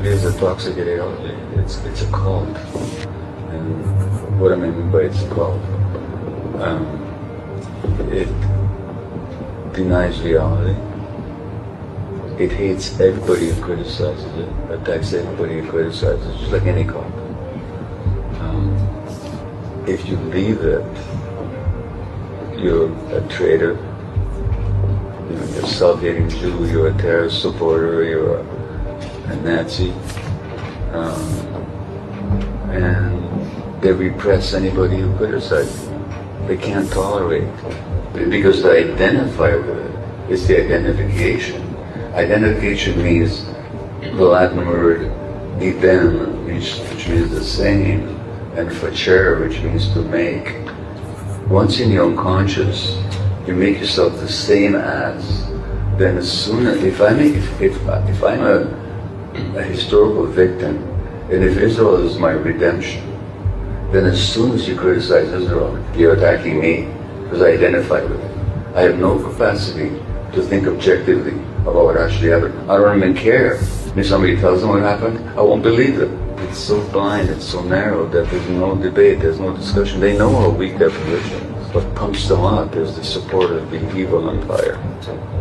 is a toxic ideology. It's a cult. And what I mean by it's a cult, it denies reality. It hates everybody who criticizes it, attacks everybody who criticizes it, just like any cult. If you believe it, you're a traitor, you're a self-hating Jew, you're a terrorist supporter, you're a Nazi, and they repress anybody who criticizes them. They can't tolerate it, because to identify with it is the identification. Identification means the Latin word idem, which means the same, and facere, which means to make. Once in your unconscious, you make yourself the same as. Then as soon as if I'm a historical victim, and if Israel is my redemption, then as soon as you criticize Israel, you're attacking me because I identify with it. I have no capacity to think objectively about what actually happened. I don't even care. If somebody tells them what happened, I won't believe it. It's so blind, it's so narrow that there's no debate, there's no discussion. They know how weak their position is. What pumps them up is the support of the evil empire.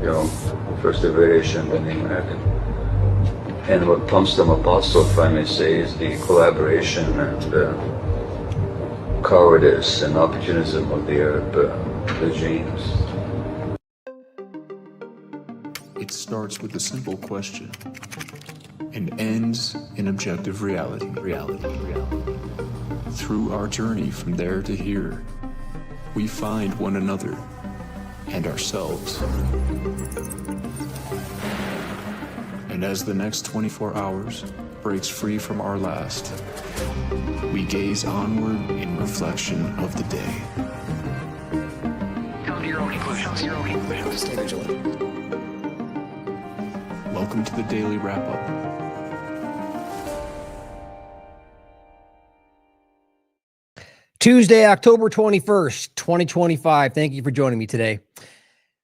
You know, first the British and then the American. And what pumps them up also, if I may say, is the collaboration and cowardice and opportunism of the Arab regimes. It starts with a simple question and ends in objective reality. Through our journey from there to here, we find one another and ourselves. And as the next 24 hours breaks free from our last, we gaze onward in reflection of the day. Come to your own conclusions. Stay vigilant. Welcome to the Daily Wrap-Up. Tuesday, October 21st, 2025. Thank you for joining me today.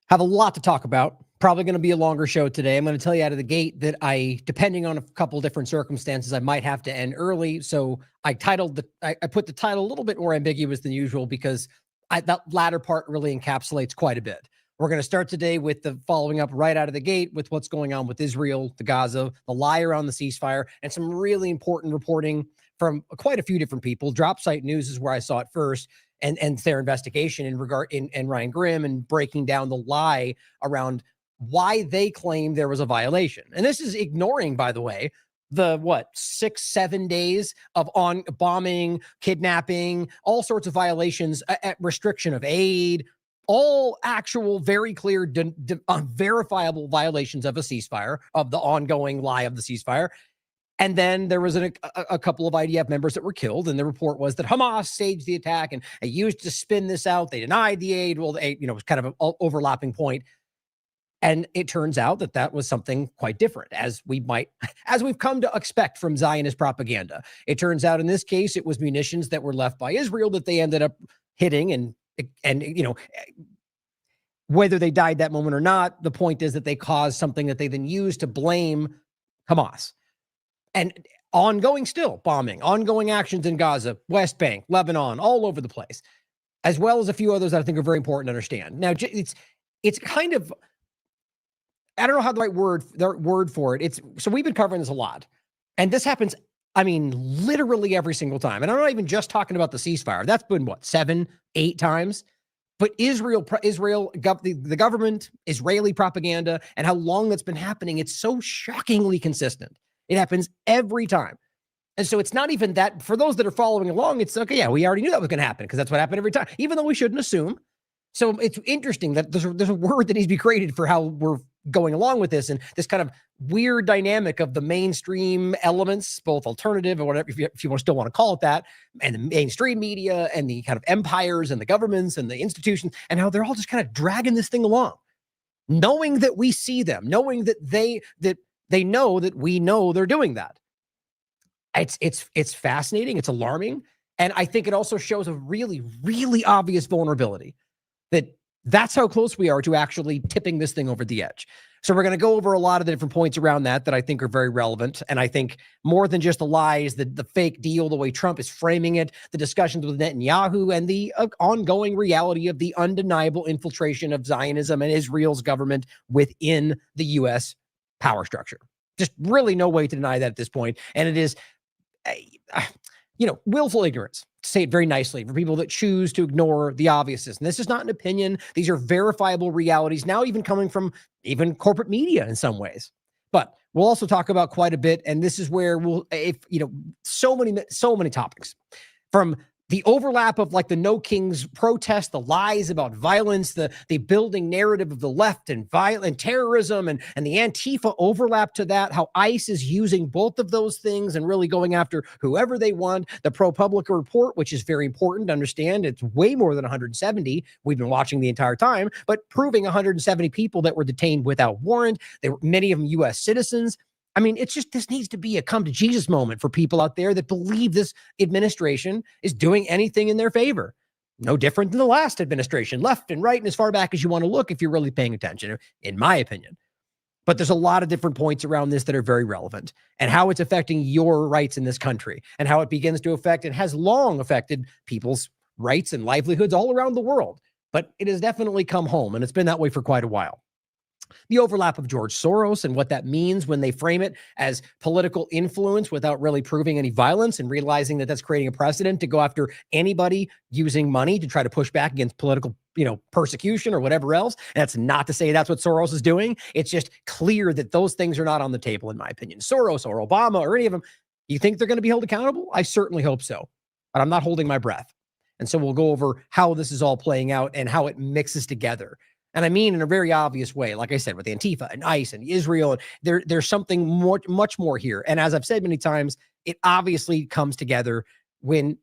Have a lot to talk about. Probably going to be a longer show today. I'm going to tell you out of the gate that depending on a couple different circumstances, I might have to end early. So I put the title a little bit more ambiguous than usual because that latter part really encapsulates quite a bit. We're going to start today with the following up right out of the gate with what's going on with Israel, the Gaza, the lie around the ceasefire, and some really important reporting from quite a few different people. Drop Site News is where I saw it first, and their investigation in Ryan Grimm and breaking down the lie around why they claim there was a violation. And this is ignoring, by the way, the 6-7 days of bombing, kidnapping, all sorts of violations, restriction of aid, all actual, very clear, verifiable violations of a ceasefire, of the ongoing lie of the ceasefire. And then there was a couple of IDF members that were killed, and the report was that Hamas staged the attack and they used to spin this out. They denied the aid. Well, it was kind of an overlapping point. And it turns out that that was something quite different, as we've come to expect from Zionist propaganda. It turns out in this case, it was munitions that were left by Israel that they ended up hitting, and whether they died that moment or not, the point is that they caused something that they then used to blame Hamas. And ongoing still bombing, ongoing actions in Gaza, West Bank, Lebanon, all over the place, as well as a few others that I think are very important to understand. Now, it's kind of, I don't know how the right word for it. So we've been covering this a lot, and this happens, I mean, literally every single time. And I'm not even just talking about the ceasefire. That's been 7-8 times. But the government, Israeli propaganda, and how long that's been happening, it's so shockingly consistent. It happens every time. And so it's not even that, for those that are following along, it's okay, yeah, we already knew that was going to happen because that's what happened every time, even though we shouldn't assume. So it's interesting that there's a word that needs to be created for how we're going along with this, and this kind of weird dynamic of the mainstream elements, both alternative and whatever, if you still want to call it that, and the mainstream media and the kind of empires and the governments and the institutions, and how they're all just kind of dragging this thing along, knowing that we see them, knowing that they know that we know they're doing that. It's fascinating. It's alarming. And I think it also shows a really, really obvious vulnerability, that's how close we are to actually tipping this thing over the edge. So we're going to go over a lot of the different points around that I think are very relevant. And I think more than just the lies, the fake deal, the way Trump is framing it, the discussions with Netanyahu, and the ongoing reality of the undeniable infiltration of Zionism and Israel's government within the U.S. power structure. Just really no way to deny that at this point. And it is, willful ignorance, to say it very nicely, for people that choose to ignore the obviousness. And this is not an opinion. These are verifiable realities, now even coming from even corporate media in some ways. But we'll also talk about quite a bit. And this is where so many topics, from the overlap of like the No Kings protest, the lies about violence, the building narrative of the left and violent terrorism, and the Antifa overlap to that, how ICE is using both of those things and really going after whoever they want. The ProPublica report, which is very important to understand, it's way more than 170. We've been watching the entire time, but proving 170 people that were detained without warrant. They were many of them U.S. citizens. I mean, it's just, this needs to be a come to Jesus moment for people out there that believe this administration is doing anything in their favor. No different than the last administration, left and right, and as far back as you want to look if you're really paying attention, in my opinion. But there's a lot of different points around this that are very relevant, and how it's affecting your rights in this country, and how it begins to affect and has long affected people's rights and livelihoods all around the world. But it has definitely come home, and it's been that way for quite a while. The overlap of George Soros and what that means when they frame it as political influence without really proving any violence, and realizing that that's creating a precedent to go after anybody using money to try to push back against political, persecution or whatever else. And that's not to say that's what Soros is doing. It's just clear that those things are not on the table, in my opinion. Soros or Obama or any of them, you think they're going to be held accountable? I certainly hope so, but I'm not holding my breath. And so we'll go over how this is all playing out and how it mixes together. And I mean, in a very obvious way, like I said, with Antifa and ICE and Israel, there's something much more here. And as I've said many times, it obviously comes together when,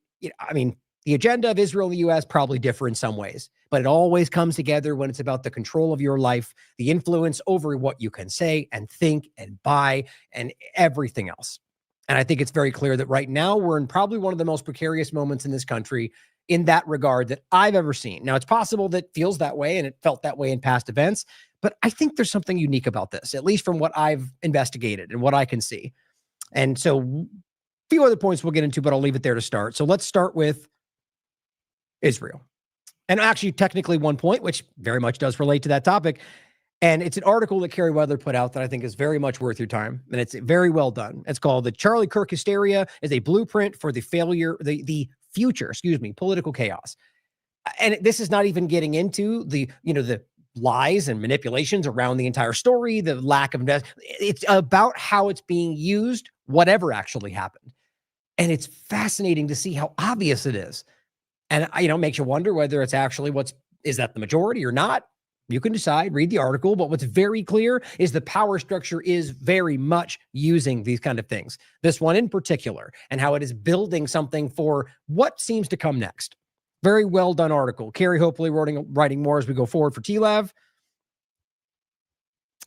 the agenda of Israel and the U.S. probably differ in some ways, but it always comes together when it's about the control of your life, the influence over what you can say and think and buy and everything else. And I think it's very clear that right now we're in probably one of the most precarious moments in this country in that regard that I've ever seen. Now, it's possible that feels that way and it felt that way in past events, but I think there's something unique about this, at least from what I've investigated and what I can see. And so a few other points we'll get into, but I'll leave it there to start. So let's start with Israel. And actually, technically one point, which very much does relate to that topic. And it's an article that Carrie Weather put out that I think is very much worth your time. And it's very well done. It's called "The Charlie Kirk Hysteria is a Blueprint for the Future, Political Chaos." And this is not even getting into the lies and manipulations around the entire story, the lack of it's about how it's being used, whatever actually happened. And it's fascinating to see how obvious it is. And, makes you wonder whether it's actually is that the majority or not? You can decide, read the article, but what's very clear is the power structure is very much using these kind of things. This one in particular, and how it is building something for what seems to come next. Very well done article. Carrie hopefully writing more as we go forward for TLAV.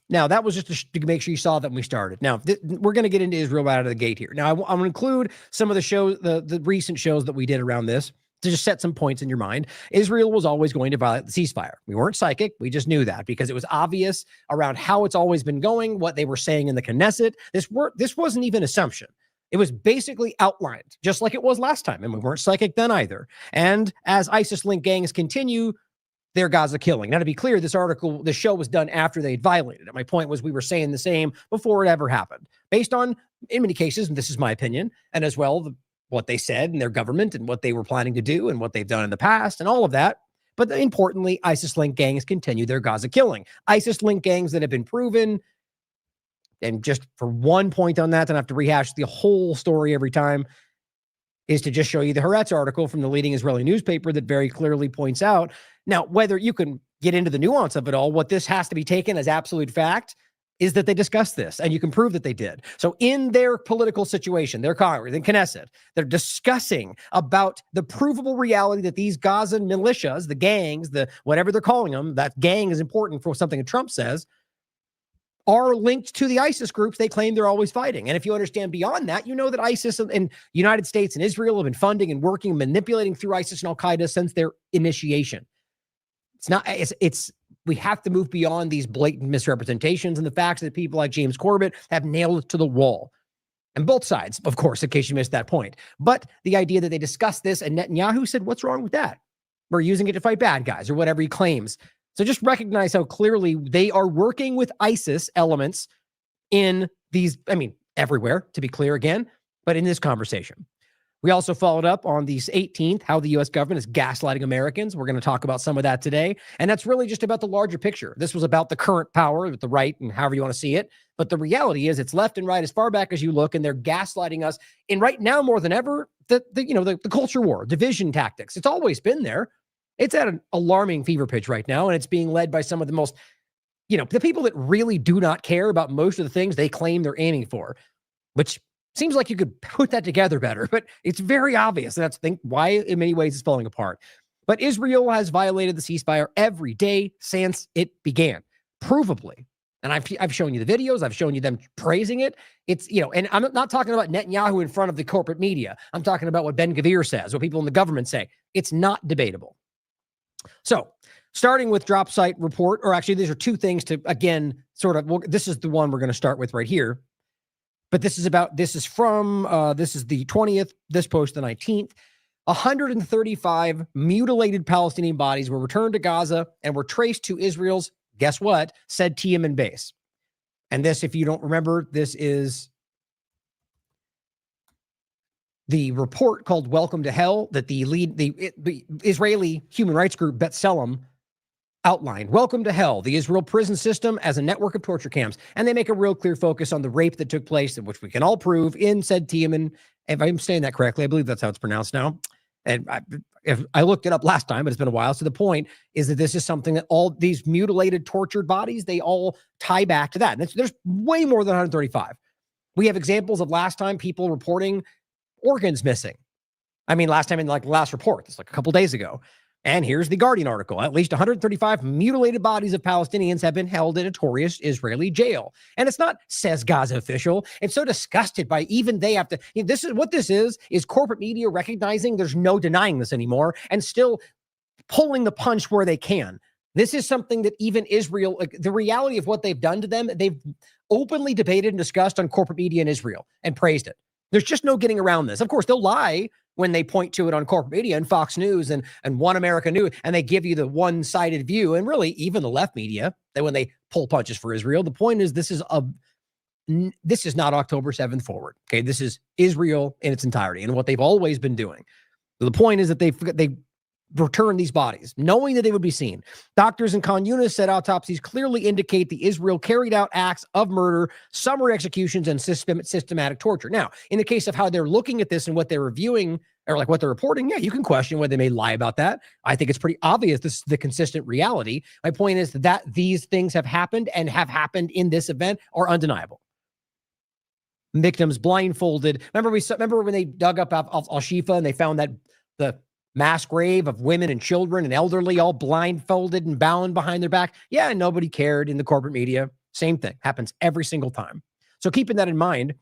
Now, that was just to make sure you saw that when we started. Now, we're going to get into Israel right out of the gate here. Now, I'm going to include some of the shows, the recent shows that we did around this, to just set some points in your mind. Israel was always going to violate the ceasefire. We weren't psychic. We just knew that because it was obvious around how it's always been going, what they were saying in the Knesset. This wasn't even assumption. It was basically outlined, just like it was last time. And we weren't psychic then either. And as ISIS-linked gangs continue their Gaza killing. Now, to be clear, the show was done after they'd violated it. My point was we were saying the same before it ever happened. Based on, in many cases, and this is my opinion, and as well, what they said in their government and what they were planning to do and what they've done in the past and all of that. But importantly, ISIS-linked gangs continue their Gaza killing. ISIS-linked gangs that have been proven, and just for one point on that, I don't have to rehash the whole story every time, is to just show you the Haaretz article from the leading Israeli newspaper that very clearly points out. Now, whether you can get into the nuance of it all, what this has to be taken as absolute fact is that they discussed this, and you can prove that they did. So in their political situation, their Congress, in Knesset, they're discussing about the provable reality that these Gaza militias, the gangs, the whatever they're calling them, that gang is important for something that Trump says, are linked to the ISIS groups they claim they're always fighting. And if you understand beyond that, you know that ISIS and United States and Israel have been funding and working, manipulating through ISIS and Al-Qaeda since their initiation. It's we have to move beyond these blatant misrepresentations and the facts that people like James Corbett have nailed to the wall. And both sides, of course, in case you missed that point. But the idea that they discussed this and Netanyahu said, what's wrong with that? We're using it to fight bad guys or whatever he claims. So just recognize how clearly they are working with ISIS elements in these, everywhere, to be clear again, but in this conversation. We also followed up on the 18th, how the U.S. government is gaslighting Americans. We're going to talk about some of that today. And that's really just about the larger picture. This was about the current power with the right and however you want to see it. But the reality is it's left and right as far back as you look, and they're gaslighting us. And right now, more than ever, the culture war, division tactics. It's always been there. It's at an alarming fever pitch right now, and it's being led by some of the most, the people that really do not care about most of the things they claim they're aiming for, which seems like you could put that together better, but it's very obvious. And that's why in many ways it's falling apart. But Israel has violated the ceasefire every day since it began, provably. And I've shown you the videos. I've shown you them praising it. It's, and I'm not talking about Netanyahu in front of the corporate media. I'm talking about what Ben Gvir says, what people in the government say. It's not debatable. So starting with drop site report, or actually these are two things to, again, this is the one we're going to start with right here. But this is from the 20th, this post the 19th. 135 mutilated Palestinian bodies were returned to Gaza and were traced to Israel's, guess what, said Yemen base. And this, if you don't remember, this is the report called Welcome to Hell that the Israeli human rights group B'Tselem outlined. Welcome to Hell, the Israel prison system as a network of torture camps. And they make a real clear focus on the rape that took place, which we can all prove in said Yemen. If I'm saying that correctly, I believe that's how it's pronounced now. And I looked it up last time, but it's been a while. So the point is that this is something that all these mutilated, tortured bodies, they all tie back to that. And there's way more than 135. We have examples of last time people reporting organs missing. Last time in the last report, it's like a couple days ago. And here's the Guardian article. At least 135 mutilated bodies of Palestinians have been held in a notorious Israeli jail. And it's not, says Gaza official. It's so disgusted by even they have to. This is corporate media recognizing there's no denying this anymore and still pulling the punch where they can. This is something that even Israel, the reality of what they've done to them, they've openly debated and discussed on corporate media in Israel and praised it. There's just no getting around this. Of course, they'll lie when they point to it on corporate media and Fox News and One America News, and they give you the one-sided view. And really, even the left media, that when they pull punches for Israel, the point is this is not October 7th forward. Okay, this is Israel in its entirety and what they've always been doing. So the point is that they return these bodies, knowing that they would be seen. Doctors in Khan Yunis said autopsies clearly indicate the Israel carried out acts of murder, summary executions, and systematic torture. Now, in the case of how they're looking at this and what they're reviewing, or what they're reporting, yeah, you can question whether they may lie about that. I think it's pretty obvious this is the consistent reality. My point is that these things have happened and have happened in this event are undeniable. Victims blindfolded. Remember when they dug up Al-Shifa and they found that the mass grave of women and children and elderly all blindfolded and bound behind their back? Yeah, and nobody cared in the corporate media. Same thing happens every single time. So keeping that in mind,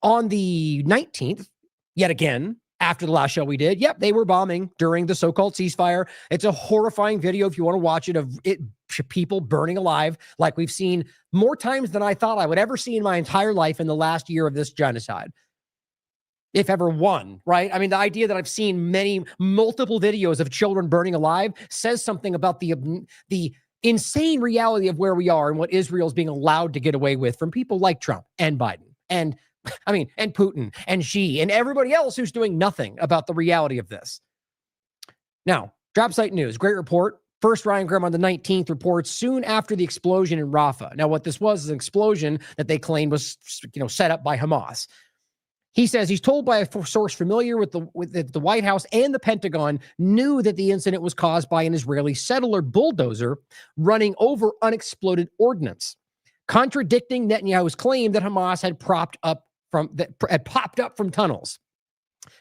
on the 19th, yet again, after the last show we did, yep, they were bombing during the so-called ceasefire. It's a horrifying video if you want to watch it of people burning alive like we've seen more times than I thought I would ever see in my entire life in the last year of this genocide. If ever one, right? The idea that I've seen multiple videos of children burning alive says something about the insane reality of where we are and what Israel's being allowed to get away with from people like Trump and Biden and Putin and Xi and everybody else who's doing nothing about the reality of this. Now, drop site news, great report. First, Ryan Grimm on the 19th reports soon after the explosion in Rafah. Now, what this was is an explosion that they claimed was, set up by Hamas. He says he's told by a source familiar with the White House and the Pentagon knew that the incident was caused by an Israeli settler bulldozer running over unexploded ordnance, contradicting Netanyahu's claim that Hamas had popped up from tunnels.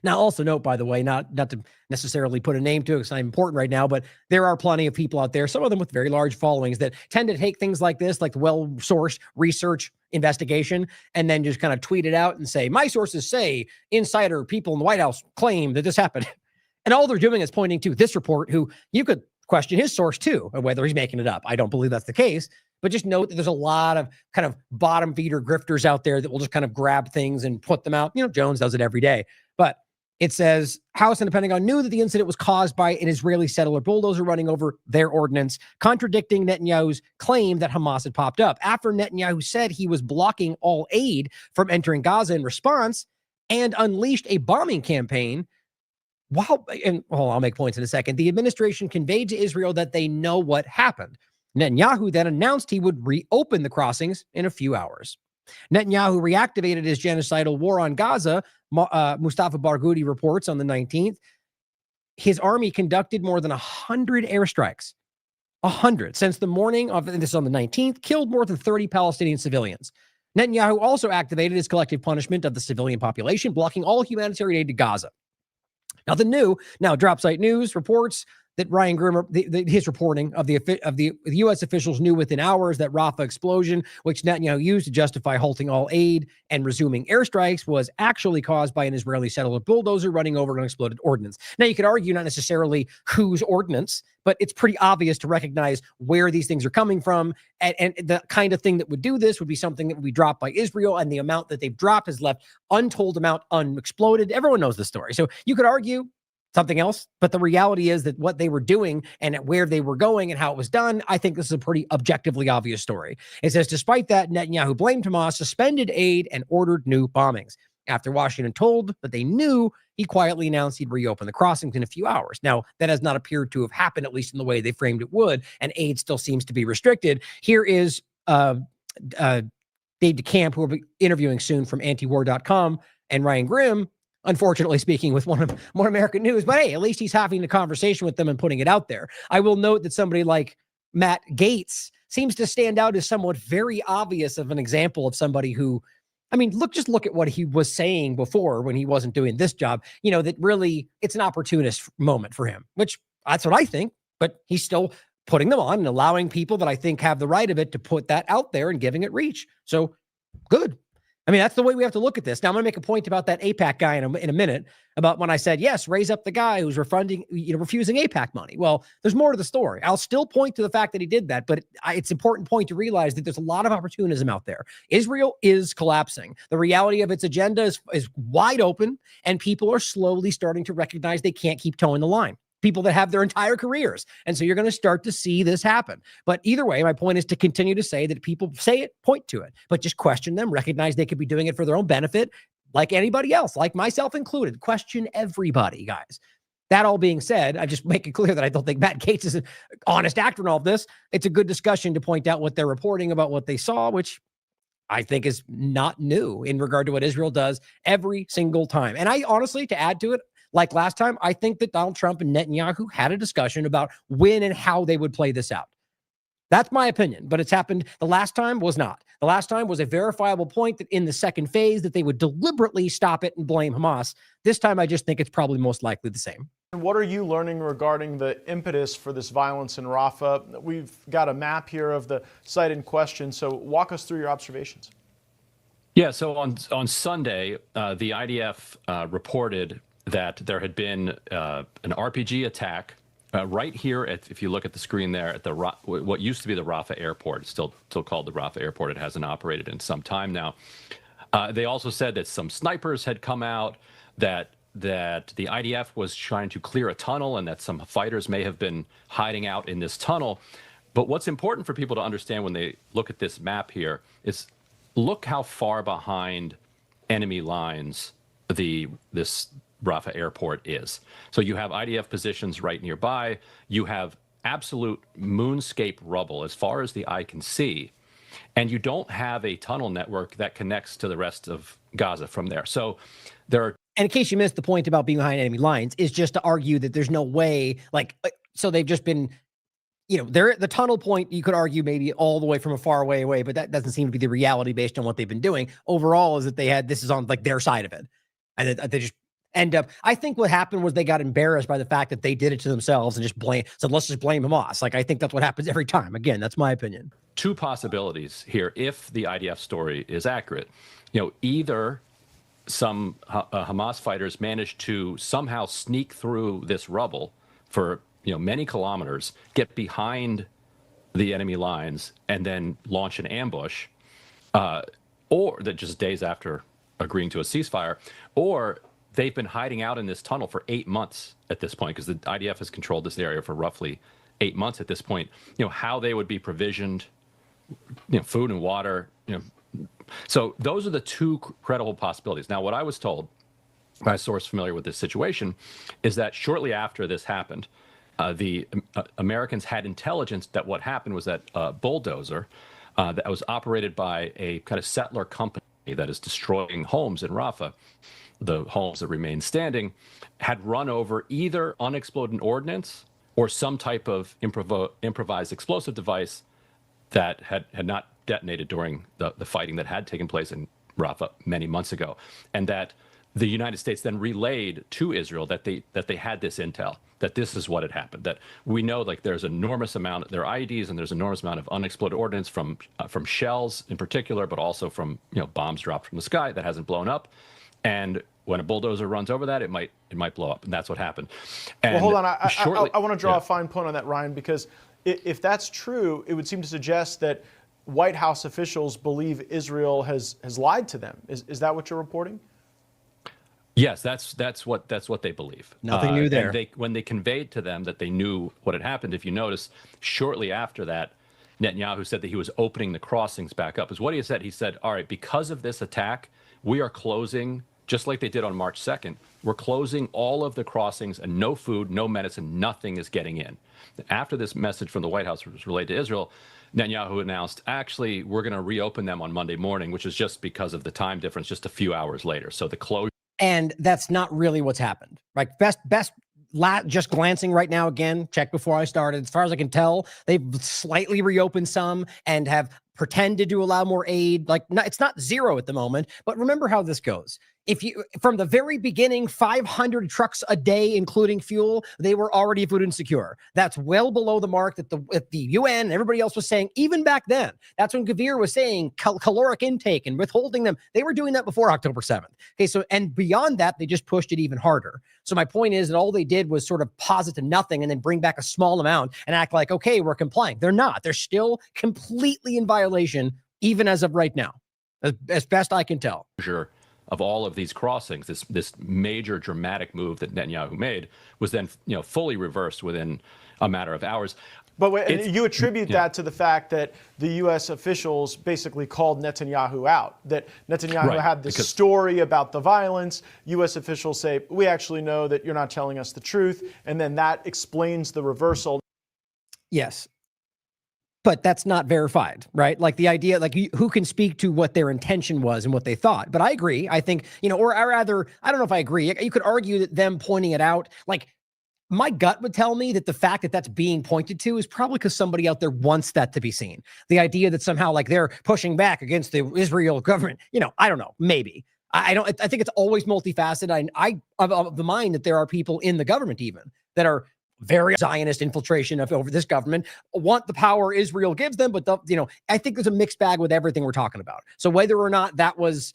Now, also note, by the way, not to necessarily put a name to it, it's not important right now, but there are plenty of people out there, some of them with very large followings, that tend to take things like this, like the well-sourced research investigation, and then just kind of tweet it out and say, my sources say insider people in the White House claim that this happened. And all they're doing is pointing to this report, who you could question his source too, and whether he's making it up. I don't believe that's the case, but just note that there's a lot of kind of bottom feeder grifters out there that will just kind of grab things and put them out. Jones does it every day. But it says House and the Pentagon knew that the incident was caused by an Israeli settler bulldozer running over their ordnance, contradicting Netanyahu's claim that Hamas had popped up. After Netanyahu said he was blocking all aid from entering Gaza in response and unleashed a bombing campaign, I'll make points in a second, the administration conveyed to Israel that they know what happened. Netanyahu then announced he would reopen the crossings in a few hours. Netanyahu reactivated his genocidal war on Gaza. Mustafa Barghouti reports on the 19th. His army conducted more than 100 airstrikes. 100 since the morning of this on the 19th, killed more than 30 Palestinian civilians. Netanyahu also activated his collective punishment of the civilian population, blocking all humanitarian aid to Gaza. Nothing new. Now, Drop Site News reports that Ryan Grimmer, his reporting of the U.S. officials knew within hours that Rafah explosion, which Netanyahu used to justify halting all aid and resuming airstrikes, was actually caused by an Israeli settler bulldozer running over an unexploded ordnance. Now, you could argue not necessarily whose ordnance, but it's pretty obvious to recognize where these things are coming from. And the kind of thing that would do this would be something that would be dropped by Israel, and the amount that they've dropped has left untold amount unexploded. Everyone knows the story. So you could argue something else, but the reality is that what they were doing and where they were going and how it was done, I think this is a pretty objectively obvious story. It says, despite that, Netanyahu blamed Hamas, suspended aid, and ordered new bombings. After Washington told that they knew, he quietly announced he'd reopen the crossings in a few hours. Now, that has not appeared to have happened, at least in the way they framed it would, and aid still seems to be restricted. Here is Dave DeCamp, who will be interviewing soon from antiwar.com, and Ryan Grimm, unfortunately speaking with One American News, but hey, at least he's having the conversation with them and putting it out there. I will note that somebody like Matt Gaetz seems to stand out as somewhat very obvious of an example of somebody who, just look at what he was saying before when he wasn't doing this job, that really it's an opportunist moment for him, which that's what I think, but he's still putting them on and allowing people that I think have the right of it to put that out there and giving it reach. So good. That's the way we have to look at this. Now, I'm going to make a point about that AIPAC guy in a minute, about when I said, yes, raise up the guy who's refusing AIPAC money. Well, there's more to the story. I'll still point to the fact that he did that, but it's an important point to realize that there's a lot of opportunism out there. Israel is collapsing. The reality of its agenda is wide open, and people are slowly starting to recognize they can't keep towing the line. People that have their entire careers. And so you're going to start to see this happen. But either way, my point is to continue to say that people say it, point to it, but just question them, recognize they could be doing it for their own benefit, like anybody else, like myself included. Question everybody, guys. That all being said, I just make it clear that I don't think Matt Gaetz is an honest actor in all of this. It's a good discussion to point out what they're reporting about what they saw, which I think is not new in regard to what Israel does every single time. And I honestly, to add to it, like last time, I think that Donald Trump and Netanyahu had a discussion about when and how they would play this out. That's my opinion, but it's happened. The last time was not. The last time was a verifiable point that in the second phase that they would deliberately stop it and blame Hamas. This time, I just think it's probably most likely the same. And what are you learning regarding the impetus for this violence in Rafah? We've got a map here of the site in question, so walk us through your observations. Yeah, so on Sunday, the IDF reported that there had been an RPG attack right here if you look at the screen there at what used to be the Rafah airport. It's still called the Rafah airport. It hasn't operated in some time now. They also said that some snipers had come out, that the IDF was trying to clear a tunnel, and that some fighters may have been hiding out in this tunnel. But what's important for people to understand when they look at this map here is look how far behind enemy lines this Rafah airport is. So you have IDF positions right nearby. You have absolute moonscape rubble as far as the eye can see. And you don't have a tunnel network that connects to the rest of Gaza from there. So there are... And in case you missed the point about being behind enemy lines, is just to argue that there's no way, so they've just been, they're at the tunnel point, you could argue maybe all the way from a far away, but that doesn't seem to be the reality based on what they've been doing. Overall is that this is on their side of it. And they just end up, I think what happened was they got embarrassed by the fact that they did it to themselves and just said, let's just blame Hamas. I think that's what happens every time. Again, that's my opinion. Two possibilities here if the IDF story is accurate. Either some Hamas fighters managed to somehow sneak through this rubble for many kilometers, get behind the enemy lines, and then launch an ambush, or that just days after agreeing to a ceasefire, or they've been hiding out in this tunnel for 8 months at this point, because the IDF has controlled this area for roughly 8 months at this point. How they would be provisioned, food and water. So those are the two credible possibilities. Now, what I was told by a source familiar with this situation is that shortly after this happened, the Americans had intelligence that what happened was that a bulldozer that was operated by a kind of settler company that is destroying homes in Rafah, the homes that remain standing, had run over either unexploded ordnance or some type of improvised explosive device that had not detonated during the fighting that had taken place in Rafah many months ago, and that the United States then relayed to Israel that they had this intel, that this is what had happened, that we know there's enormous amount, there are IEDs and there's enormous amount of unexploded ordnance from shells in particular, but also from bombs dropped from the sky that hasn't blown up, and when a bulldozer runs over that, it might blow up, and that's what happened. And well, hold on, I want to draw a fine point on that, Ryan, because if that's true, it would seem to suggest that White House officials believe Israel has lied to them. Is that what you're reporting? Yes, that's what they believe. Nothing new there. And when they conveyed to them that they knew what had happened, if you notice, shortly after that, Netanyahu said that he was opening the crossings back up. Is what he said. He said, all right, because of this attack, we are closing, just like they did on March 2nd, we're closing all of the crossings, and no food, no medicine, nothing is getting in. After this message from the White House was relayed to Israel, Netanyahu announced, actually, we're going to reopen them on Monday morning, which is just because of the time difference, just a few hours later. So the closure. And that's not really what's happened, right? Just glancing right now again, check before I started. As far as I can tell, they've slightly reopened some and have pretended to allow more aid. It's not zero at the moment, but remember how this goes. From the very beginning, 500 trucks a day, including fuel, they were already food insecure. That's well below the mark that the UN and everybody else was saying, even back then. That's when Gavir was saying caloric intake and withholding them. They were doing that before October 7th. Okay, so, and beyond that, they just pushed it even harder. So my point is that all they did was sort of pause it to nothing and then bring back a small amount and act like, okay, we're complying. They're not. They're still completely in violation, even as of right now, as best I can tell. Sure. Of all of these crossings, this major dramatic move that Netanyahu made was then fully reversed within a matter of hours. But wait, you attribute that to the fact that the U.S. officials basically called Netanyahu out, that Netanyahu had this story about the violence. U.S. officials say, we actually know that you're not telling us the truth, and then that explains the reversal. Yes. But that's not verified, right? The idea, who can speak to what their intention was and what they thought? But I agree. I think, or rather, I don't know if I agree. You could argue that them pointing it out, my gut would tell me that the fact that that's being pointed to is probably because somebody out there wants that to be seen. The idea that somehow they're pushing back against the Israel government, I don't know, maybe. I think it's always multifaceted. I'm of the mind that there are people in the government even that are very Zionist infiltration over this government, want the power Israel gives them, but I think there's a mixed bag with everything we're talking about. So whether or not that was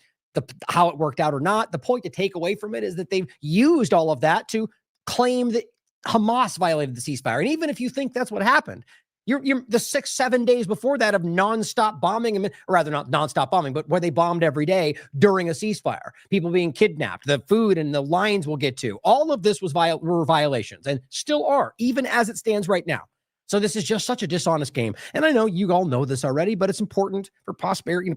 how it worked out or not, the point to take away from it is that they've used all of that to claim that Hamas violated the ceasefire. And even if you think that's what happened, you're the 6-7 days before that of nonstop bombing, or rather not nonstop bombing, but where they bombed every day during a ceasefire, people being kidnapped, the food and the lines we'll get to, all of this were violations and still are, even as it stands right now. So this is just such a dishonest game. And I know you all know this already, but it's important for posterity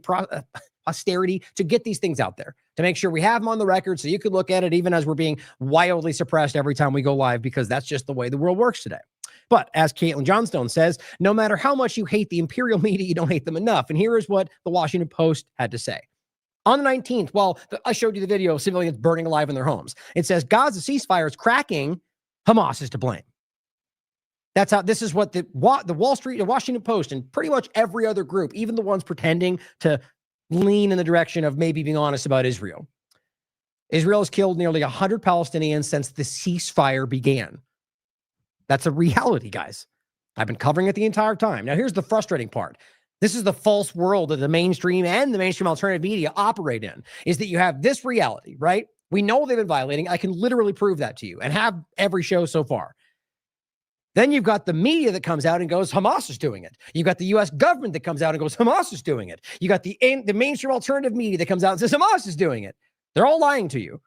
to get these things out there, to make sure we have them on the record so you could look at it even as we're being wildly suppressed every time we go live, because that's just the way the world works today. But as Caitlin Johnstone says, no matter how much you hate the imperial media, you don't hate them enough. And here is what the Washington Post had to say. On the 19th, I showed you the video of civilians burning alive in their homes. It says Gaza ceasefire is cracking. Hamas is to blame. That's how, this is what the Wall Street, the Washington Post, and pretty much every other group, even the ones pretending to lean in the direction of maybe being honest about Israel. Israel has killed nearly 100 Palestinians since the ceasefire began. That's a reality, guys. I've been covering it the entire time. Now, here's the frustrating part. This is the false world that the mainstream and the mainstream alternative media operate in, is that you have this reality, right? We know they've been violating. I can literally prove that to you and have every show so far. Then you've got the media that comes out and goes, Hamas is doing it. You've got the U.S. government that comes out and goes, Hamas is doing it. You got the mainstream alternative media that comes out and says, Hamas is doing it. They're all lying to you.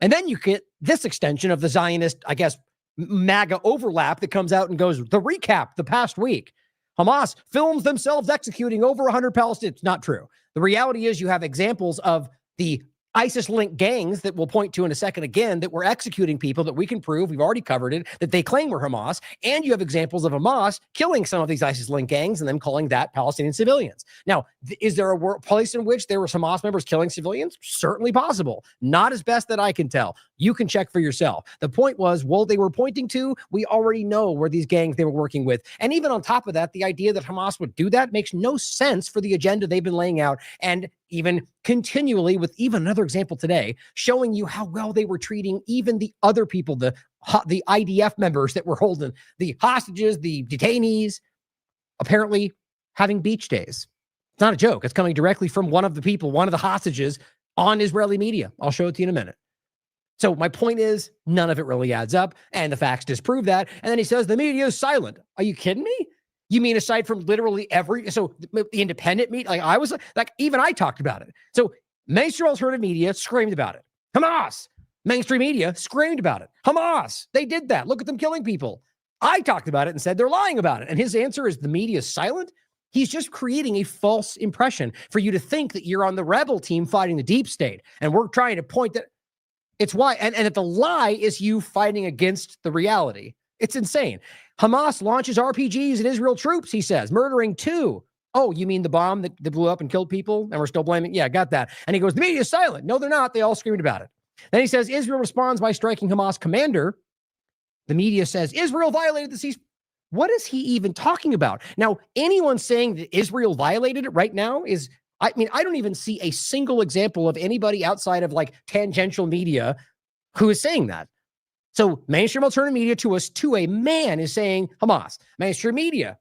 And then you get this extension of the Zionist, I guess, MAGA overlap that comes out and goes, the recap the past week. Hamas films themselves executing over 100 Palestinians. It's not true. The reality is you have examples of the ISIS-linked gangs that we'll point to in a second again that were executing people that we can prove, we've already covered it, that they claim were Hamas. And you have examples of Hamas killing some of these ISIS-linked gangs and them calling that Palestinian civilians. Now, is there a place in which there were Hamas members killing civilians? Certainly possible. Not as best that I can tell. You can check for yourself. The point was, well, they were pointing to, we already know where these gangs they were working with. And even on top of that, the idea that Hamas would do that makes no sense for the agenda they've been laying out. And even continually with even another example today, showing you how well they were treating even the other people, the IDF members that were holding the hostages, the detainees, apparently having beach days. It's not a joke. It's coming directly from one of the people, one of the hostages on Israeli media. I'll show it to you in a minute. So my point is, none of it really adds up, and the facts disprove that. And then he says the media is silent. Are you kidding me? You mean aside from literally the independent media? Like I was like, even I talked about it. So mainstream alternative media screamed about it. Hamas. Mainstream media screamed about it. Hamas. They did that. Look at them killing people. I talked about it and said they're lying about it. And his answer is the media is silent. He's just creating a false impression for you to think that you're on the rebel team fighting the deep state. And we're trying to point that it's why. And that the lie is you fighting against the reality. It's insane. Hamas launches RPGs at Israel troops, he says, murdering 2. Oh, you mean the bomb that blew up and killed people? And we're still blaming? Yeah, got that. And he goes, the media is silent. No, they're not. They all screamed about it. Then he says, Israel responds by striking Hamas commander. The media says, Israel violated the ceasefire. What is he even talking about? Now, anyone saying that Israel violated it right now is, I mean, I don't even see a single example of anybody outside of like tangential media who is saying that. So mainstream alternative media to a man is saying Hamas. Mainstream media,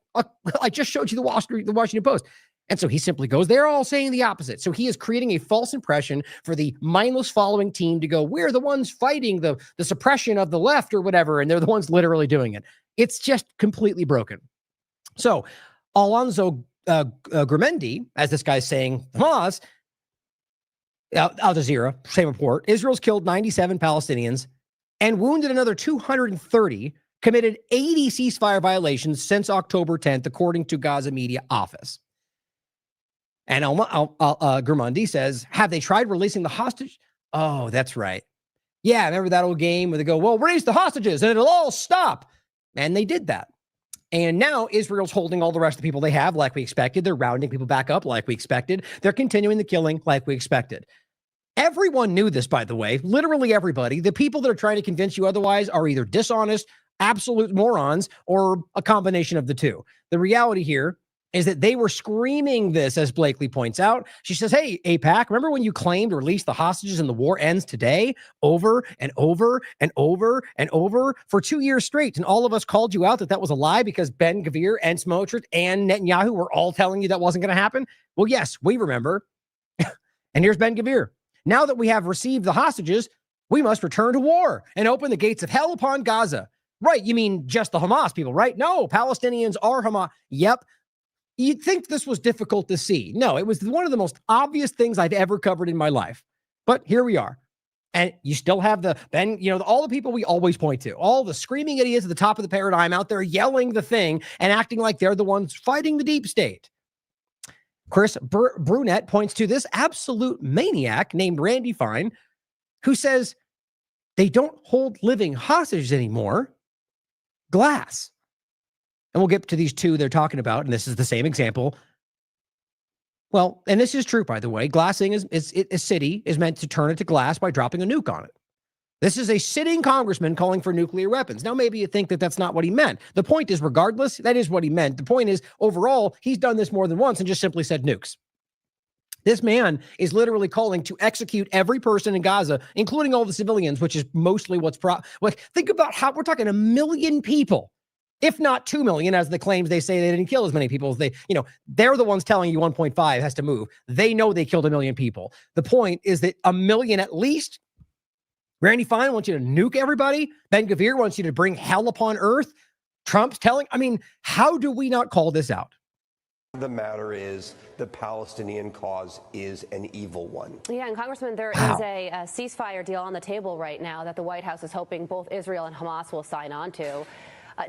I just showed you the Washington Post. And so he simply goes, they're all saying the opposite. So he is creating a false impression for the mindless following team to go, we're the ones fighting the suppression of the left or whatever, and they're the ones literally doing it. It's just completely broken. So Alonso Grimendi, as this guy's saying, Hamas, Al Jazeera, same report, Israel's killed 97 Palestinians and wounded another 230, committed 80 ceasefire violations since October 10th, according to Gaza Media Office. And Grimendi says, have they tried releasing the hostage? Oh, that's right. Yeah, remember that old game where they go, well, release the hostages and it'll all stop. And they did that. And now Israel's holding all the rest of the people they have like we expected. They're rounding people back up like we expected. They're continuing the killing like we expected. Everyone knew this, by the way, literally everybody. The people that are trying to convince you otherwise are either dishonest, absolute morons, or a combination of the two. The reality here is that they were screaming this, as Blakely points out. She says, hey, AIPAC, remember when you claimed to release the hostages and the war ends today? Over and over and over and over for 2 years straight. And all of us called you out that was a lie because Ben Gvir and Smotrich and Netanyahu were all telling you that wasn't going to happen. Well, yes, we remember. And here's Ben Gvir. Now that we have received the hostages, we must return to war and open the gates of hell upon Gaza. Right, you mean just the Hamas people, right? No, Palestinians are Hamas. Yep. You'd think this was difficult to see. No, it was one of the most obvious things I've ever covered in my life. But here we are. And you still have all the people we always point to, all the screaming idiots at the top of the paradigm out there yelling the thing and acting like they're the ones fighting the deep state. Chris Brunette points to this absolute maniac named Randy Fine, who says they don't hold living hostages anymore. Glass. And we'll get to these two they're talking about, and this is the same example. Well, and this is true, by the way. Glassing a city is meant to turn it to glass by dropping a nuke on it. This is a sitting congressman calling for nuclear weapons. Now, maybe you think that that's not what he meant. The point is, regardless, that is what he meant. The point is, overall, he's done this more than once and just simply said nukes. This man is literally calling to execute every person in Gaza, including all the civilians, which is mostly think about how we're talking 1 million people. If not 2 million, as the claims they say they didn't kill as many people as they're the ones telling you 1.5 has to move. They know they killed 1 million people. The point is that 1 million at least. Randy Fine wants you to nuke everybody. Ben Gvir wants you to bring hell upon earth. Trump's telling, I mean, how do we not call this out? The matter is the Palestinian cause is an evil one. Yeah, and Congressman, there is a ceasefire deal on the table right now that the White House is hoping both Israel and Hamas will sign on to.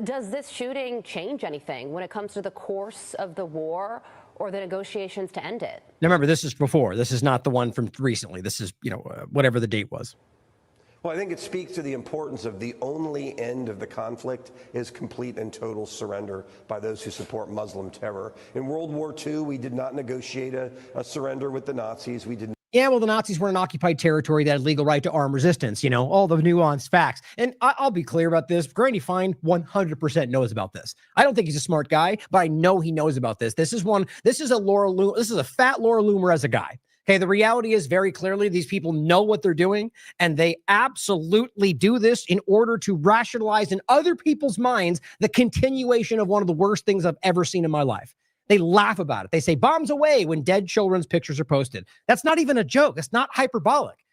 Does this shooting change anything when it comes to the course of the war or the negotiations to end it? Now, remember, this is before. This is not the one from recently. This is, whatever the date was. Well, I think it speaks to the importance of the only end of the conflict is complete and total surrender by those who support Muslim terror. In World War II, we did not negotiate a surrender with the Nazis. We did. Yeah, well, the Nazis were in occupied territory that had legal right to armed resistance, all the nuanced facts. And I'll be clear about this. Granny Fine 100% knows about this. I don't think he's a smart guy, but I know he knows about this. This is a fat Laura Loomer as a guy. Okay, the reality is very clearly these people know what they're doing, and they absolutely do this in order to rationalize in other people's minds the continuation of one of the worst things I've ever seen in my life. They laugh about it. They say bombs away when dead children's pictures are posted. That's not even a joke. It's not hyperbolic.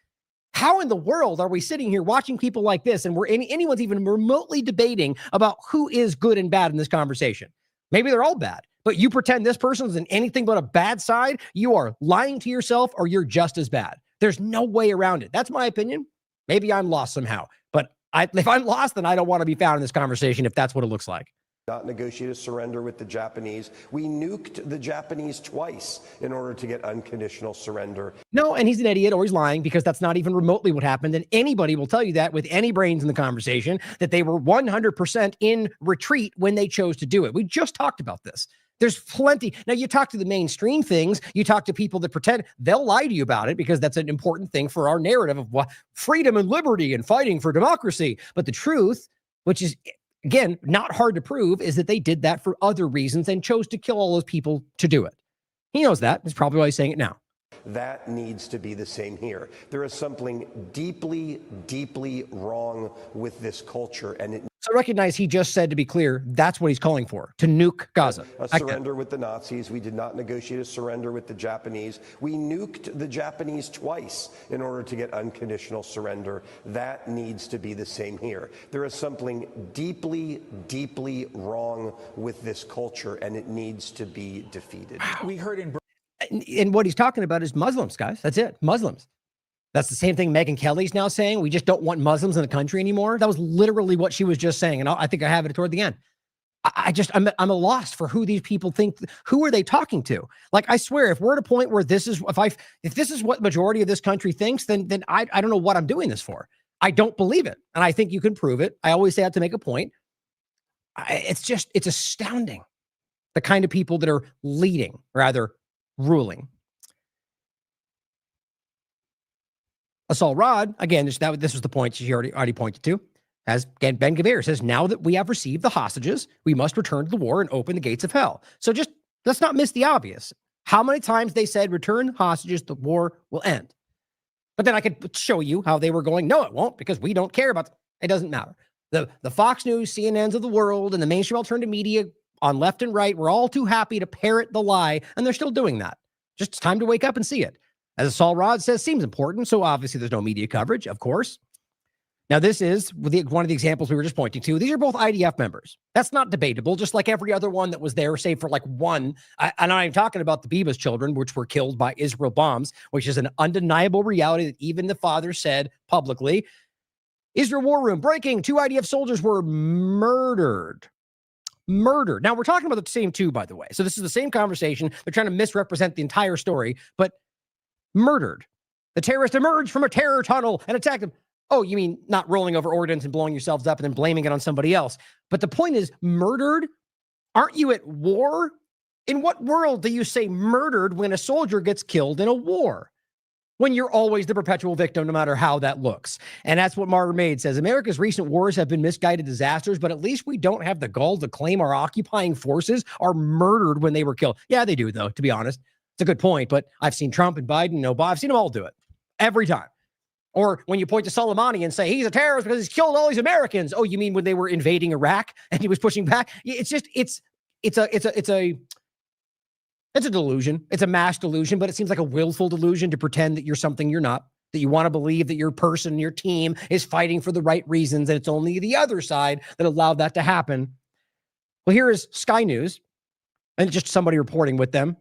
How in the world are we sitting here watching people like this and anyone's even remotely debating about who is good and bad in this conversation? Maybe they're all bad. But you pretend this person's in anything but a bad side, you are lying to yourself or you're just as bad. There's no way around it. That's my opinion. Maybe I'm lost somehow. But if I'm lost, then I don't want to be found in this conversation if that's what it looks like. Not negotiate a surrender with the Japanese. We nuked the Japanese twice in order to get unconditional surrender. No, and he's an idiot or he's lying because that's not even remotely what happened. And anybody will tell you that with any brains in the conversation, that they were 100% in retreat when they chose to do it. We just talked about this. There's plenty. Now, you talk to the mainstream things, you talk to people that pretend, they'll lie to you about it because that's an important thing for our narrative of freedom and liberty and fighting for democracy. But the truth, which is, again, not hard to prove, is that they did that for other reasons and chose to kill all those people to do it. He knows that. That's probably why he's saying it now. That needs to be the same here. There is something deeply, deeply wrong with this culture. And so recognize he just said, to be clear, that's what he's calling for, to nuke Gaza. A surrender with the Nazis. We did not negotiate a surrender with the Japanese. We nuked the Japanese twice in order to get unconditional surrender. That needs to be the same here. There is something deeply, deeply wrong with this culture, and it needs to be defeated. We heard in... And what he's talking about is Muslims, guys. That's it. Muslims. That's the same thing Megyn Kelly's now saying. We just don't want Muslims in the country anymore. That was literally what she was just saying. And I think I have it toward the end. I'm a loss for who these people think. Who are they talking to? Like, I swear, if we're at a point where this is, if this is what majority of this country thinks, then I don't know what I'm doing this for. I don't believe it. And I think you can prove it. I always say that to make a point. It's astounding. The kind of people that are leading, rather ruling. Assault Rod, again, this was the point she already pointed to, as Ben Gvir says, now that we have received the hostages, we must return to the war and open the gates of hell. So just let's not miss the obvious. How many times they said, return hostages, the war will end. But then I could show you how they were going, no, it won't, because we don't care about it. It doesn't matter. The Fox News, CNNs of the world, and the mainstream alternative media on left and right, we're all too happy to parrot the lie, and they're still doing that. Just it's time to wake up and see it. As Assault Rod says, seems important, so obviously there's no media coverage, of course. Now, this is one of the examples we were just pointing to. These are both IDF members. That's not debatable, just like every other one that was there, save for like one. And I'm talking about the Bibas children, which were killed by Israel bombs, which is an undeniable reality that even the father said publicly. Israel War Room, breaking, 2 IDF soldiers were murdered. Now, we're talking about the same 2, by the way. So this is the same conversation. They're trying to misrepresent the entire story, but murdered. The terrorists emerged from a terror tunnel and attacked them. Oh, you mean not rolling over ordnance and blowing yourselves up and then blaming it on somebody else. But the point is, murdered? Aren't you at war? In what world do you say murdered when a soldier gets killed in a war? When you're always the perpetual victim, no matter how that looks. And that's what Martyr Maid says. America's recent wars have been misguided disasters, but at least we don't have the gall to claim our occupying forces are murdered when they were killed. Yeah, they do, though, to be honest. It's a good point, but I've seen Trump and Biden and Obama. I've seen them all do it every time. Or when you point to Soleimani and say he's a terrorist because he's killed all these Americans. Oh, you mean when they were invading Iraq and he was pushing back? It's a delusion. It's a mass delusion, but it seems like a willful delusion to pretend that you're something you're not, that you want to believe that your person, your team is fighting for the right reasons, and it's only the other side that allowed that to happen. Well, here is Sky News, and just somebody reporting with them.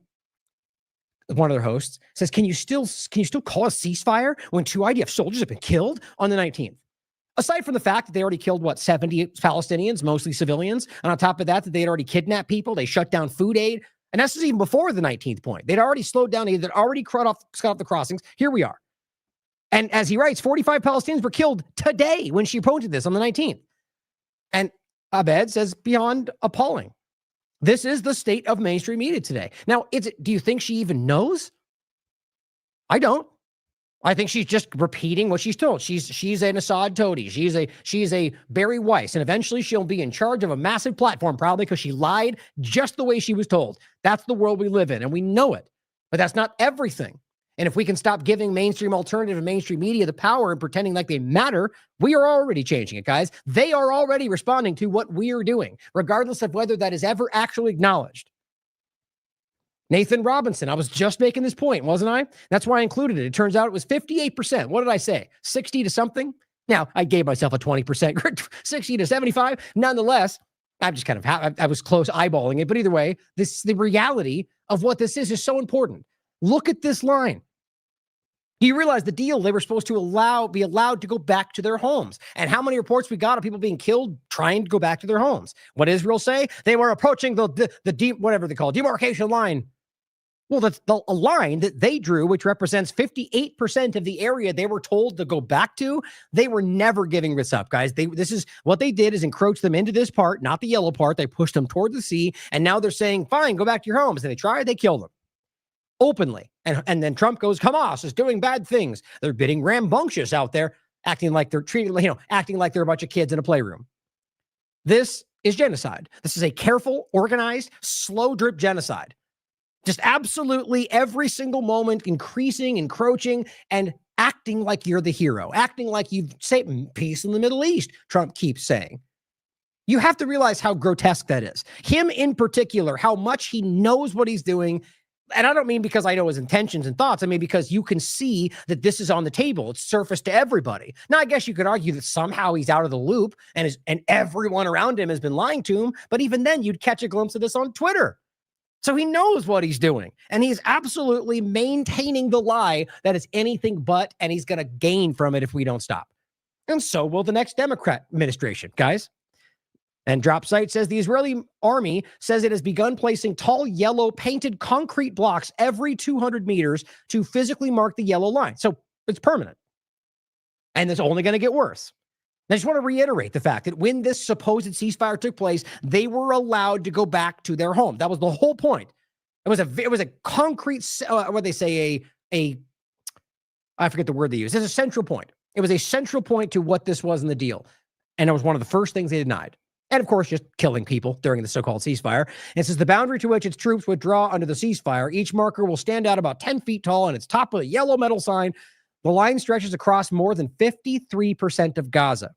One of their hosts says, can you still call a ceasefire when 2 IDF soldiers have been killed on the 19th? Aside from the fact that they already killed, 70 Palestinians, mostly civilians, and on top of that they had already kidnapped people, they shut down food aid, and this is even before the 19th point. They'd already slowed down, they'd already cut off the crossings. Here we are. And as he writes, 45 Palestinians were killed today when she posted this on the 19th. And Abed says, beyond appalling. This is the state of mainstream media today. Now, do you think she even knows? I don't. I think she's just repeating what she's told. She's an Assad toady. She's a Barry Weiss, and eventually she'll be in charge of a massive platform, probably because she lied just the way she was told. That's the world we live in, and we know it. But that's not everything. And if we can stop giving mainstream alternative and mainstream media the power and pretending like they matter, we are already changing it, guys. They are already responding to what we are doing, regardless of whether that is ever actually acknowledged. Nathan Robinson, I was just making this point, wasn't I? That's why I included it. It turns out it was 58%. What did I say? 60 to something? Now, I gave myself a 20%, 60 to 75. Nonetheless, I'm just I was close eyeballing it. But either way, the reality of what this is so important. Look at this line. Do you realize the deal? They were supposed to be allowed to go back to their homes. And how many reports we got of people being killed trying to go back to their homes? What did Israel say? They were approaching whatever they call it, demarcation line. Well, that's a line that they drew, which represents 58% of the area they were told to go back to. They were never giving this up, guys. This is what they did, is encroach them into this part, not the yellow part. They pushed them toward the sea. And now they're saying, fine, go back to your homes. And they tried, they killed them openly. And then Trump goes, Hamas is doing bad things. They're being rambunctious out there, acting like they're acting like they're a bunch of kids in a playroom. This is genocide. This is a careful, organized, slow drip genocide. Just absolutely every single moment increasing, encroaching, and acting like you're the hero, acting like you've saved peace in the Middle East, Trump keeps saying. You have to realize how grotesque that is. Him in particular, how much he knows what he's doing. And I don't mean because I know his intentions and thoughts. I mean, because you can see that this is on the table. It's surfaced to everybody. Now, I guess you could argue that somehow he's out of the loop and everyone around him has been lying to him. But even then, you'd catch a glimpse of this on Twitter. So he knows what he's doing. And he's absolutely maintaining the lie that it's anything but, and he's going to gain from it if we don't stop. And so will the next Democrat administration, guys. And Drop Site says the Israeli army says it has begun placing tall yellow painted concrete blocks every 200 meters to physically mark the yellow line. So it's permanent. And it's only going to get worse. I just want to reiterate the fact that when this supposed ceasefire took place, they were allowed to go back to their home. That was the whole point. It was a concrete, what they say, I forget the word they use. It's a central point. It was a central point to what this was in the deal. And it was one of the first things they denied. And of course, just killing people during the so-called ceasefire. And it says the boundary to which its troops withdraw under the ceasefire, each marker will stand out about 10 feet tall and its top of a yellow metal sign. The line stretches across more than 53% of Gaza,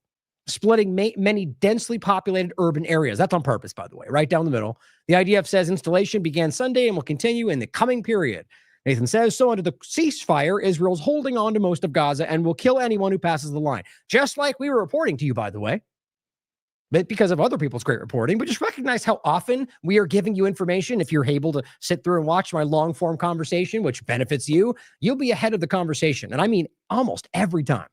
splitting many densely populated urban areas. That's on purpose, by the way, right down the middle. The IDF says installation began Sunday and will continue in the coming period. Nathan says, so under the ceasefire, Israel's holding on to most of Gaza and will kill anyone who passes the line. Just like we were reporting to you, by the way. But because of other people's great reporting, but just recognize how often we are giving you information. If you're able to sit through and watch my long form conversation, which benefits you, you'll be ahead of the conversation. And I mean, almost every time.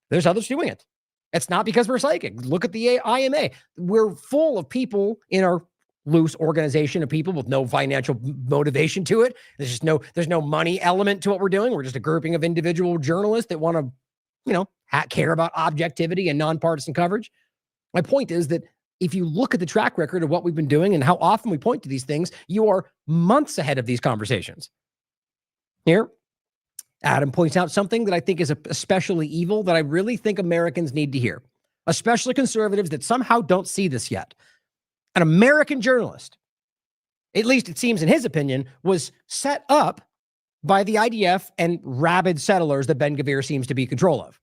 There's others doing it. It's not because we're psychic. Look at the IMA. We're full of people in our loose organization of people with no financial motivation to it. There's no money element to what we're doing. We're just a grouping of individual journalists that want to, care about objectivity and nonpartisan coverage. My point is that if you look at the track record of what we've been doing and how often we point to these things, you are months ahead of these conversations. Here, Adam points out something that I think is especially evil that I really think Americans need to hear, especially conservatives that somehow don't see this yet. An American journalist, at least it seems in his opinion, was set up by the IDF and rabid settlers that Ben-Gvir seems to be in control of.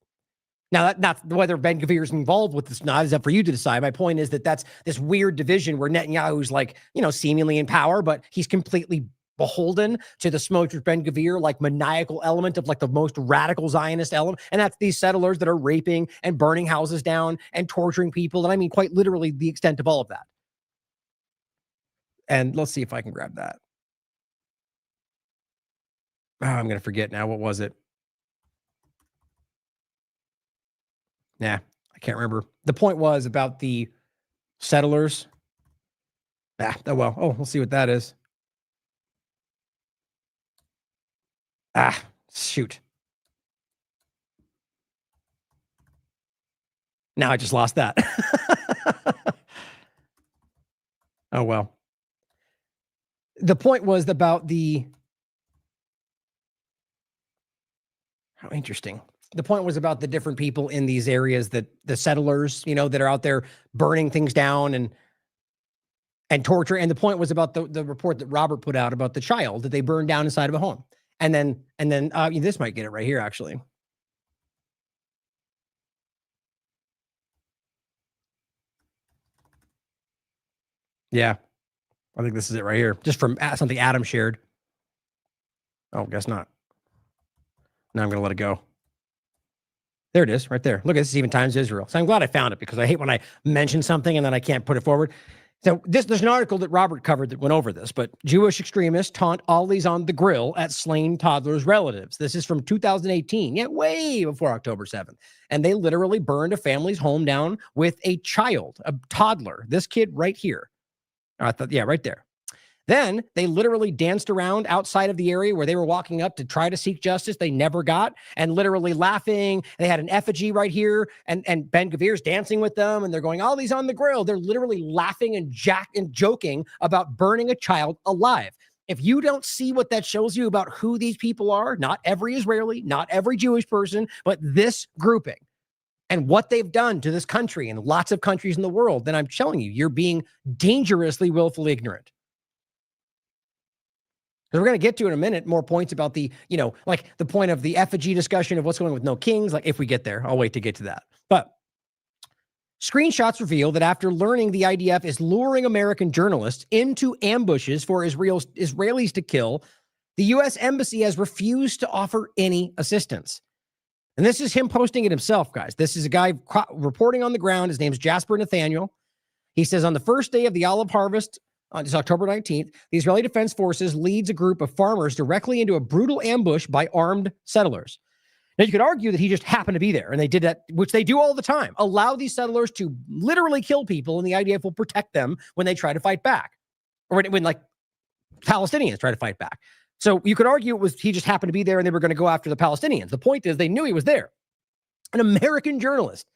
Now, not whether Ben-Gvir is involved with this, not is up for you to decide. My point is that that's this weird division where Netanyahu's seemingly in power, but he's completely beholden to the Smotrich Ben-Gvir, maniacal element of the most radical Zionist element. And that's these settlers that are raping and burning houses down and torturing people. And I mean, quite literally the extent of all of that. And let's see if I can grab that. Oh, I'm going to forget now. What was it? Nah, I can't remember. The point was about the settlers. Oh, well. Oh, we'll see what that is. Shoot. Now I just lost that. Oh, well. The point was about the... How interesting. The point was about the different people in these areas, that the settlers, that are out there burning things down and torture. And the point was about the report that Robert put out about the child that they burned down inside of a home. And then this might get it right here, actually. Yeah, I think this is it right here. Just from something Adam shared. Oh, guess not. Now I'm going to let it go. There it is, right there. Look, this is even Times Israel. So I'm glad I found it, because I hate when I mention something and then I can't put it forward. So there's an article that Robert covered that went over this, but Jewish extremists taunt ollies on the grill at slain toddlers' relatives. This is from 2018, way before October 7th. And they literally burned a family's home down with a child, a toddler, this kid right here. I thought, yeah, right there. Then they literally danced around outside of the area where they were walking up to try to seek justice. They never got, and literally laughing. They had an effigy right here, and Ben Gavir's dancing with them, and they're going, all these on the grill. They're literally laughing and joking about burning a child alive. If you don't see what that shows you about who these people are, not every Israeli, not every Jewish person, but this grouping, and what they've done to this country and lots of countries in the world, then I'm telling you, you're being dangerously, willfully ignorant. We're going to get to in a minute more points about the, like the point of the effigy discussion of what's going on with no kings. Like if we get there, I'll wait to get to that. But screenshots reveal that after learning the IDF is luring American journalists into ambushes for Israelis to kill, the U.S. Embassy has refused to offer any assistance. And this is him posting it himself, guys. This is a guy reporting on the ground. His name's Jasper Nathaniel. He says, on the first day of the olive harvest, on October 19th, the Israeli Defense Forces leads a group of farmers directly into a brutal ambush by armed settlers. Now, you could argue that he just happened to be there, and they did that, which they do all the time. Allow these settlers to literally kill people, and the IDF will protect them when they try to fight back, or when like Palestinians try to fight back. So you could argue it was he just happened to be there, and they were going to go after the Palestinians. The point is they knew he was there. An American journalist,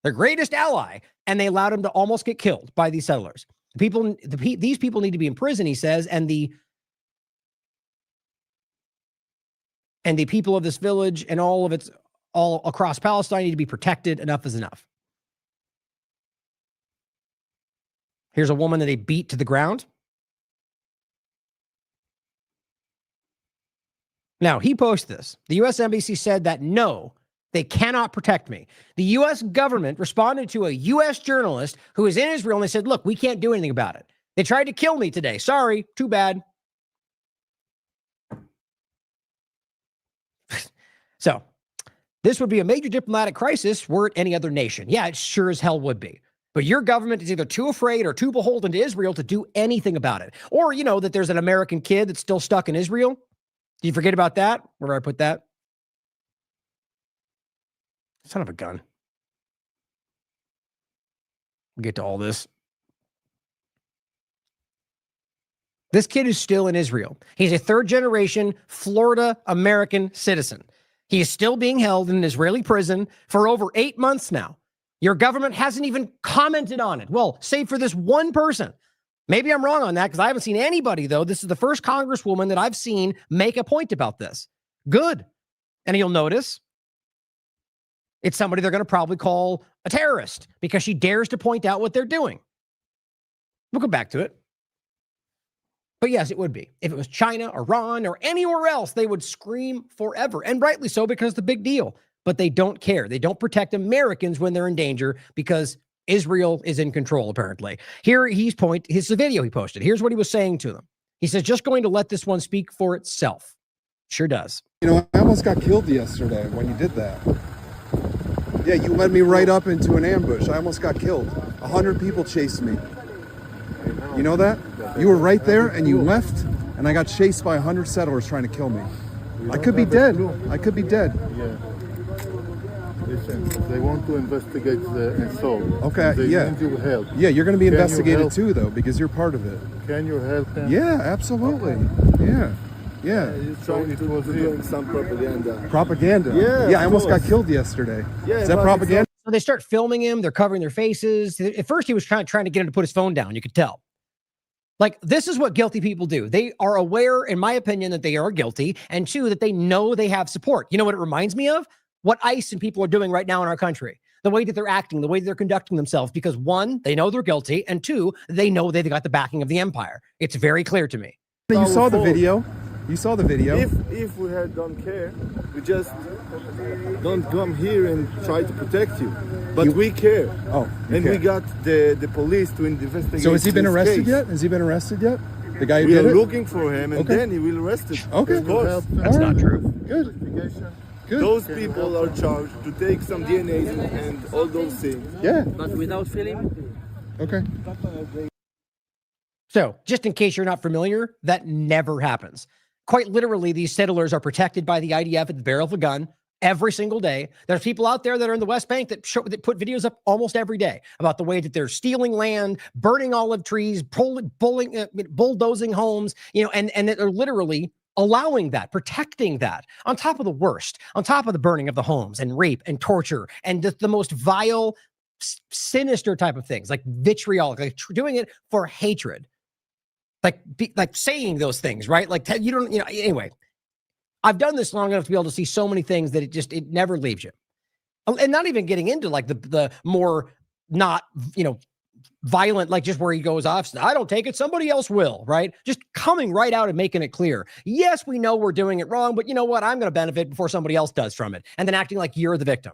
their greatest ally, and they allowed him to almost get killed by these settlers. These people need to be in prison, he says, and the people of this village and all across Palestine need to be protected. Enough is enough. Here's a woman that they beat to the ground. Now, he posted this. The U.S. Embassy said that no, they cannot protect me. The U.S. government responded to a U.S. journalist who is in Israel, and they said, look, we can't do anything about it. They tried to kill me today. Sorry, too bad. So, this would be a major diplomatic crisis were it any other nation. Yeah, it sure as hell would be. But your government is either too afraid or too beholden to Israel to do anything about it. Or, that there's an American kid that's still stuck in Israel. Did you forget about that? Where did I put that? Son of a gun. We'll get to all this. This kid is still in Israel. He's a third-generation Florida American citizen. He is still being held in an Israeli prison for over 8 months now. Your government hasn't even commented on it. Well, save for this one person. Maybe I'm wrong on that because I haven't seen anybody, though. This is the first congresswoman that I've seen make a point about this. Good. And you'll notice it's somebody they're going to probably call a terrorist because she dares to point out what they're doing. We'll come back to it. But yes, it would be. If it was China, Iran, or anywhere else, they would scream forever. And rightly so, because it's a big deal. But they don't care. They don't protect Americans when they're in danger because Israel is in control, apparently. Here, here's the video he posted. Here's what he was saying to them. He says, just going to let this one speak for itself. Sure does. I almost got killed yesterday when you did that. Yeah, you led me right up into an ambush. I almost got killed. 100 people chased me. You know that? You were right there and you left, and I got chased by 100 settlers trying to kill me. I could be dead. I could be dead. Yeah. Listen, they want to investigate the assault. Okay, They yeah. need your help. Yeah, you're going to be Can you investigated help? too, though, because you're part of it. Can you help them? Yeah, absolutely. Yeah. Yeah. So it was doing some propaganda. Propaganda. Yeah, Yeah, I almost got course. killed yesterday. Yeah, Is that but propaganda? So they start filming him. They're covering their faces. At first, he was trying to get him to put his phone down. You could tell. Like, this is what guilty people do. They are aware, in my opinion, that they are guilty, and two, that they know they have support. You know what it reminds me of? What ICE and people are doing right now in our country. The way that they're acting, the way that they're conducting themselves, because one, they know they're guilty, and two, they know they've got the backing of the empire. It's very clear to me. You saw the video. You saw the video. If we don't care, we just don't come here and try to protect you. But we care. Oh, and we got the police to investigate. So has he been this arrested case. yet? Has he been arrested yet? The guy who We did are it? looking for him, and Okay. then he will arrest him. Okay. Of course. That's not true. Good. Good. Those people are charged to take some DNA and all those things. Yeah. But without film? Okay. So, just in case you're not familiar, that never happens. Quite literally, these settlers are protected by the IDF at the barrel of a gun every single day. There's people out there that are in the West Bank that put videos up almost every day about the way that they're stealing land, burning olive trees, bulldozing homes, and that they're literally allowing that, protecting that, on top of the worst, on top of the burning of the homes and rape and torture and the most vile, sinister type of things, like vitriolic, like doing it for hatred. Like saying those things, right? Like anyway, I've done this long enough to be able to see so many things that it never leaves you. And not even getting into like the more not, violent, like just where he goes off. I don't take it. Somebody else will, right? Just coming right out and making it clear. Yes, we know we're doing it wrong, but you know what? I'm going to benefit before somebody else does from it. And then acting like you're the victim.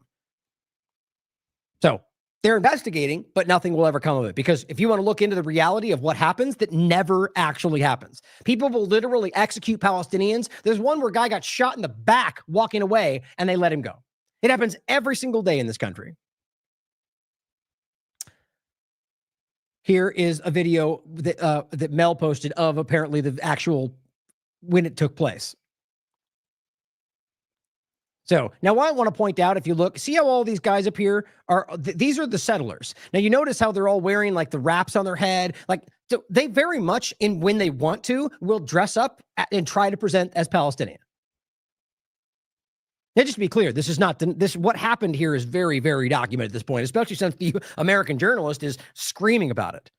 So they're investigating, but nothing will ever come of it. Because if you want to look into the reality of what happens, that never actually happens. People will literally execute Palestinians. There's one where a guy got shot in the back walking away and they let him go. It happens every single day in this country. Here is a video that Mel posted of apparently the actual when it took place. So now what I want to point out, if you look, see how all these guys up here are, these are the settlers. Now you notice how they're all wearing like the wraps on their head. Like so they very much, when they want to, will dress up and try to present as Palestinian. Now, just to be clear, this is not what happened here is very, very documented at this point, especially since the American journalist is screaming about it.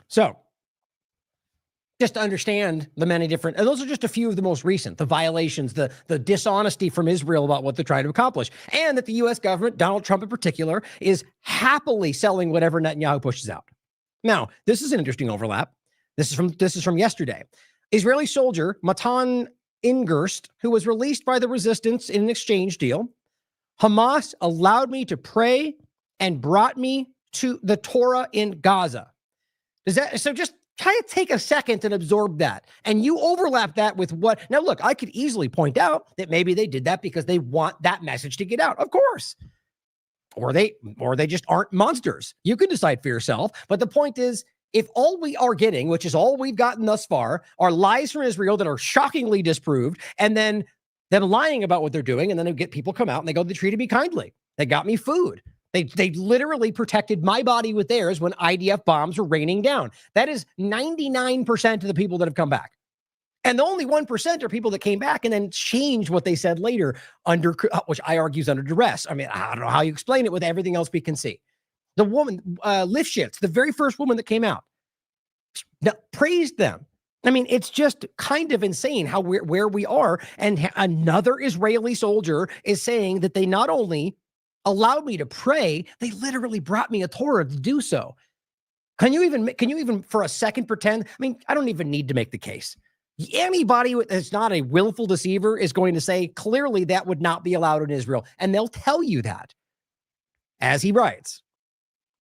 So, just to understand the many different, and those are just a few of the most recent, the violations, the dishonesty from Israel about what they're trying to accomplish, and that the U.S. government, Donald Trump in particular, is happily selling whatever Netanyahu pushes out. Now, this is an interesting overlap. This is from yesterday. Israeli soldier Matan Ingerst, who was released by the resistance in an exchange deal. Hamas allowed me to pray and brought me to the Torah in Gaza. So just try to take a second and absorb that. And you overlap that with what? Now, look, I could easily point out that maybe they did that because they want that message to get out. Of course. Or they just aren't monsters. You can decide for yourself. But the point is, if all we are getting, which is all we've gotten thus far, are lies from Israel that are shockingly disproved, and then them lying about what they're doing, and then they get people come out and they go, they treated me kindly. They got me food. They literally protected my body with theirs when IDF bombs were raining down. That is 99% of the people that have come back. And the only 1% are people that came back and then changed what they said later which I argue is under duress. I mean, I don't know how you explain it with everything else we can see. The woman, Lifshitz, the very first woman that came out, praised them. I mean, it's just kind of insane how where we are. And another Israeli soldier is saying that they not only allowed me to pray, they literally brought me a Torah to do so. Can you even for a second pretend? I mean, I don't even need to make the case. Anybody that's not a willful deceiver is going to say clearly that would not be allowed in Israel. And they'll tell you that. As he writes,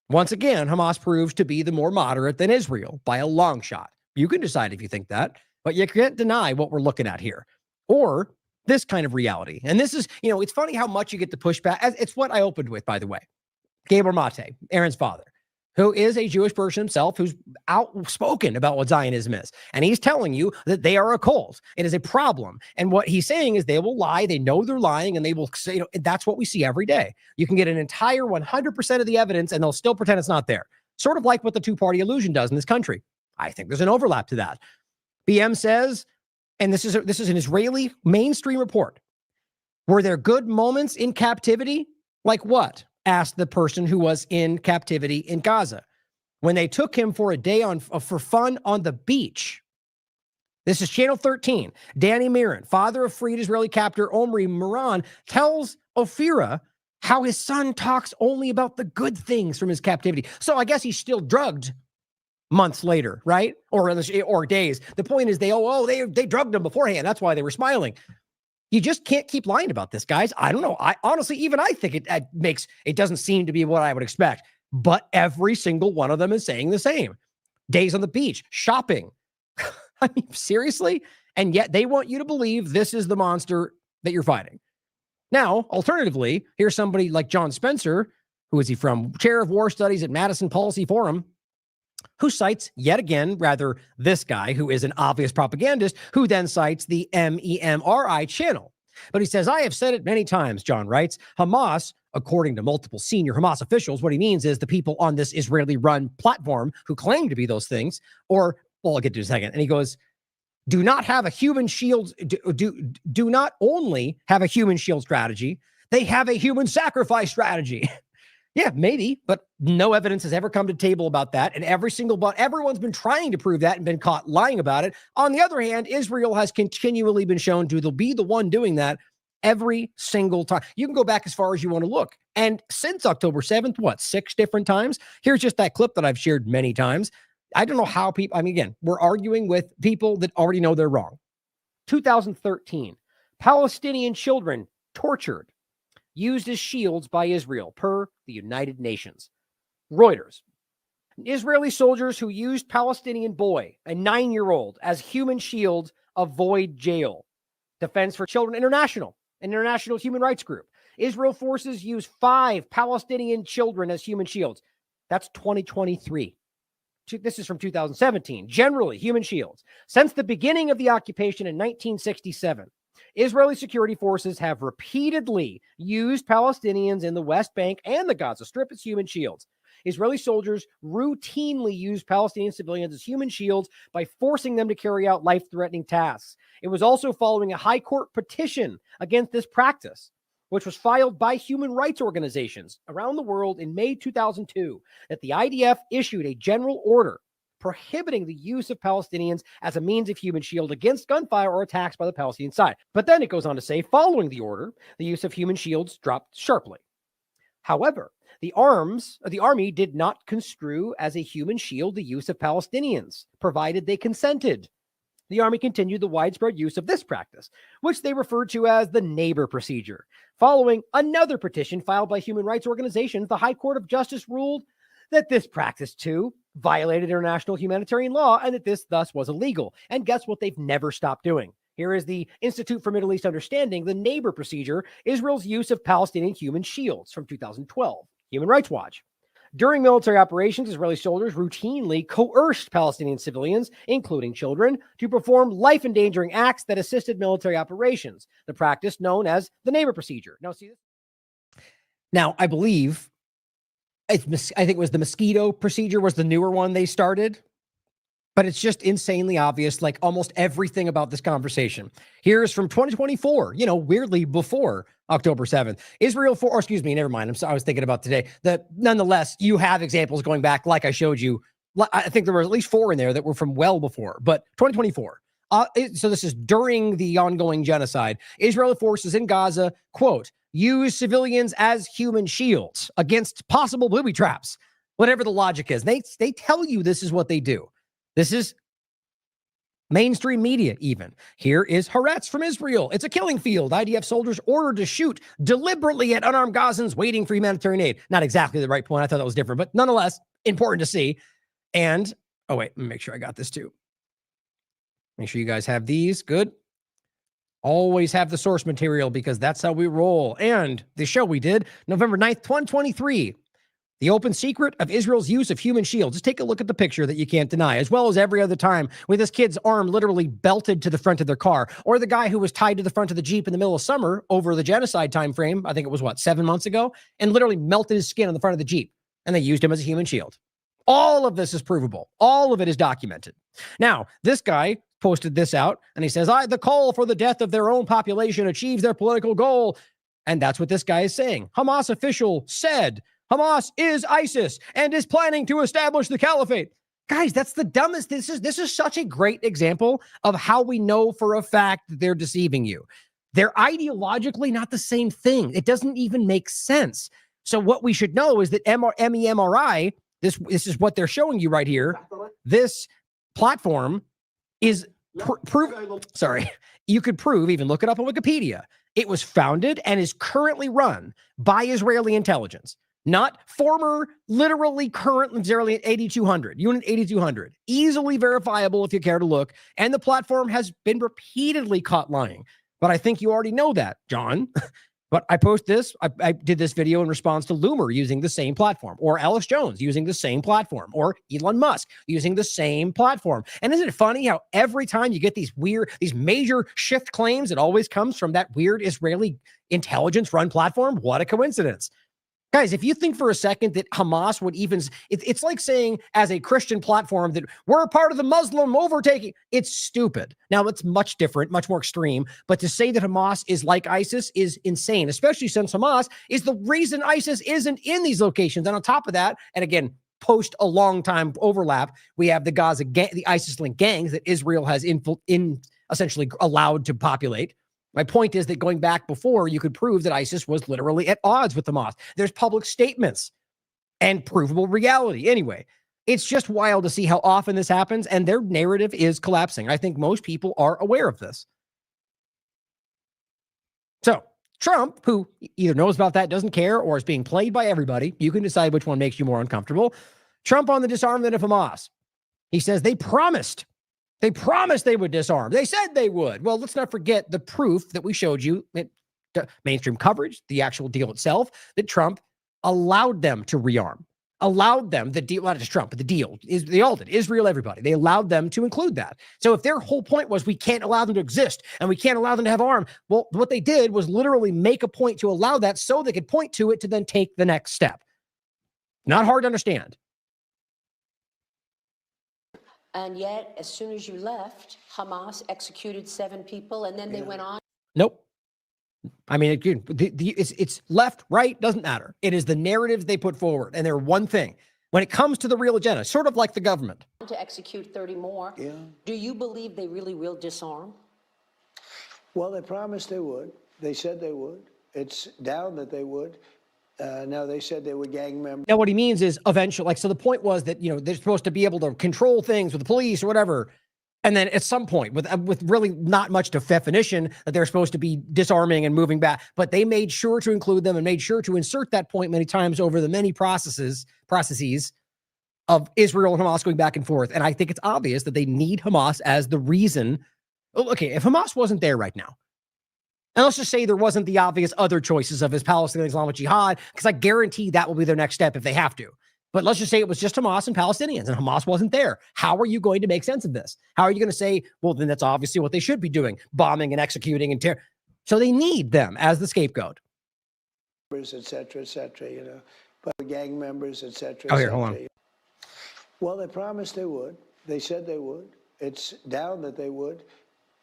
once again, Hamas proves to be the more moderate than Israel by a long shot. You can decide if you think that, but you can't deny what we're looking at here. Or this kind of reality. And this is, it's funny how much you get the pushback. It's what I opened with, by the way. Gabriel Mate, Aaron's father, who is a Jewish person himself, who's outspoken about what Zionism is. And he's telling you that they are a cult. It is a problem. And what he's saying is they will lie. They know they're lying, and they will say, that's what we see every day. You can get an entire 100% of the evidence, and they'll still pretend it's not there. Sort of like what the two-party illusion does in this country. I think there's an overlap to that. BM says, and this is an Israeli mainstream report, were there good moments in captivity? Like what? Asked the person who was in captivity in Gaza. When they took him for a day for fun on the beach. This is Channel 13. Danny Miran, father of freed Israeli captor Omri Moran, tells Ophira how his son talks only about the good things from his captivity. So I guess he's still drugged months later, right? Or days. The point is they drugged him beforehand. That's why they were smiling. You just can't keep lying about this, guys. I don't know. I honestly, even I think it doesn't seem to be what I would expect. But every single one of them is saying the same. Days on the beach, shopping. I mean, seriously? And yet they want you to believe this is the monster that you're fighting. Now, alternatively, here's somebody like John Spencer, who is he from? Chair of War Studies at Madison Policy Forum, who cites yet again, this guy who is an obvious propagandist, who then cites the MEMRI channel. But he says, I have said it many times, John writes, Hamas, according to multiple senior Hamas officials, what he means is the people on this Israeli-run platform who claim to be those things, I'll get to it in a second. And he goes, do not have a human shield, do not only have a human shield strategy, they have a human sacrifice strategy. Yeah, maybe, but no evidence has ever come to the table about that. And everyone's been trying to prove that and been caught lying about it. On the other hand, Israel has continually been shown to be the one doing that every single time. You can go back as far as you want to look. And since October 7th, 6 different times? Here's just that clip that I've shared many times. I don't know how again, we're arguing with people that already know they're wrong. 2013, Palestinian children tortured, used as shields by Israel, per the United Nations. Reuters. Israeli soldiers who used Palestinian boy, a 9-year-old, as human shield avoid jail. Defense for Children International, an international human rights group. Israel forces use 5 Palestinian children as human shields. That's 2023. This is from 2017. Generally, human shields. Since the beginning of the occupation in 1967, Israeli security forces have repeatedly used Palestinians in the West Bank and the Gaza Strip as human shields. Israeli soldiers routinely use Palestinian civilians as human shields by forcing them to carry out life-threatening tasks. It was also following a high court petition against this practice, which was filed by human rights organizations around the world in May 2002, that the IDF issued a general order prohibiting the use of Palestinians as a means of human shield against gunfire or attacks by the Palestinian side. But then it goes on to say, following the order, the use of human shields dropped sharply. However, the army did not construe as a human shield the use of Palestinians, provided they consented. The army continued the widespread use of this practice, which they referred to as the neighbor procedure. Following another petition filed by human rights organizations, the High Court of Justice ruled that this practice, too, violated international humanitarian law and that this thus was illegal. And guess what they've never stopped doing? Here is the Institute for Middle East Understanding, the neighbor procedure, Israel's use of Palestinian human shields from 2012. Human Rights Watch. During military operations, Israeli soldiers routinely coerced Palestinian civilians, including children, to perform life-endangering acts that assisted military operations, the practice known as the neighbor procedure. Now, I believe, I think it was the mosquito procedure was the newer one they started, but it's just insanely obvious, like almost everything about this conversation. Here's from 2024, weirdly before October 7th. Never mind. I was thinking about today. Nonetheless, you have examples going back, like I showed you. I think there were at least 4 in there that were from well before, but 2024. So this is during the ongoing genocide. Israeli forces in Gaza, quote, use civilians as human shields against possible booby traps, whatever the logic is. They tell you this is what they do. This is mainstream media even. Here is Haaretz from Israel. It's a killing field. IDF soldiers ordered to shoot deliberately at unarmed Gazans waiting for humanitarian aid. Not exactly the right point. I thought that was different, but nonetheless, important to see. And, oh wait, let me make sure I got this too. Make sure you guys have these. Good. Always have the source material because that's how we roll. And the show we did, November 9th, 2023, the open secret of Israel's use of human shields. Just take a look at the picture that you can't deny, as well as every other time with this kid's arm literally belted to the front of their car, or the guy who was tied to the front of the Jeep in the middle of summer over the genocide time frame. I think it was 7 months ago, and literally melted his skin on the front of the Jeep, and they used him as a human shield. All of this is provable. All of it is documented. Now, this guy posted this out, and he says, the call for the death of their own population achieves their political goal. And that's what this guy is saying. Hamas official said, Hamas is ISIS and is planning to establish the caliphate. Guys, that's the dumbest. This is such a great example of how we know for a fact that they're deceiving you. They're ideologically not the same thing. It doesn't even make sense. So what we should know is that MEMRI, this is what they're showing you right here. This platform is you could prove, even look it up on Wikipedia. It was founded and is currently run by Israeli intelligence. Not former, literally current Israeli 8200, Unit 8200. Easily verifiable if you care to look. And the platform has been repeatedly caught lying. But I think you already know that, John. But I post this. I did this video in response to Loomer using the same platform, or Alex Jones using the same platform, or Elon Musk using the same platform. And isn't it funny how every time you get these major shift claims, it always comes from that weird Israeli intelligence-run platform? What a coincidence. Guys, if you think for a second that Hamas would even, it's like saying as a Christian platform that we're a part of the Muslim overtaking. It's stupid. Now, it's much different, much more extreme. But to say that Hamas is like ISIS is insane, especially since Hamas is the reason ISIS isn't in these locations. And on top of that, and again, post a long time overlap, we have the Gaza, the ISIS-linked gangs that Israel has essentially allowed to populate. My point is that going back before, you could prove that ISIS was literally at odds with Hamas. There's public statements and provable reality. Anyway, it's just wild to see how often this happens, and their narrative is collapsing. I think most people are aware of this. So Trump, who either knows about that, doesn't care, or is being played by everybody, you can decide which one makes you more uncomfortable. Trump on the disarmament of Hamas. He says they promised they would disarm. They said they would. Well, let's not forget the proof that we showed you, mainstream coverage, the actual deal itself, that Trump allowed them to rearm, allowed them, the deal, not just Trump, but the deal, they all did, Israel, everybody. They allowed them to include that. So if their whole point was we can't allow them to exist and we can't allow them to have arms, well, what they did was literally make a point to allow that so they could point to it to then take the next step. Not hard to understand. And yet, as soon as you left, Hamas executed 7 people, and then they went on. Nope. I mean, it's left, right, doesn't matter. It is the narratives they put forward, and they're one thing. When it comes to the real agenda, sort of like the government. To execute 30 more. Yeah. Do you believe they really will disarm? Well, they promised they would. They said they would. It's down that they would. No, they said they were gang members. Now, what he means is eventually, so the point was that, they're supposed to be able to control things with the police or whatever. And then at some point, with really not much definition, that they're supposed to be disarming and moving back. But they made sure to include them and made sure to insert that point many times over the many processes of Israel and Hamas going back and forth. And I think it's obvious that they need Hamas as the reason. Okay, if Hamas wasn't there right now, and let's just say there wasn't the obvious other choices of his Palestinian Islamic Jihad, because I guarantee that will be their next step if they have to. But let's just say it was just Hamas and Palestinians, and Hamas wasn't there. How are you going to make sense of this? How are you going to say, well, then that's obviously what they should be doing, bombing and executing and terror. So they need them as the scapegoat. Et cetera, but gang members, et cetera. Oh, here, hold on. Well, they promised they would. They said they would. It's down that they would.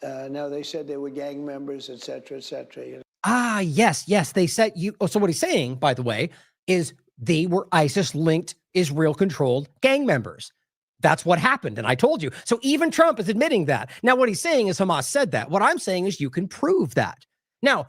No, they said they were gang members, et cetera, et cetera. Ah, yes. They said so what he's saying, by the way, is they were ISIS-linked, Israel-controlled gang members. That's what happened, and I told you. So even Trump is admitting that. Now, what he's saying is Hamas said that. What I'm saying is you can prove that. Now,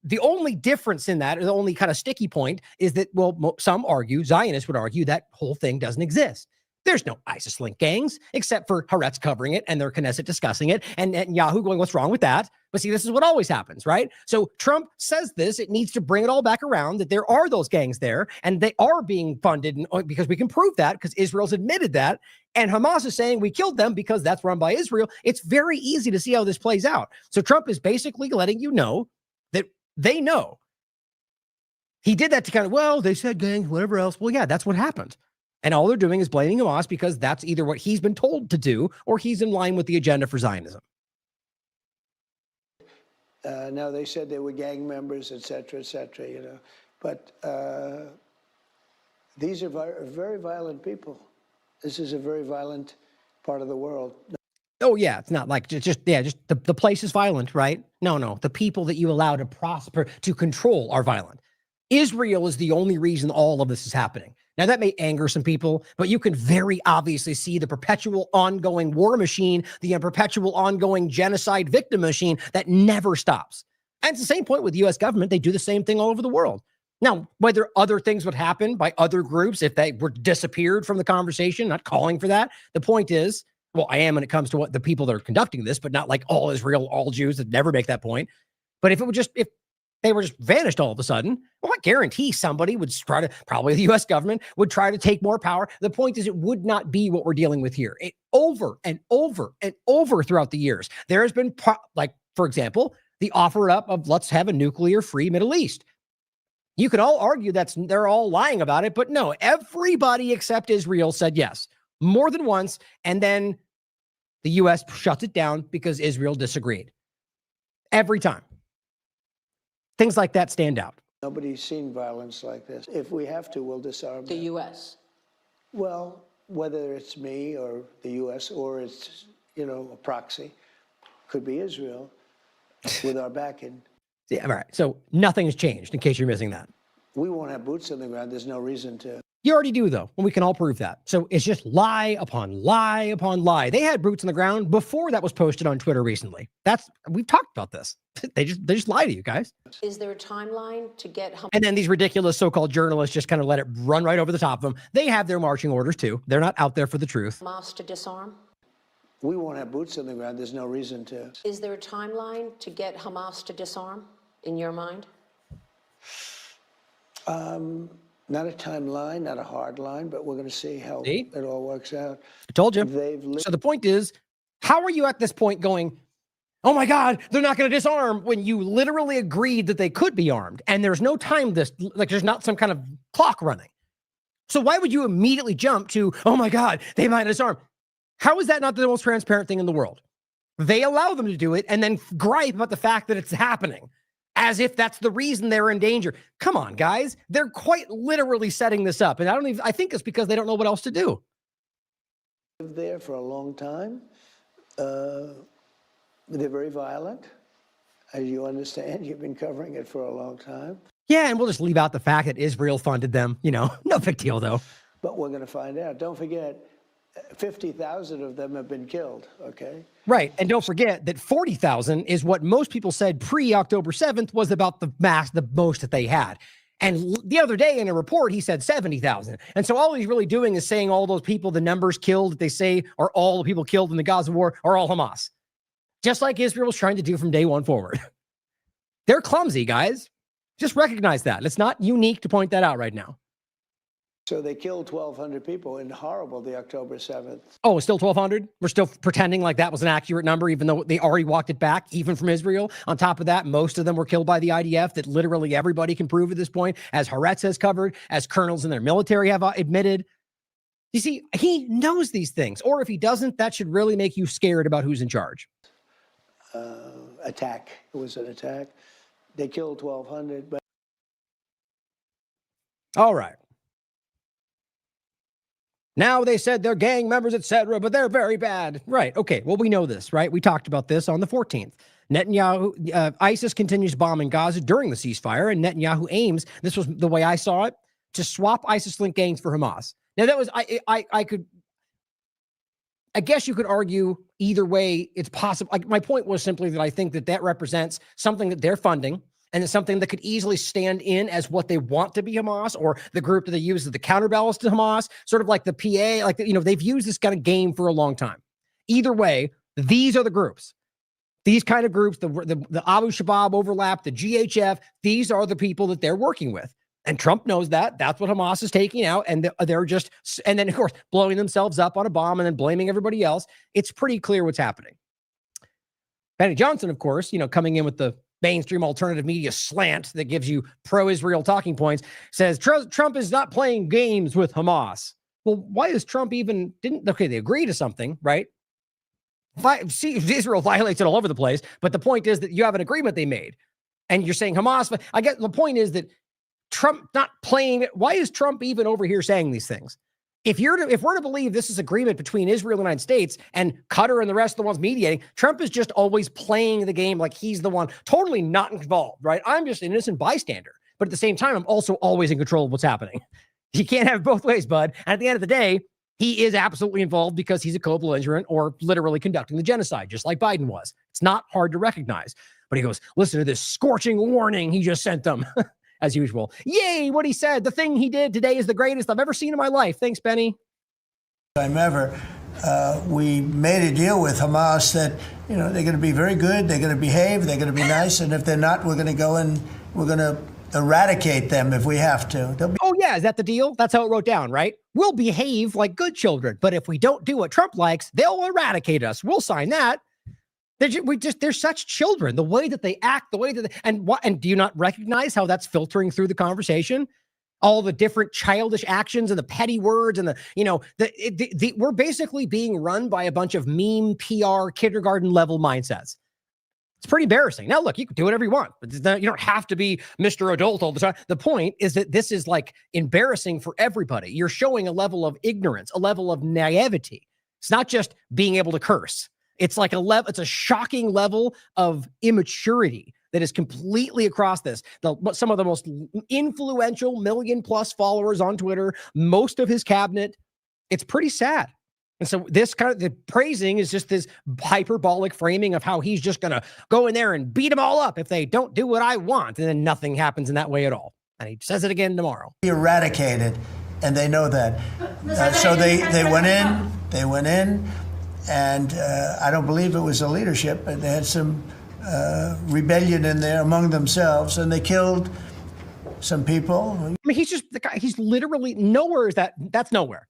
the only difference in that, or the only kind of sticky point, is that, well, some argue, Zionists would argue, that whole thing doesn't exist. There's no ISIS-linked gangs, except for Haaretz covering it and their Knesset discussing it, and Netanyahu going, what's wrong with that? But see, this is what always happens, right? So Trump says this, it needs to bring it all back around, that there are those gangs there, and they are being funded, because we can prove that, because Israel's admitted that, And Hamas is saying we killed them because that's run by Israel. It's very easy to see how this plays out. So Trump is basically letting you know that they know. He did that to kind of, well, they said gangs, whatever else. Well, yeah, that's what happened. And all they're doing is blaming Hamas because that's either what he's been told to do or he's in line with the agenda for Zionism. Now, they said they were gang members, et cetera, you know. But these are very violent people. This is a very violent part of the world. Oh, yeah. It's not like just the place is violent, right? No. The people that you allow to prosper, to control are violent. Israel is the only reason all of this is happening. Now, that may anger some people, but you can very obviously see the perpetual ongoing war machine, the perpetual ongoing genocide victim machine that never stops. And it's the same point with the U.S. government. They do the same thing all over the world. Now, whether other things would happen by other groups if they were disappeared from the conversation, not calling for that. The point is, well, I am when it comes to what the people that are conducting this, but not like all Israel, all Jews. That never make that point. But if they were just vanished all of a sudden, well, I guarantee somebody would try to, probably the U.S. government would try to take more power. The point is, it would not be what we're dealing with here. Over and over and over throughout the years, there has been, for example, the offer up of let's have a nuclear-free Middle East. You could all argue they're all lying about it, but no, everybody except Israel said yes more than once, and then the U.S. shuts it down because Israel disagreed. Every time. Things like that stand out. Nobody's seen violence like this. If we have to, we'll disarm The U.S. Well, whether it's me or the U.S. or it's, you know, a proxy, could be Israel with our backing. Yeah, all right. So nothing has changed, in case you're missing that. We won't have boots on the ground. There's no reason to. You already do, though, and we can all prove that. So it's just lie upon lie upon lie. They had boots on the ground before that was posted on Twitter recently. We've talked about this. They just lie to you guys. Is there a timeline to get Hamas? And then these ridiculous so-called journalists just kind of let it run right over the top of them. They have their marching orders too. They're not out there for the truth. Hamas to disarm? We won't have boots on the ground. There's no reason to. Is there a timeline to get Hamas to disarm, in your mind? Not a timeline, not a hard line, but we're going to see how it all works out. I told you. So the point is, how are you at this point going, oh my God, they're not going to disarm, when you literally agreed that they could be armed and there's no time, there's not some kind of clock running. So why would you immediately jump to, oh my God, they might disarm? How is that not the most transparent thing in the world? They allow them to do it and then gripe about the fact that it's happening, as if that's the reason they're in danger. Come on, guys. They're quite literally setting this up. And I think it's because they don't know what else to do. Lived there for a long time. They're very violent. As you understand, you've been covering it for a long time. Yeah, and we'll just leave out the fact that Israel funded them. You know, no big deal, though. But we're going to find out. Don't forget, 50,000 of them have been killed, okay? Right. And don't forget that 40,000 is what most people said pre-October 7th was about the most that they had. And the other day in a report, he said 70,000. And so all he's really doing is saying all those people, the numbers killed that they say are all the people killed in the Gaza war are all Hamas. Just like Israel was trying to do from day one forward. They're clumsy, guys. Just recognize that. It's not unique to point that out right now. So they killed 1,200 people, and horrible, the October 7th. Oh, it's still 1,200? We're still pretending like that was an accurate number, even though they already walked it back, even from Israel. On top of that, most of them were killed by the IDF, that literally everybody can prove at this point, as Haaretz has covered, as colonels in their military have admitted. You see, he knows these things. Or if he doesn't, that should really make you scared about who's in charge. Attack. It was an attack. They killed 1,200, but... All right. Now they said they're gang members, etc., but they're very bad. Right. Okay. Well, we know this, right? We talked about this on the 14th. Netanyahu, ISIS continues bombing Gaza during the ceasefire, and Netanyahu aims, this was the way I saw it, to swap ISIS-linked gangs for Hamas. Now, that was, I guess you could argue either way it's possible. Like, my point was simply that I think that represents something that they're funding, and it's something that could easily stand in as what they want to be Hamas, or the group that they use as the counterbalance to Hamas, sort of like the PA, like, they've used this kind of game for a long time. Either way, these are the groups. These kind of groups, the Abu Shabaab overlap, the GHF, these are the people that they're working with. And Trump knows that. That's what Hamas is taking out. And they're just, and then, of course, blowing themselves up on a bomb and then blaming everybody else. It's pretty clear what's happening. Benny Johnson, of course, coming in with the mainstream alternative media slant that gives you pro-Israel talking points, says Trump is not playing games with Hamas. Well, why is Trump even they agree to something, right? See, Israel violates it all over the place. But the point is that you have an agreement they made. And you're saying Hamas, but I guess the point is that Trump not playing it. Why is Trump even over here saying these things? If we're to believe this is agreement between Israel and the United States and Qatar and the rest of the ones mediating, Trump is just always playing the game like he's the one totally not involved, right? I'm just an innocent bystander. But at the same time, I'm also always in control of what's happening. You can't have it both ways, bud. And at the end of the day, he is absolutely involved because he's a co-belligerent or literally conducting the genocide, just like Biden was. It's not hard to recognize. But he goes, listen to this scorching warning he just sent them. As usual. Yay, what he said. The thing he did today is the greatest I've ever seen in my life. Thanks, Benny. Time ever. We made a deal with Hamas that, they're going to be very good, they're going to behave, they're going to be nice, and if they're not, we're going to go and we're going to eradicate them if we have to. Oh, yeah, is that the deal? That's how it wrote down, right? We'll behave like good children, but if we don't do what Trump likes, they'll eradicate us. We'll sign that. They're such children, the way that they act, the way that and do you not recognize how that's filtering through the conversation? All the different childish actions and the petty words and we're basically being run by a bunch of meme PR kindergarten level mindsets. It's pretty embarrassing. Now, look, you can do whatever you want, but you don't have to be Mr. Adult all the time. The point is that this is like embarrassing for everybody. You're showing a level of ignorance, a level of naivety. It's not just being able to curse. It's like it's a shocking level of immaturity that is completely across this. Some of the most influential 1 million+ followers on Twitter, most of his cabinet, it's pretty sad. And so this kind of the praising is just this hyperbolic framing of how he's just going to go in there and beat them all up if they don't do what I want. And then nothing happens in that way at all. And he says it again tomorrow. Eradicated, and they know that. So they went in. And I don't believe it was the leadership, but they had some rebellion in there among themselves, and they killed some people. I mean, he's just the guy. He's literally nowhere. That's nowhere.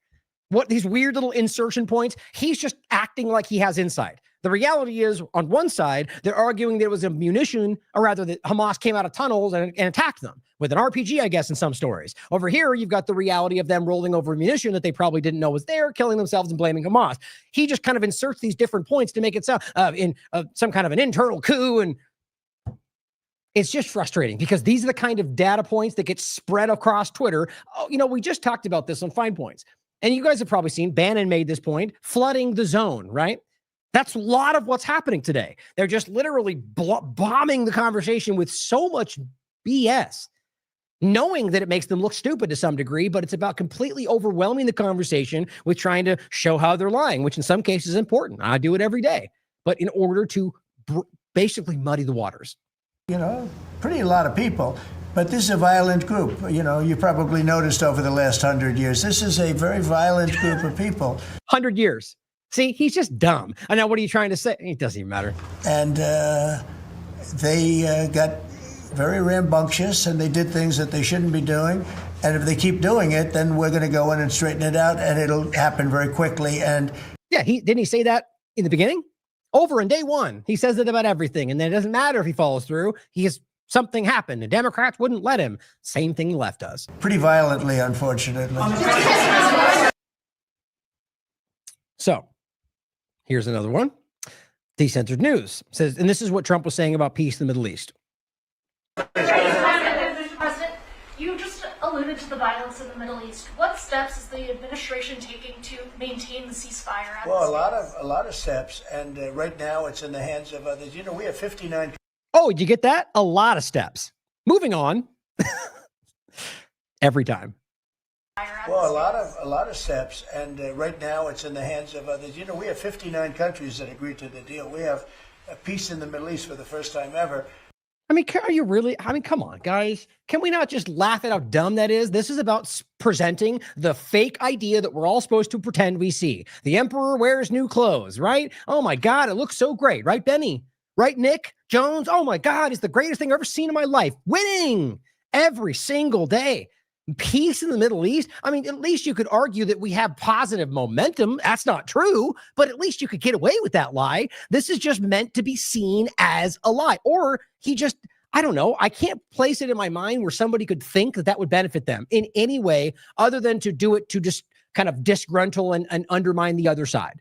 What these weird little insertion points, he's just acting like he has insight. The reality is, on one side, they're arguing there was a munition, or rather that Hamas came out of tunnels and attacked them with an RPG, I guess, in some stories. Over here, you've got the reality of them rolling over munition that they probably didn't know was there, killing themselves and blaming Hamas. He just kind of inserts these different points to make it sound in some kind of an internal coup. And it's just frustrating because these are the kind of data points that get spread across Twitter. Oh, we just talked about this on Fine Points. And you guys have probably seen, Bannon made this point, flooding the zone, right? That's a lot of what's happening today. They're just literally bombing the conversation with so much BS, knowing that it makes them look stupid to some degree, but it's about completely overwhelming the conversation with trying to show how they're lying, which in some cases is important. I do it every day. But in order to basically muddy the waters. Pretty a lot of people. But this is a violent group. You probably noticed over the last 100 years, this is a very violent group of people. 100 years. See, he's just dumb. And now what are you trying to say? It doesn't even matter. And they got very rambunctious, and they did things that they shouldn't be doing. And if they keep doing it, then we're going to go in and straighten it out, and it'll happen very quickly. And yeah, didn't he say that in the beginning? Over in day one, he says it about everything. And then it doesn't matter if he follows through. Something happened. The Democrats wouldn't let him. Same thing left does. Pretty violently, unfortunately. So here's another one. Decentered News says, and this is what Trump was saying about peace in the Middle East. President, you just alluded to the violence in the Middle East. What steps is the administration taking to maintain the ceasefire? Well, a lot of steps, and right now it's in the hands of others. We have 59. Oh, did you get that? A lot of steps. Moving on. Every time. Well, a lot of steps, and right now it's in the hands of others. We have 59 countries that agreed to the deal. We have a peace in the Middle East for the first time ever. I mean, are you really? I mean, come on, guys. Can we not just laugh at how dumb that is? This is about presenting the fake idea that we're all supposed to pretend we see. The emperor wears new clothes, right? Oh my God, it looks so great, right, Benny? Right, Nick Jones? Oh my God, it's the greatest thing I've ever seen in my life. Winning. every single day. Peace in the Middle East. I mean, at least you could argue that we have positive momentum. That's not true, but at least you could get away with that lie. This is just meant to be seen as a lie. Or he just, I don't know. I can't place it in my mind where somebody could think that that would benefit them in any way other than to do it to just kind of disgruntle and undermine the other side.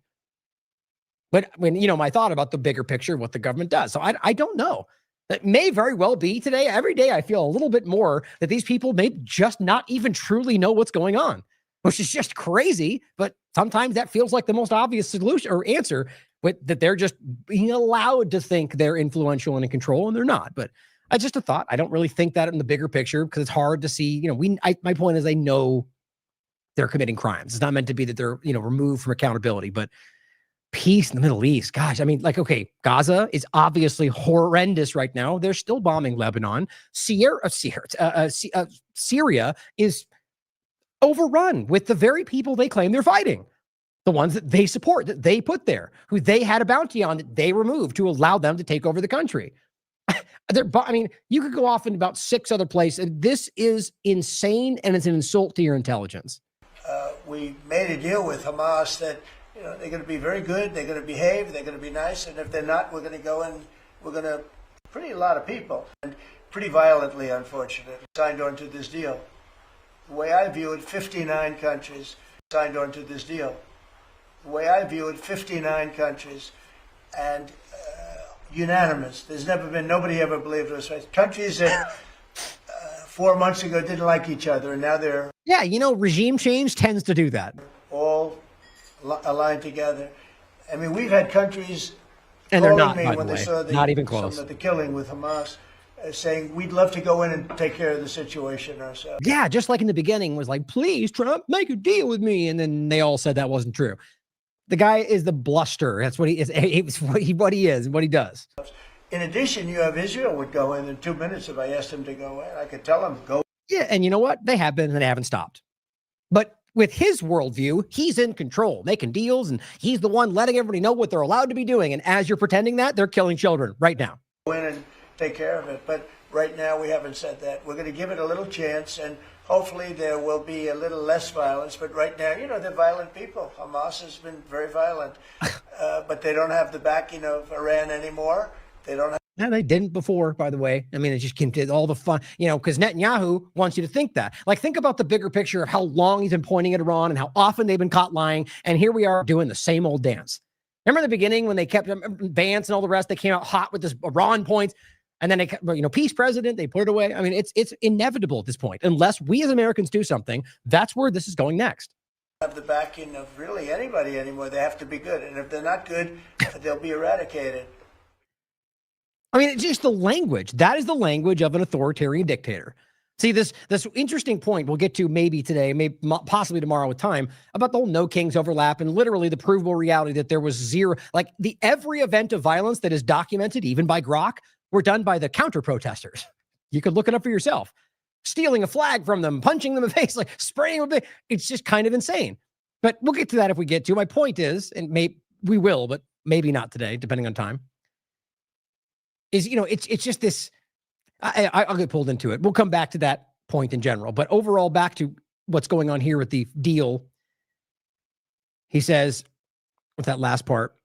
But when, my thought about the bigger picture of what the government does. So I don't know. It may very well be today. Every day I feel a little bit more that these people may just not even truly know what's going on, which is just crazy. But sometimes that feels like the most obvious solution or answer, that they're just being allowed to think they're influential and in control, and they're not. But I just a thought. I don't really think that in the bigger picture because it's hard to see. My point is, they know they're committing crimes. It's not meant to be that they're removed from accountability, but peace in the Middle East. Gosh, I mean, okay, Gaza is obviously horrendous right now. They're still bombing Lebanon. Syria is overrun with the very people they claim they're fighting. The ones that they support, that they put there, who they had a bounty on that they removed to allow them to take over the country. You could go off in about 6 other places. This is insane, and it's an insult to your intelligence. We made a deal with Hamas that they're going to be very good, they're going to behave, they're going to be nice, and if they're not, we're going to go in, we're going to pretty a lot of people, and pretty violently, unfortunately, signed on to this deal. The way I view it, 59 countries signed on to this deal. The way I view it, 59 countries, and unanimous. There's never been, nobody ever believed us. Countries that 4 months ago didn't like each other, and now they're... Yeah, regime change tends to do that. All aligned together. I mean, we've had countries and they're not, me by when the they way. saw Not even close. the killing with Hamas, saying we'd love to go in and take care of the situation ourselves. Yeah, just like in the beginning was like, please, Trump, make a deal with me. And then they all said that wasn't true. The guy is the bluster. That's what he is. It's what he is and what he does. In addition, you have Israel would go in 2 minutes if I asked him to go in. I could tell him, go. Yeah, and you know what? They have been and they haven't stopped. But with his worldview, he's in control, making deals, and he's the one letting everybody know what they're allowed to be doing. And as you're pretending that, they're killing children right now. Go in and take care of it. But right now, we haven't said that. We're going to give it a little chance, and hopefully there will be a little less violence. But right now, they're violent people. Hamas has been very violent. But they don't have the backing of Iran anymore. They don't have. No, they didn't before, by the way. I mean, it just came to all the fun, because Netanyahu wants you to think that. Like, think about the bigger picture of how long he's been pointing at Iran and how often they've been caught lying. And here we are doing the same old dance. Remember in the beginning when they kept Vance and all the rest, they came out hot with this Iran points. And then they, peace president, they put it away. I mean, it's inevitable at this point. Unless we as Americans do something, that's where this is going next. Have the backing of really anybody anymore. They have to be good. And if they're not good, they'll be eradicated. I mean, it's just the language. That is the language of an authoritarian dictator. See, this interesting point we'll get to maybe today, maybe possibly tomorrow with time, about the whole no kings overlap and literally the provable reality that there was zero, like every event of violence that is documented, even by Grok, were done by the counter protesters. You could look it up for yourself. Stealing a flag from them, punching them in the face, like spraying them. It's just kind of insane. But we'll get to that if we get to. My point is, and we will, but maybe not today, depending on time, is, it's just this, I'll get pulled into it. We'll come back to that point in general. But overall, back to what's going on here with the deal. He says, with that last part,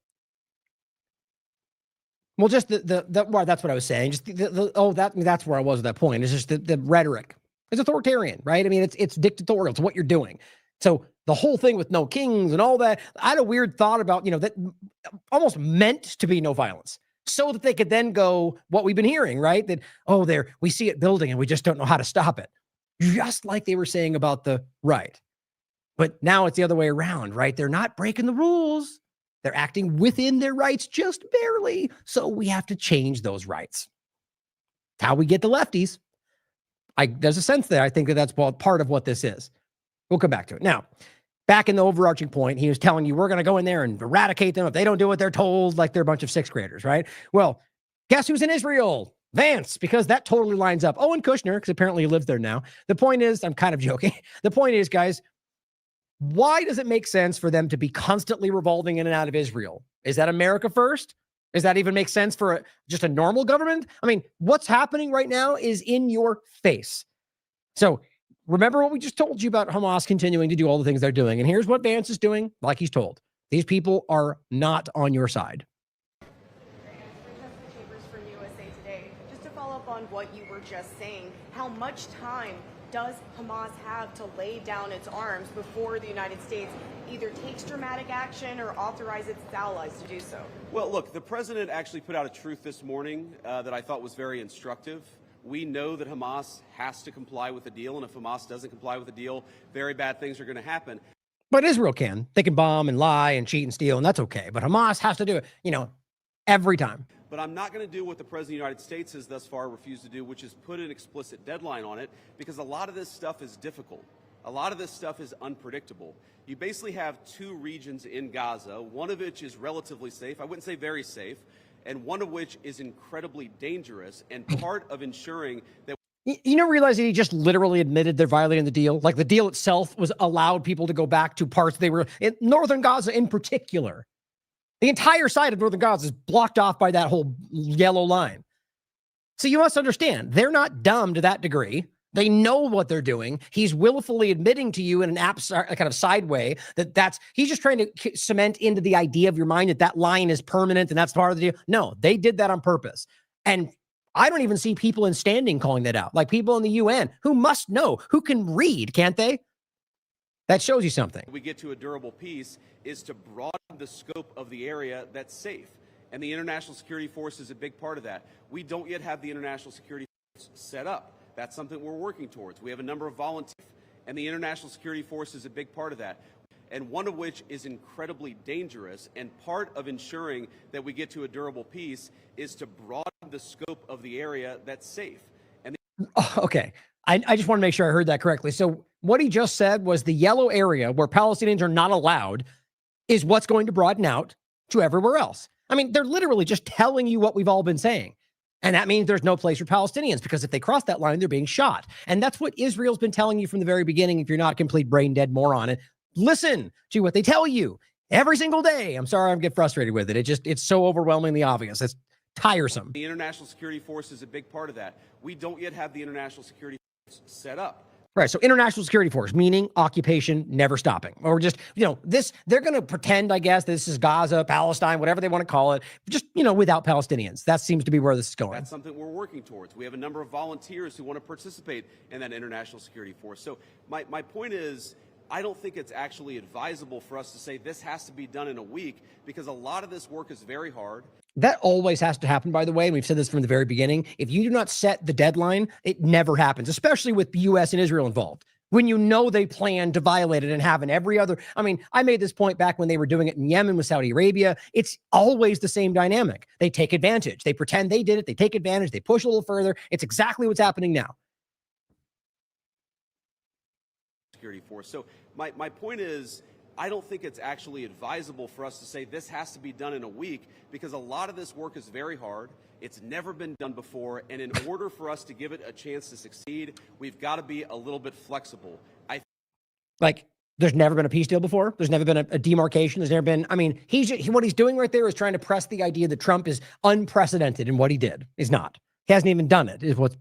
well, just well, that's what I was saying. Just that's where I was at that point. It's just the rhetoric. It's authoritarian, right? I mean, it's dictatorial. It's what you're doing. So the whole thing with no kings and all that, I had a weird thought about, that almost meant to be no violence. So that they could then go, what we've been hearing, right? That, we see it building and we just don't know how to stop it. Just like they were saying about the right. But now it's the other way around, right? They're not breaking the rules. They're acting within their rights just barely. So we have to change those rights. It's how we get the lefties. There's a sense there. I think that's part of what this is. We'll come back to it. Now, back in the overarching point, he was telling you, we're going to go in there and eradicate them if they don't do what they're told, like they're a bunch of sixth graders, right? Well, guess who's in Israel? Vance, because that totally lines up. Oh, and Kushner, because apparently he lives there now. The point is, I'm kind of joking. The point is, guys, why does it make sense for them to be constantly revolving in and out of Israel? Is that America first? Does that even make sense for just a normal government? I mean, what's happening right now is in your face. So remember what we just told you about Hamas continuing to do all the things they're doing. And here's what Vance is doing, like he's told. These people are not on your side. For USA Today, just to follow up on what you were just saying, how much time does Hamas have to lay down its arms before the United States either takes dramatic action or authorizes its allies to do so? Well, look, the president actually put out a truth this morning that I thought was very instructive. We know that Hamas has to comply with the deal, and if Hamas doesn't comply with the deal, very bad things are going to happen. But Israel can. They can bomb and lie and cheat and steal, and that's okay. But Hamas has to do it, every time. But I'm not going to do what the President of the United States has thus far refused to do, which is put an explicit deadline on it, because a lot of this stuff is difficult. A lot of this stuff is unpredictable. You basically have two regions in Gaza, one of which is relatively safe, I wouldn't say very safe, and one of which is incredibly dangerous, and part of ensuring that Realize that he just literally admitted they're violating the deal? Like the deal itself was allowed people to go back to parts they were in northern Gaza in particular. The entire side of northern Gaza is blocked off by that whole yellow line. So you must understand, they're not dumb to that degree. They know what they're doing. He's willfully admitting to you in an kind of side way he's just trying to cement into the idea of your mind that line is permanent and that's part of the deal. No, they did that on purpose. And I don't even see people in standing calling that out, like people in the UN who must know, who can read, can't they? That shows you something. we get to a durable peace is to broaden the scope of the area that's safe. And the International Security Force is a big part of that. We don't yet have the International Security Force set up. That's something we're working towards. We have a number of volunteers, and the International Security Force is a big part of that. And one of which is incredibly dangerous, and part of ensuring that we get to a durable peace is to broaden the scope of the area that's safe. Okay. I just want to make sure I heard that correctly. So what he just said was the yellow area where Palestinians are not allowed is what's going to broaden out to everywhere else. I mean, they're literally just telling you what we've all been saying. And that means there's no place for Palestinians, because if they cross that line, they're being shot. And that's what Israel's been telling you from the very beginning. If you're not a complete brain dead moron, and listen to what they tell you every single day. I'm sorry, I get frustrated with it. It's so overwhelmingly obvious. It's tiresome. The International Security Force is a big part of that. We don't yet have the International Security Force set up. Right. So International Security Force, meaning occupation, never stopping. Or just, they're going to pretend, I guess, this is Gaza, Palestine, whatever they want to call it, just, without Palestinians. That seems to be where this is going. That's something we're working towards. We have a number of volunteers who want to participate in that International Security Force. So my point is, I don't think it's actually advisable for us to say this has to be done in a week, because a lot of this work is very hard. That always has to happen, by the way. And we've said this from the very beginning. If you do not set the deadline, it never happens, especially with the U.S. and Israel involved. When they plan to violate it and have in every other. I mean, I made this point back when they were doing it in Yemen with Saudi Arabia. It's always the same dynamic. They take advantage. They pretend they did it. They take advantage. They push a little further. It's exactly what's happening now. Security Force. So my point is, I don't think it's actually advisable for us to say this has to be done in a week, because a lot of this work is very hard. It's never been done before. And in order for us to give it a chance to succeed, we've got to be a little bit flexible. There's never been a peace deal before. There's never been a demarcation. There's never been, what he's doing right there is trying to press the idea that Trump is unprecedented in what he did. He's not. He hasn't even done it, is what's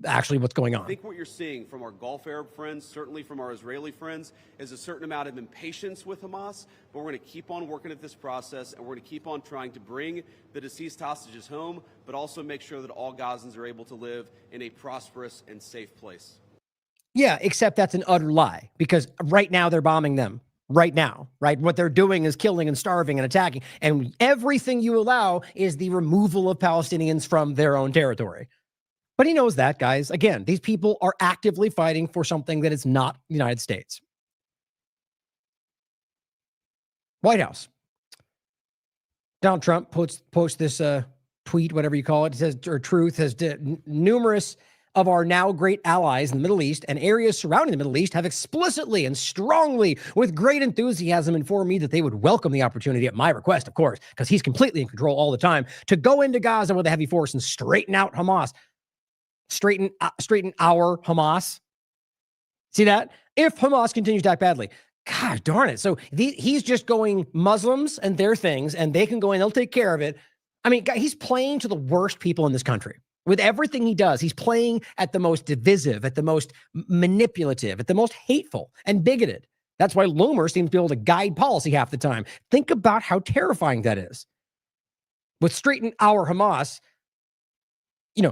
going on. I think what you're seeing from our Gulf Arab friends, certainly from our Israeli friends, is a certain amount of impatience with Hamas, but we're going to keep on working at this process, and we're going to keep on trying to bring the deceased hostages home, but also make sure that all Gazans are able to live in a prosperous and safe place. Yeah, except that's an utter lie, because right now they're bombing them. Right now, right? What they're doing is killing and starving and attacking, and everything you allow is the removal of Palestinians from their own territory. But he knows that, guys. Again, these people are actively fighting for something that is not the United States. White House. Donald Trump posts this tweet, whatever you call it. It says, or Truth has numerous of our now great allies in the Middle East and areas surrounding the Middle East have explicitly and strongly, with great enthusiasm, informed me that they would welcome the opportunity, at my request, of course, because he's completely in control all the time, to go into Gaza with a heavy force and straighten out Hamas. Straighten our Hamas. See that? If Hamas continues to act badly. God darn it. So he's just going Muslims and their things, and they can go in, they'll take care of it. I mean, he's playing to the worst people in this country. With everything he does, he's playing at the most divisive, at the most manipulative, at the most hateful and bigoted. That's why Loomer seems to be able to guide policy half the time. Think about how terrifying that is. With Straighten Our Hamas,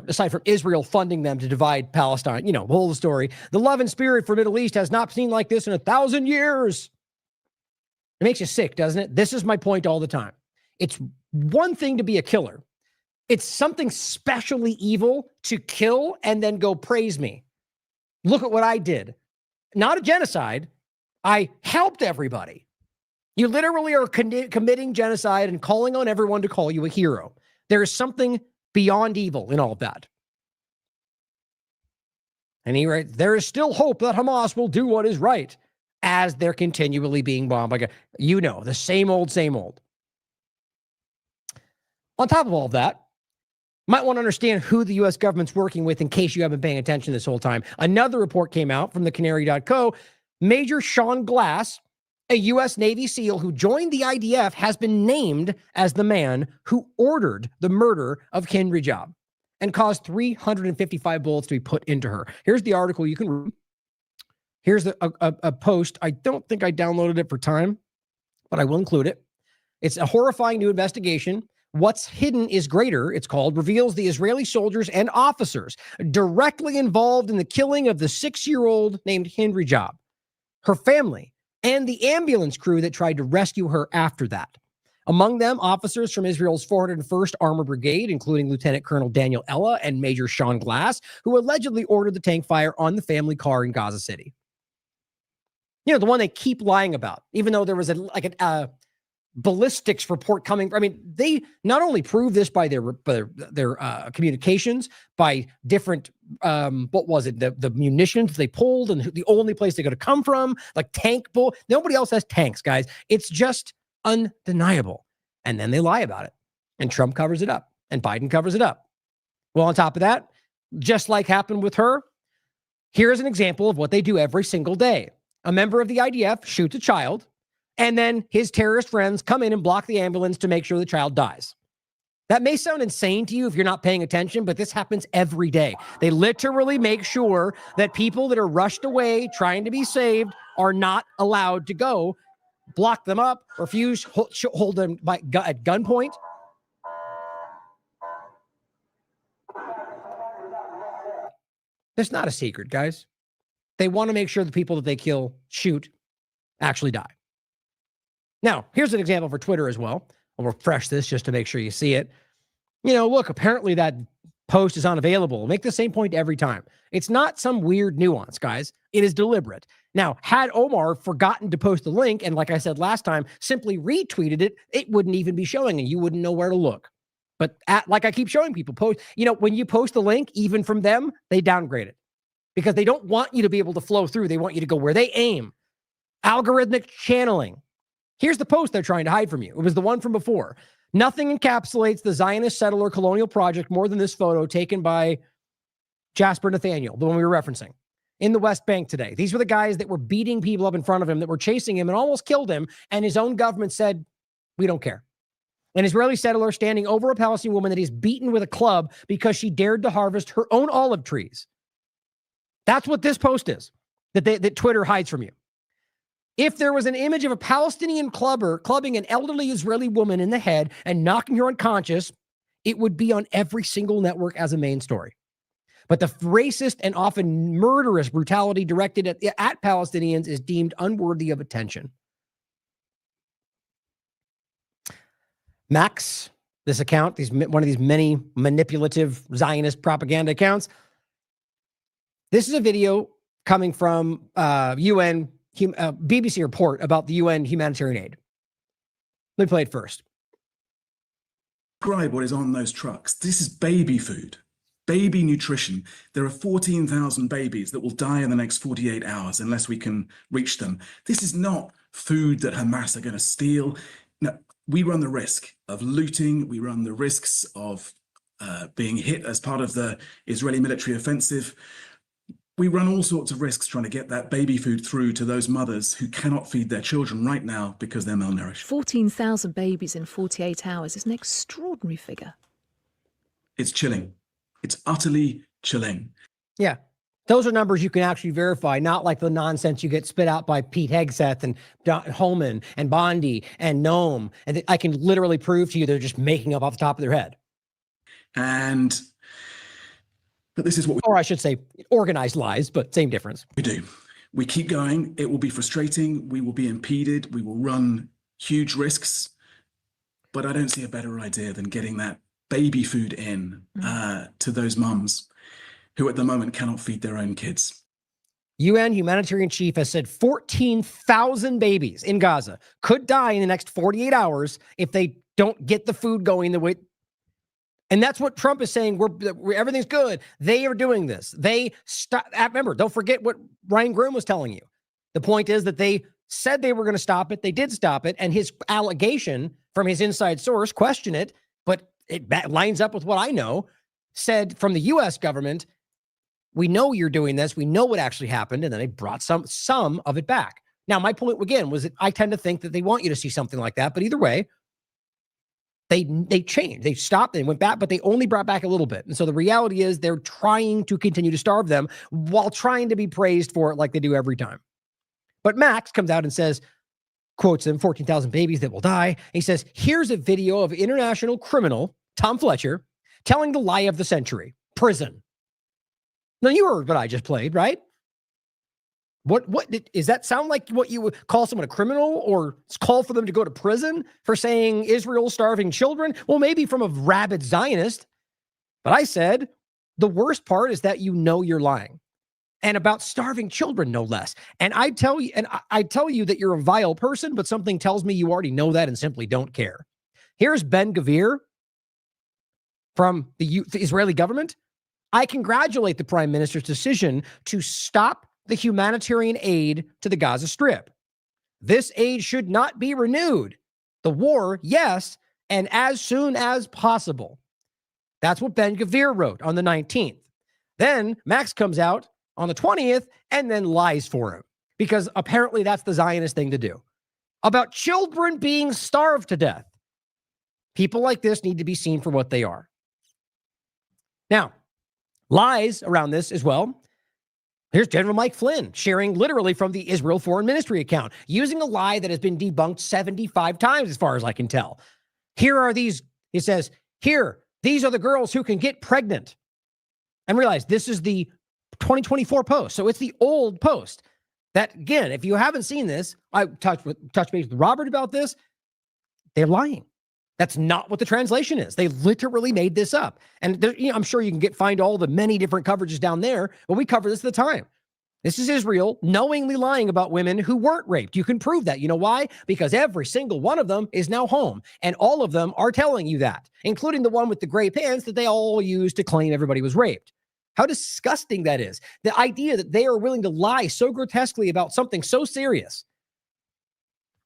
aside from Israel funding them to divide Palestine, the whole story, the love and spirit for Middle East has not seen like this in 1,000 years. It makes you sick, doesn't it? This is my point all the time. It's one thing to be a killer. It's something specially evil to kill and then go praise me. Look at what I did. Not a genocide. I helped everybody. You literally are committing genocide and calling on everyone to call you a hero. There is something beyond evil in all of that. And he writes, there is still hope that Hamas will do what is right as they're continually being bombed by, the same old, same old. On top of all of that, might want to understand who the U.S. government's working with in case you haven't been paying attention this whole time. Another report came out from the Canary.co. Major Sean Glass, a U.S. Navy SEAL who joined the IDF, has been named as the man who ordered the murder of Henry Job and caused 355 bullets to be put into her. Here's the article you can read. Here's a post. I don't think I downloaded it for time, but I will include it. It's a horrifying new investigation. What's Hidden is Greater, it's called, reveals the Israeli soldiers and officers directly involved in the killing of the 6-year-old named Henry Job, her family, and the ambulance crew that tried to rescue her after that. Among them, officers from Israel's 401st Armored Brigade, including Lieutenant Colonel Daniel Ella and Major Sean Glass, who allegedly ordered the tank fire on the family car in Gaza City. The one they keep lying about, even though there was a ballistics report coming. I mean, they not only prove this by their communications, by different, the munitions they pulled and the only place they're going to come from, like tank bull. Nobody else has tanks, guys. It's just undeniable. And then they lie about it. And Trump covers it up. And Biden covers it up. Well, on top of that, just like happened with her, here's an example of what they do every single day. A member of the IDF shoots a child, and then his terrorist friends come in and block the ambulance to make sure the child dies. That may sound insane to you if you're not paying attention, but this happens every day. They literally make sure that people that are rushed away trying to be saved are not allowed to go, block them up, refuse, hold them at gunpoint. It's not a secret, guys. They want to make sure the people that they shoot, actually die. Now, here's an example for Twitter as well. I'll refresh this just to make sure you see it. Look, apparently that post is unavailable. I'll make the same point every time. It's not some weird nuance, guys. It is deliberate. Now, had Omar forgotten to post the link, and like I said last time, simply retweeted it, it wouldn't even be showing and you wouldn't know where to look. But like I keep showing people, when you post the link, even from them, they downgrade it because they don't want you to be able to flow through. They want you to go where they aim. Algorithmic channeling. Here's the post they're trying to hide from you. It was the one from before. Nothing encapsulates the Zionist settler colonial project more than this photo taken by Jasper Nathaniel, the one we were referencing, in the West Bank today. These were the guys that were beating people up in front of him, that were chasing him and almost killed him, and his own government said, we don't care. An Israeli settler standing over a Palestinian woman that he's beaten with a club because she dared to harvest her own olive trees. That's what this post is, that Twitter hides from you. If there was an image of a Palestinian clubber clubbing an elderly Israeli woman in the head and knocking her unconscious, it would be on every single network as a main story. But the racist and often murderous brutality directed at Palestinians is deemed unworthy of attention. Max, this account, one of these many manipulative Zionist propaganda accounts. This is a video coming from UN BBC report about the UN humanitarian aid. Let me play it first. Describe what is on those trucks. This is baby food, baby nutrition. There are 14,000 babies that will die in the next 48 hours unless we can reach them. This is not food that Hamas are going to steal. No, we run the risk of looting. We run the risks of being hit as part of the Israeli military offensive. We run all sorts of risks trying to get that baby food through to those mothers who cannot feed their children right now because they're malnourished. 14,000 babies in 48 hours is an extraordinary figure. It's chilling. It's utterly chilling. Yeah. Those are numbers you can actually verify, not like the nonsense you get spit out by Pete Hegseth and Holman and Bondi and Noam. And I can literally prove to you they're just making up off the top of their head. But this is what or I should say organized lies, but same difference. We do. We keep going. It will be frustrating. We will be impeded. We will run huge risks. But I don't see a better idea than getting that baby food in to those mums who at the moment cannot feed their own kids. UN humanitarian chief has said 14,000 babies in Gaza could die in the next 48 hours if they don't get the food going the way. And that's what Trump is saying. Everything's good. They are doing this. They stop. Remember, don't forget what Ryan Groom was telling you. The point is that they said they were going to stop it. They did stop it. And his allegation from his inside source, question it, but it lines up with what I know, said from the U.S. government, we know you're doing this. We know what actually happened. And then they brought some of it back. Now, my point again was that I tend to think that they want you to see something like that. But either way, they changed. They stopped. They went back, but they only brought back a little bit. And so the reality is they're trying to continue to starve them while trying to be praised for it like they do every time. But Max comes out and says, quotes him, 14,000 babies that will die. He says, here's a video of international criminal Tom Fletcher telling the lie of the century, prison. Now, you heard what I just played, right? What does that sound like what you would call someone a criminal or call for them to go to prison for saying Israel's starving children? Well, maybe from a rabid Zionist. But I said the worst part is that you know you're lying. And about starving children, no less. And I tell you that you're a vile person, but something tells me you already know that and simply don't care. Here's Ben Gvir from the Israeli government. I congratulate the prime minister's decision to stop the humanitarian aid to the Gaza Strip. This aid should not be renewed. The war, yes, and as soon as possible. That's what Ben Gvir wrote on the 19th. Then Max comes out on the 20th and then lies for him because apparently that's the Zionist thing to do. About children being starved to death. People like this need to be seen for what they are. Now, lies around this as well. Here's General Mike Flynn sharing literally from the Israel Foreign Ministry account, using a lie that has been debunked 75 times as far as I can tell. Here are these, he says, these are the girls who can get pregnant. And realize this is the 2024 post. So it's the old post that, again, if you haven't seen this, I touched base with Robert about this. They're lying. That's not what the translation is. They literally made this up. And there, I'm sure you can find all the many different coverages down there, but we cover this at the time. This is Israel knowingly lying about women who weren't raped. You can prove that. You know why? Because every single one of them is now home. And all of them are telling you that, including the one with the gray pants that they all used to claim everybody was raped. How disgusting that is. The idea that they are willing to lie so grotesquely about something so serious.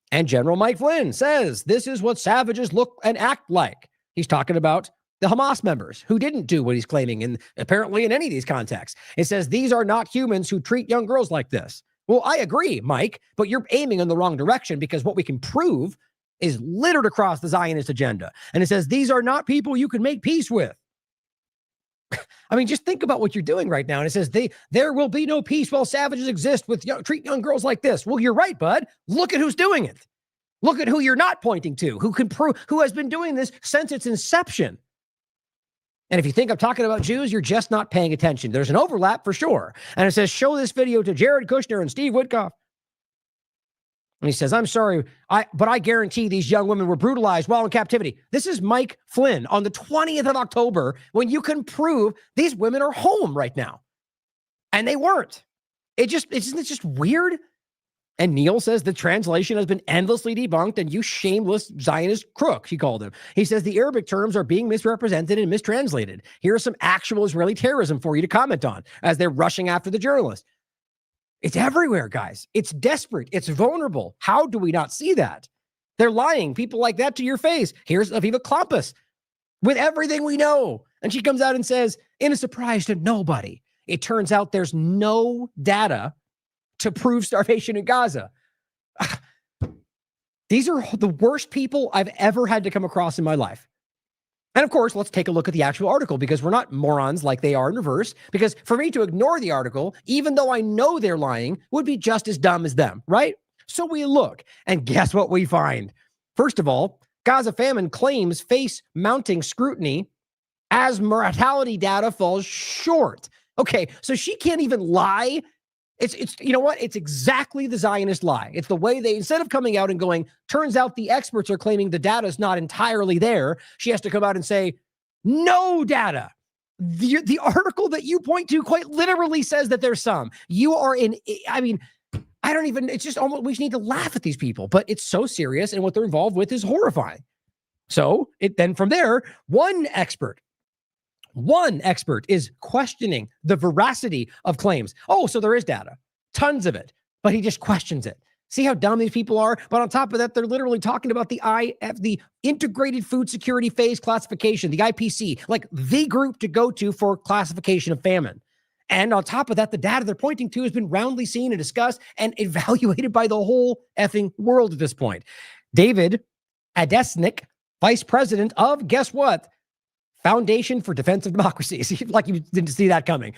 And General Mike Flynn says this is what savages look and act like. He's talking about the Hamas members who didn't do what he's claiming in apparently in any of these contexts. It says these are not humans who treat young girls like this. Well, I agree, Mike, but you're aiming in the wrong direction because what we can prove is littered across the Zionist agenda. And it says these are not people you can make peace with. I mean, just think about what you're doing right now. And it says there will be no peace while savages exist with treat young girls like this. Well, you're right, bud. Look at who's doing it. Look at who you're not pointing to, who can prove, who has been doing this since its inception. And if you think I'm talking about Jews, you're just not paying attention. There's an overlap for sure. And it says, show this video to Jared Kushner and Steve Witkoff. And he says, I'm sorry, but I guarantee these young women were brutalized while in captivity. This is Mike Flynn on the 20th of October when you can prove these women are home right now. And they weren't. Isn't it just weird? And Neil says the translation has been endlessly debunked and you shameless Zionist crook, he called him. He says the Arabic terms are being misrepresented and mistranslated. Here are some actual Israeli terrorism for you to comment on as they're rushing after the journalist. It's everywhere, guys. It's desperate. It's vulnerable. How do we not see that? They're lying people like that to your face. Here's Aviva Klampus with everything we know. And she comes out and says, in a surprise to nobody, it turns out there's no data to prove starvation in Gaza. These are the worst people I've ever had to come across in my life. And of course, let's take a look at the actual article, because we're not morons like they are in reverse. Because for me to ignore the article, even though I know they're lying, would be just as dumb as them, right? So we look, and guess what we find? First of all, Gaza famine claims face mounting scrutiny as mortality data falls short. Okay, so she can't even lie. It's you know what? It's exactly the Zionist lie. It's the way they, instead of coming out and going, turns out the experts are claiming the data is not entirely there, she has to come out and say, no data. The article that you point to quite literally says that there's some. You are in, I mean, I don't even, it's just almost, we just need to laugh at these people, but it's so serious, and what they're involved with is horrifying. So then from there, one expert is questioning the veracity of claims. Oh, so there is data, tons of it, but he just questions it. See how dumb these people are? But on top of that, they're literally talking about the Integrated Food Security Phase Classification, the IPC, like the group to go to for classification of famine. And on top of that, the data they're pointing to has been roundly seen and discussed and evaluated by the whole effing world at this point. David Adesnik, vice president of, guess what? Foundation for Defense of Democracy. Like you didn't see that coming.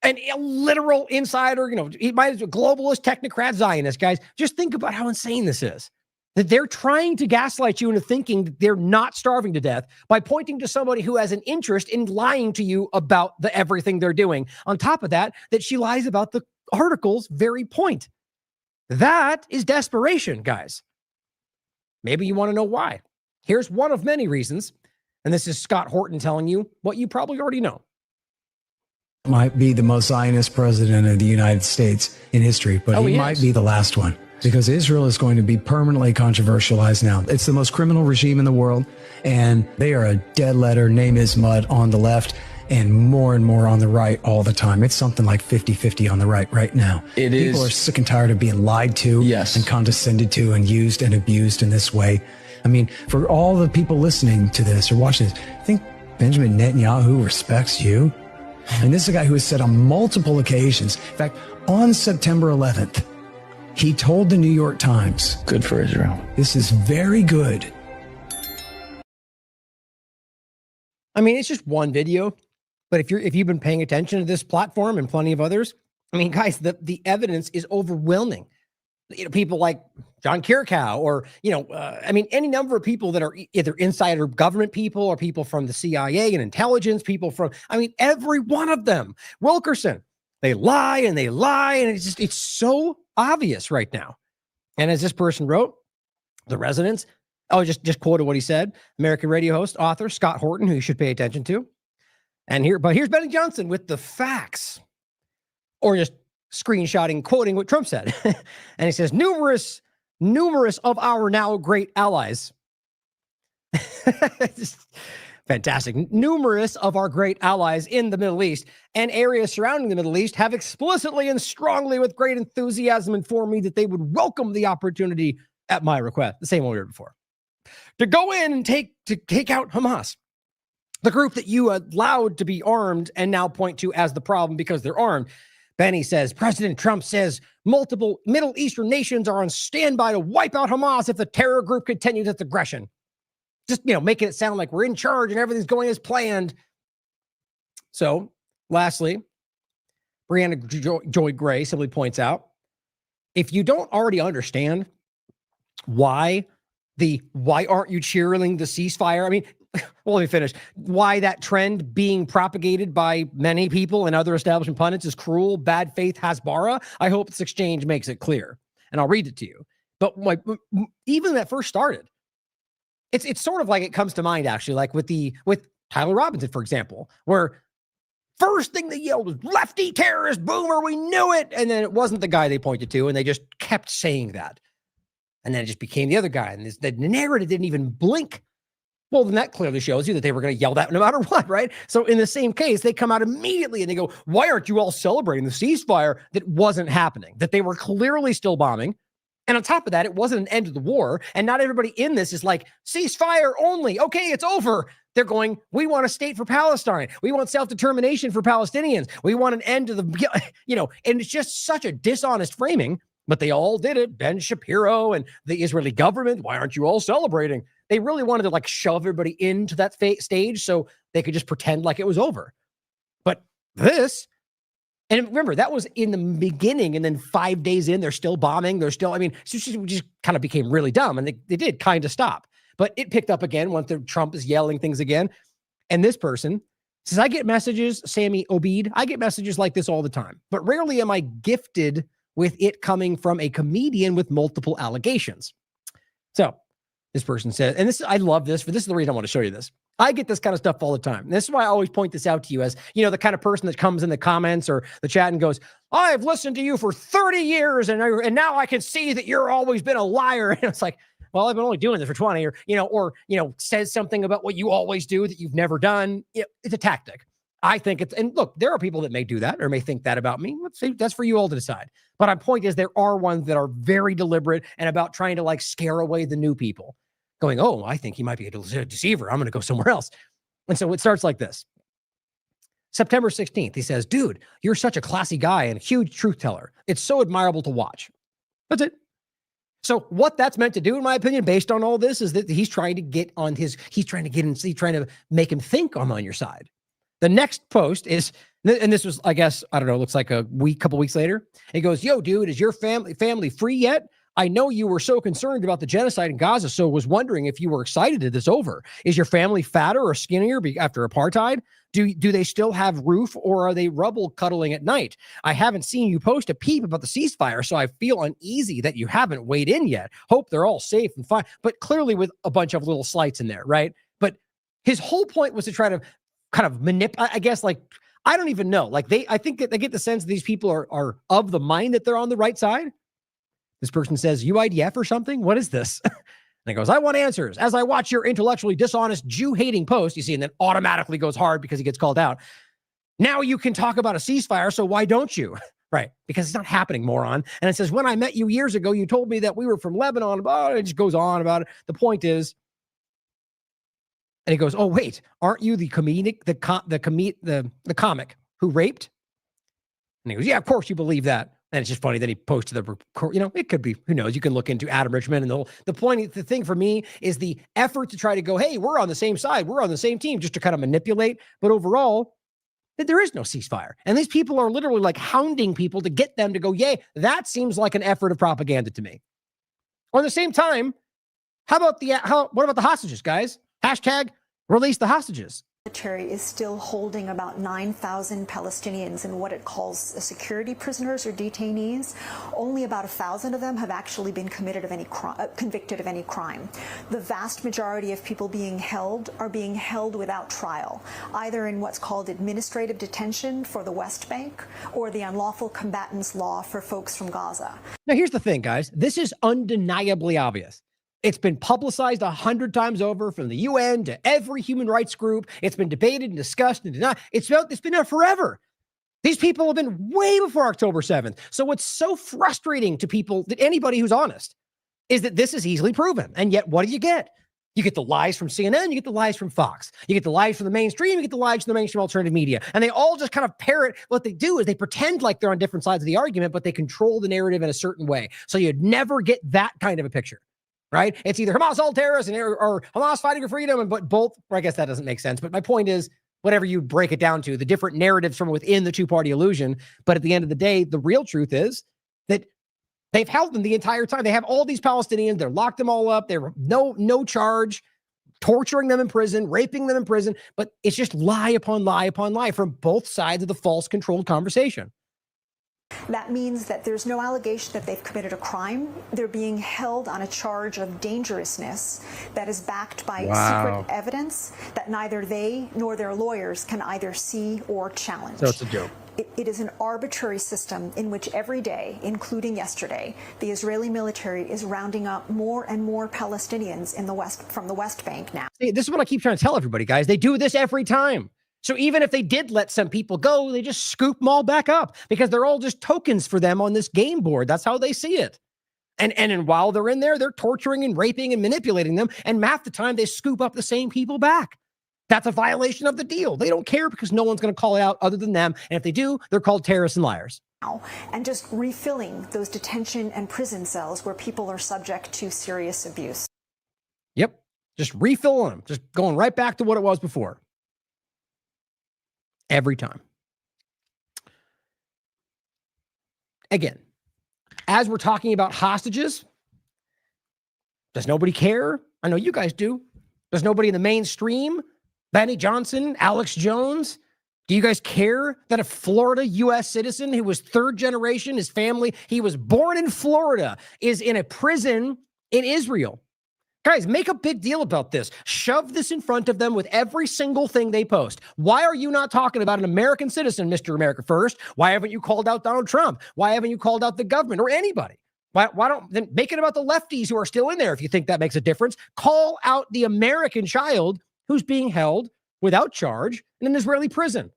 And a literal insider, he might as well globalist, technocrat, Zionist, guys. Just think about how insane this is. That they're trying to gaslight you into thinking that they're not starving to death by pointing to somebody who has an interest in lying to you about everything they're doing. On top of that, that she lies about the article's very point. That is desperation, guys. Maybe you want to know why. Here's one of many reasons. And this is Scott Horton telling you what you probably already know. Might be the most Zionist president of the United States in history, but he might be the last one, because Israel is going to be permanently controversialized now. It's the most criminal regime in the world, and they are a dead letter, name is mud on the left, and more on the right all the time. It's something like 50-50 on the right now. People are sick and tired of being lied to and condescended to and used and abused in this way. I mean, for all the people listening to this or watching this, I think Benjamin Netanyahu respects you. And this is a guy who has said on multiple occasions, in fact, on September 11th, he told the New York Times, good for Israel. This is very good. I mean, it's just one video, but if you've been paying attention to this platform and plenty of others, I mean, guys, the evidence is overwhelming. People like John Kirkow or, I mean, any number of people that are either insider government people or people from the CIA and intelligence, people from, I mean, every one of them. Wilkerson, they lie and it's so obvious right now. And as this person wrote, the residents, just quoted what he said, American radio host, author Scott Horton, who you should pay attention to. And here's Benny Johnson with the facts, or just screenshotting, quoting what Trump said. And he says, numerous of our now great allies. Fantastic. Numerous of our great allies in the Middle East and areas surrounding the Middle East have explicitly and strongly with great enthusiasm informed me that they would welcome the opportunity at my request, the same one we heard before, to go in and take out Hamas, the group that you allowed to be armed and now point to as the problem because they're armed. Benny says, President Trump says multiple Middle Eastern nations are on standby to wipe out Hamas if the terror group continues its aggression. Just, making it sound like we're in charge and everything's going as planned. So, lastly, Brianna Joy Gray simply points out, if you don't already understand why aren't you cheerleading the ceasefire? I mean, well, let me finish. Why that trend being propagated by many people and other establishment pundits is cruel, bad faith Hasbara. I hope this exchange makes it clear, and I'll read it to you. But even when that first started, it's sort of like it comes to mind actually, like with Tyler Robinson, for example, where first thing they yelled was lefty terrorist boomer. We knew it, and then it wasn't the guy they pointed to, and they just kept saying that, and then it just became the other guy, and the narrative didn't even blink. Well, then that clearly shows you that they were going to yell that no matter what, right? So in the same case, they come out immediately and they go, why aren't you all celebrating the ceasefire that wasn't happening, that they were clearly still bombing? And on top of that, it wasn't an end to the war. And not everybody in this is like, ceasefire only. Okay, it's over. They're going, we want a state for Palestine. We want self-determination for Palestinians. We want an end to the, and it's just such a dishonest framing But they all did it. Ben Shapiro and the Israeli government. Why aren't you all celebrating? They really wanted to like shove everybody into that stage so they could just pretend like it was over. But this, and remember, that was in the beginning. And then 5 days in, they're still bombing. They're still, I mean, it just kind of became really dumb. And they did kind of stop. But it picked up again once Trump is yelling things again. And this person says, I get messages, Sammy Obeid, I get messages like this all the time. But rarely am I gifted with it coming from a comedian with multiple allegations. So this person says, and this, I love this, but this is the reason I want to show you this. I get this kind of stuff all the time. And this is why I always point this out to you as, you know, the kind of person that comes in the comments or the chat and goes, I've listened to you for 30 years and now I can see that you're always been a liar. And it's like, well, I've been only doing this for 20 or says something about what you always do that you've never done. It's a tactic. I think it's, and look, there are people that may do that or may think that about me. Let's see, that's for you all to decide. But my point is there are ones that are very deliberate and about trying to like scare away the new people going, oh, I think he might be a deceiver. I'm going to go somewhere else. And so it starts like this. September 16th, he says, dude, you're such a classy guy and a huge truth teller. It's so admirable to watch. That's it. So what that's meant to do, in my opinion, based on all this, is that he's trying to make him think I'm on your side. The next post is, and this was, I guess, I don't know, looks like a couple weeks later. He goes, yo, dude, is your family free yet? I know you were so concerned about the genocide in Gaza, so was wondering if you were excited that it's over. Is your family fatter or skinnier after apartheid? Do they still have roof or are they rubble cuddling at night? I haven't seen you post a peep about the ceasefire, so I feel uneasy that you haven't weighed in yet. Hope they're all safe and fine, but clearly with a bunch of little slights in there, right? But his whole point was to try to kind of manipulate, I guess, like, I don't even know. Like I think that they get the sense that these people are of the mind that they're on the right side. This person says, UIDF or something? What is this? And he goes, I want answers. As I watch your intellectually dishonest Jew-hating post, you see, and then automatically goes hard because he gets called out. Now you can talk about a ceasefire, so why don't you? Right, because it's not happening, moron. And it says, when I met you years ago, you told me that we were from Lebanon. It just goes on about it. The point is, and he goes, oh, wait, aren't you the comic who raped? And he goes, yeah, of course you believe that. And it's just funny that he posted it could be, who knows? You can look into Adam Richman and the thing for me is the effort to try to go, hey, we're on the same side. We're on the same team, just to kind of manipulate. But overall, that there is no ceasefire. And these people are literally like hounding people to get them to go, yay, that seems like an effort of propaganda to me. On the same time, what about the hostages, guys? Hashtag release the hostages. The military is still holding about 9,000 Palestinians in what it calls security prisoners or detainees. Only about 1,000 of them have actually been convicted of any crime. The vast majority of people being held are being held without trial, either in what's called administrative detention for the West Bank or the unlawful combatants law for folks from Gaza. Now, here's the thing, guys. This is undeniably obvious. It's been publicized 100 times over from the UN to every human rights group. It's been debated and discussed and denied. It's been there forever. These people have been way before October 7th. So what's so frustrating to people, that anybody who's honest, is that this is easily proven. And yet, what do you get? You get the lies from CNN, you get the lies from Fox, you get the lies from the mainstream, you get the lies from the mainstream alternative media. And they all just kind of parrot. What they do is they pretend like they're on different sides of the argument, but they control the narrative in a certain way. So you'd never get that kind of a picture. Right? It's either Hamas all terrorists or Hamas fighting for freedom, but both. Or I guess that doesn't make sense. But my point is, whatever you break it down to, the different narratives from within the two-party illusion. But at the end of the day, the real truth is that they've held them the entire time. They have all these Palestinians. They're locked them all up. They're no charge, torturing them in prison, raping them in prison. But it's just lie upon lie upon lie from both sides of the false controlled conversation. That means that there's no allegation that they've committed a crime. They're being held on a charge of dangerousness that is backed by secret evidence that neither they nor their lawyers can either see or challenge. So it's a joke. It is an arbitrary system in which every day, including yesterday, the Israeli military is rounding up more and more Palestinians in the West from the West Bank now. See, this is what I keep trying to tell everybody, guys. They do this every time. So even if they did let some people go, they just scoop them all back up because they're all just tokens for them on this game board. That's how they see it. And while they're in there, they're torturing and raping and manipulating them. And half the time they scoop up the same people back. That's a violation of the deal. They don't care because no one's going to call it out other than them. And if they do, they're called terrorists and liars. and just refilling those detention and prison cells where people are subject to serious abuse. Yep. Just refilling them, just going right back to what it was before. Every time. Again, as we're talking about hostages, does nobody care? I know you guys do. Does nobody in the mainstream? Benny Johnson, Alex Jones? Do you guys care that a Florida U.S. citizen who was third generation, his family, he was born in Florida, is in a prison in Israel? Guys, make a big deal about this. Shove this in front of them with every single thing they post. Why are you not talking about an American citizen, Mr. America First? Why haven't you called out Donald Trump? Why haven't you called out the government or anybody? Why don't then make it about the lefties who are still in there if you think that makes a difference? Call out the American child who's being held without charge in an Israeli prison.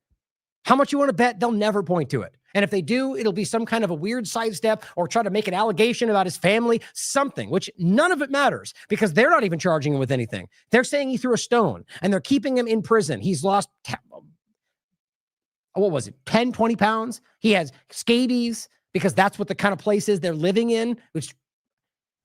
How much you want to bet they'll never point to it? And if they do, it'll be some kind of a weird sidestep or try to make an allegation about his family, something, which none of it matters because they're not even charging him with anything. They're saying he threw a stone and they're keeping him in prison. He's lost, what was it, 10, 20 pounds? He has scabies because that's what the kind of places they're living in, which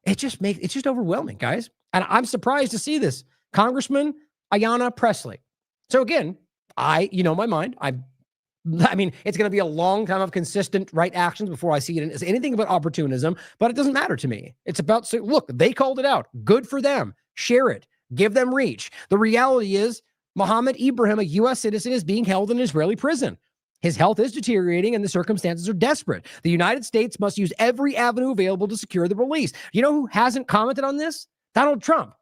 it's just overwhelming, guys. And I'm surprised to see this. Congressman Ayanna Pressley. So again, my mind, I mean, it's going to be a long time of consistent right actions before I see it as anything but opportunism, but it doesn't matter to me. It's about, look, they called it out. Good for them. Share it. Give them reach. The reality is Mohammed Ibrahim, a U.S. citizen, is being held in an Israeli prison. His health is deteriorating and the circumstances are desperate. The United States must use every avenue available to secure the release. You know who hasn't commented on this? Donald Trump,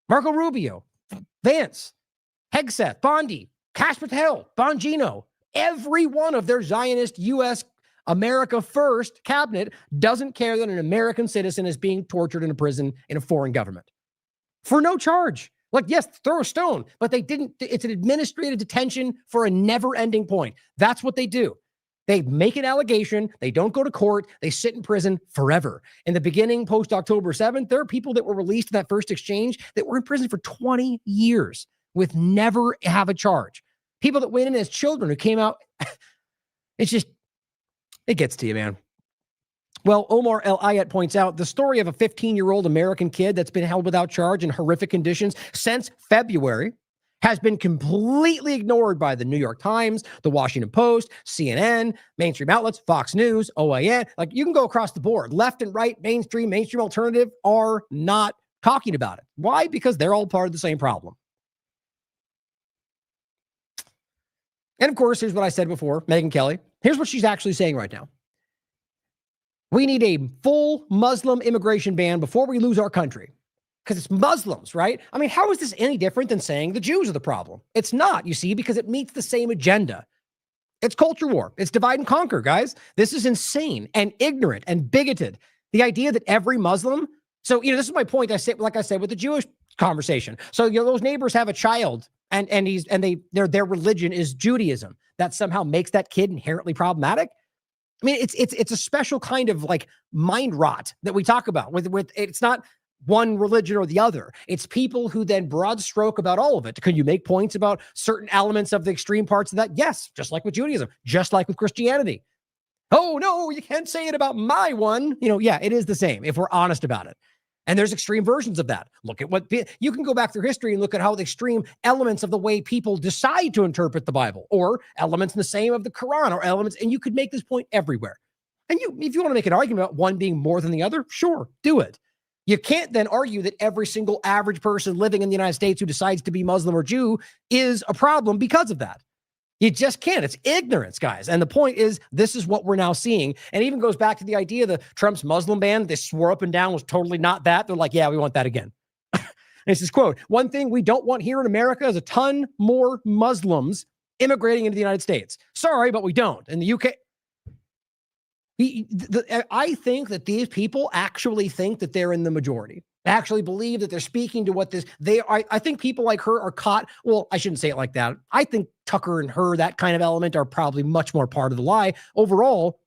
Marco Rubio, Vance, Hegseth, Bondi, Kash Patel, Bongino. Every one of their Zionist U.S. America First cabinet doesn't care that an American citizen is being tortured in a prison in a foreign government for no charge. Like, yes, throw a stone, but they didn't. It's an administrative detention for a never-ending point. That's what they do. They make an allegation. They don't go to court. They sit in prison forever. In the beginning, post-October 7th, there are people that were released in that first exchange that were in prison for 20 years with never have a charge. People that went in as children who came out, it gets to you, man. Well, Omar El Ayat points out the story of a 15-year-old American kid that's been held without charge in horrific conditions since February has been completely ignored by the New York Times, the Washington Post, CNN, mainstream outlets, Fox News, OAN. Like, you can go across the board. Left and right, mainstream alternative are not talking about it. Why? Because they're all part of the same problem. And of course, here's what I said before, Megyn Kelly. Here's what she's actually saying right now. We need a full Muslim immigration ban before we lose our country. Because it's Muslims, right? I mean, how is this any different than saying the Jews are the problem? It's not, you see, because it meets the same agenda. It's culture war. It's divide and conquer, guys. This is insane and ignorant and bigoted. The idea that every Muslim, so, this is my point. Like I said, with the Jewish conversation. So, those neighbors have a child and their religion is Judaism. That somehow makes that kid inherently problematic. I mean, it's a special kind of like mind rot that we talk about with it's not one religion or the other. It's people who then broad stroke about all of it. Can you make points about certain elements of the extreme parts of that? Yes, just like with Judaism, just like with Christianity. Oh, no, you can't say it about my one. Yeah, it is the same if we're honest about it. And there's extreme versions of that. Look at what you can go back through history and look at how the extreme elements of the way people decide to interpret the Bible, or elements in the same of the Quran, or elements, and you could make this point everywhere. And if you want to make an argument about one being more than the other, sure, do it. You can't then argue that every single average person living in the United States who decides to be Muslim or Jew is a problem because of that. You just can't. It's ignorance, guys. And the point is, this is what we're now seeing. And it even goes back to the idea that Trump's Muslim ban, they swore up and down, was totally not that. They're like, yeah, we want that again. And it's this quote, one thing we don't want here in America is a ton more Muslims immigrating into the United States. Sorry, but we don't. In the UK, I think that these people actually think that they're in the majority. Actually believe that they're speaking to what I think people like her are caught. Well, I shouldn't say it like that. I think Tucker and her, that kind of element, are probably much more part of the lie. Overall,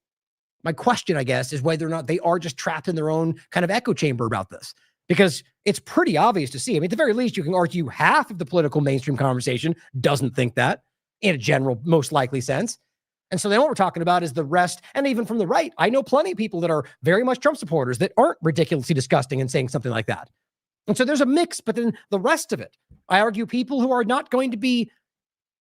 my question, I guess, is whether or not they are just trapped in their own kind of echo chamber about this, because it's pretty obvious to see. I mean, at the very least, you can argue half of the political mainstream conversation doesn't think that in a general, most likely sense. And so then what we're talking about is the rest, and even from the right, I know plenty of people that are very much Trump supporters that aren't ridiculously disgusting and saying something like that. And so there's a mix, but then the rest of it, I argue people who are not going to be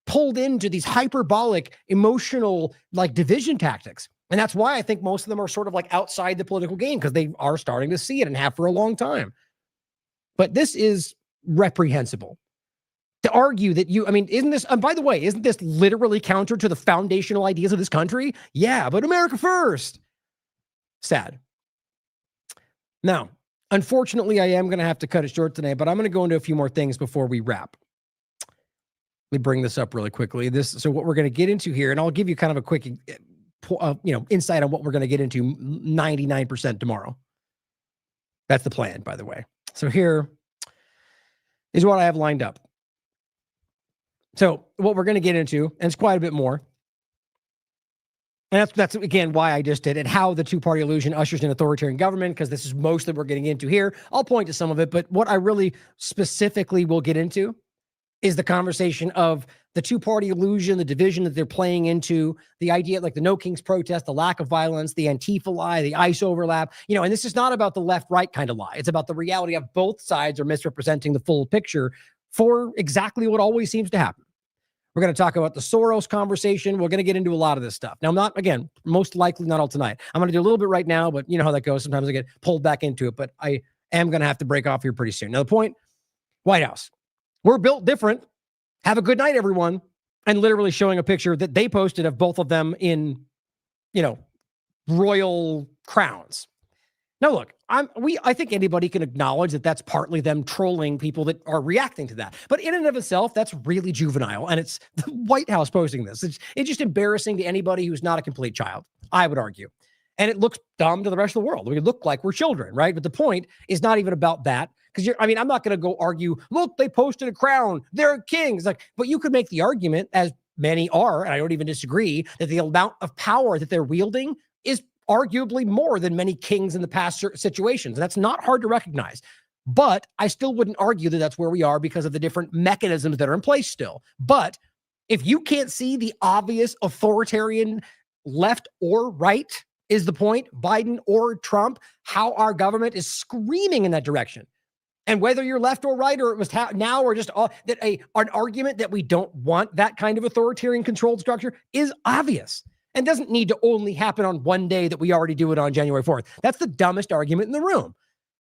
pulled into these hyperbolic, emotional, like division tactics. And that's why I think most of them are sort of like outside the political game, because they are starting to see it and have for a long time. But this is reprehensible. To argue that isn't this, by the way, isn't this literally counter to the foundational ideas of this country? Yeah, but America first. Sad. Now, unfortunately, I am going to have to cut it short today, but I'm going to go into a few more things before we wrap. Let me bring this up really quickly. So what we're going to get into here, and I'll give you kind of a quick, insight on what we're going to get into 99% tomorrow. That's the plan, by the way. So here is what I have lined up. So what we're going to get into, and it's quite a bit more, and that's again why I just did it, how the two-party illusion ushers in authoritarian government, because this is most that we're getting into here. I'll point to some of it, but what I really specifically will get into is the conversation of the two-party illusion, the division that they're playing into, the idea like the No Kings protest, the lack of violence, the Antifa lie, the ICE overlap, and this is not about the left-right kind of lie. It's about the reality of both sides are misrepresenting the full picture for exactly what always seems to happen. We're going to talk about the Soros conversation. We're going to get into a lot of this stuff. Now, I'm not, again, most likely not all tonight. I'm going to do a little bit right now, but you know how that goes. Sometimes I get pulled back into it, but I am going to have to break off here pretty soon. Now, the point, White House. We're built different. Have a good night, everyone. And literally showing a picture that they posted of both of them in, royal crowns. Now, look, I think anybody can acknowledge that that's partly them trolling people that are reacting to that. But in and of itself, that's really juvenile. And it's the White House posting this. It's just embarrassing to anybody who's not a complete child, I would argue. And it looks dumb to the rest of the world. We look like we're children, right? But the point is not even about that. Because I'm not going to go argue, look, they posted a crown. They're kings. But you could make the argument, as many are, and I don't even disagree, that the amount of power that they're wielding is arguably more than many kings in the past situations. And that's not hard to recognize. But I still wouldn't argue that that's where we are because of the different mechanisms that are in place still. But if you can't see the obvious authoritarian left or right, is the point, Biden or Trump, how our government is screaming in that direction. And whether you're left or right, or it was now, or just an argument that we don't want that kind of authoritarian controlled structure is obvious. And doesn't need to only happen on one day that we already do it on January 4th. That's the dumbest argument in the room.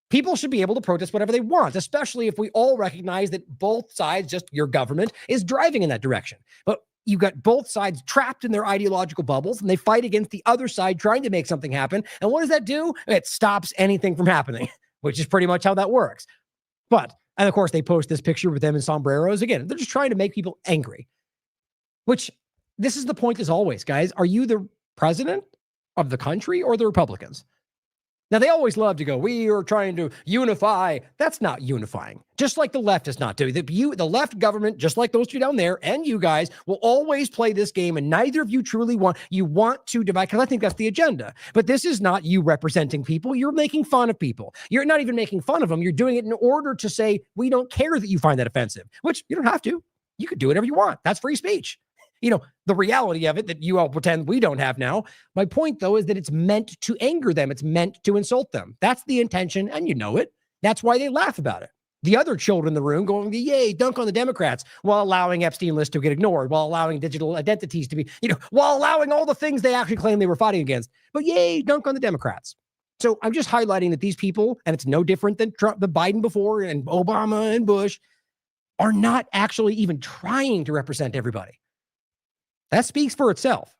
People should be able to protest whatever they want, especially if we all recognize that both sides, just your government, is driving in that direction. But you got both sides trapped in their ideological bubbles, and they fight against the other side trying to make something happen. And what does that do? It stops anything from happening, which is pretty much how that works. And of course, they post this picture with them in sombreros. Again, they're just trying to make people angry, which... This is the point as always, guys. Are you the president of the country or the Republicans? Now, they always love to go, we are trying to unify. That's not unifying. Just like the left is not doing. The left government, just like those two down there, and you guys will always play this game, and neither of you truly want to divide, because I think that's the agenda. But this is not you representing people. You're making fun of people. You're not even making fun of them. You're doing it in order to say, we don't care that you find that offensive, which you don't have to. You could do whatever you want. That's free speech. The reality of it that you all pretend we don't have now. My point, though, is that it's meant to anger them. It's meant to insult them. That's the intention, and you know it. That's why they laugh about it. The other children in the room going, yay, dunk on the Democrats, while allowing Epstein lists to get ignored, while allowing digital identities to be, while allowing all the things they actually claim they were fighting against. But yay, dunk on the Democrats. So I'm just highlighting that these people, and it's no different than Trump, the Biden before, and Obama and Bush, are not actually even trying to represent everybody. That speaks for itself.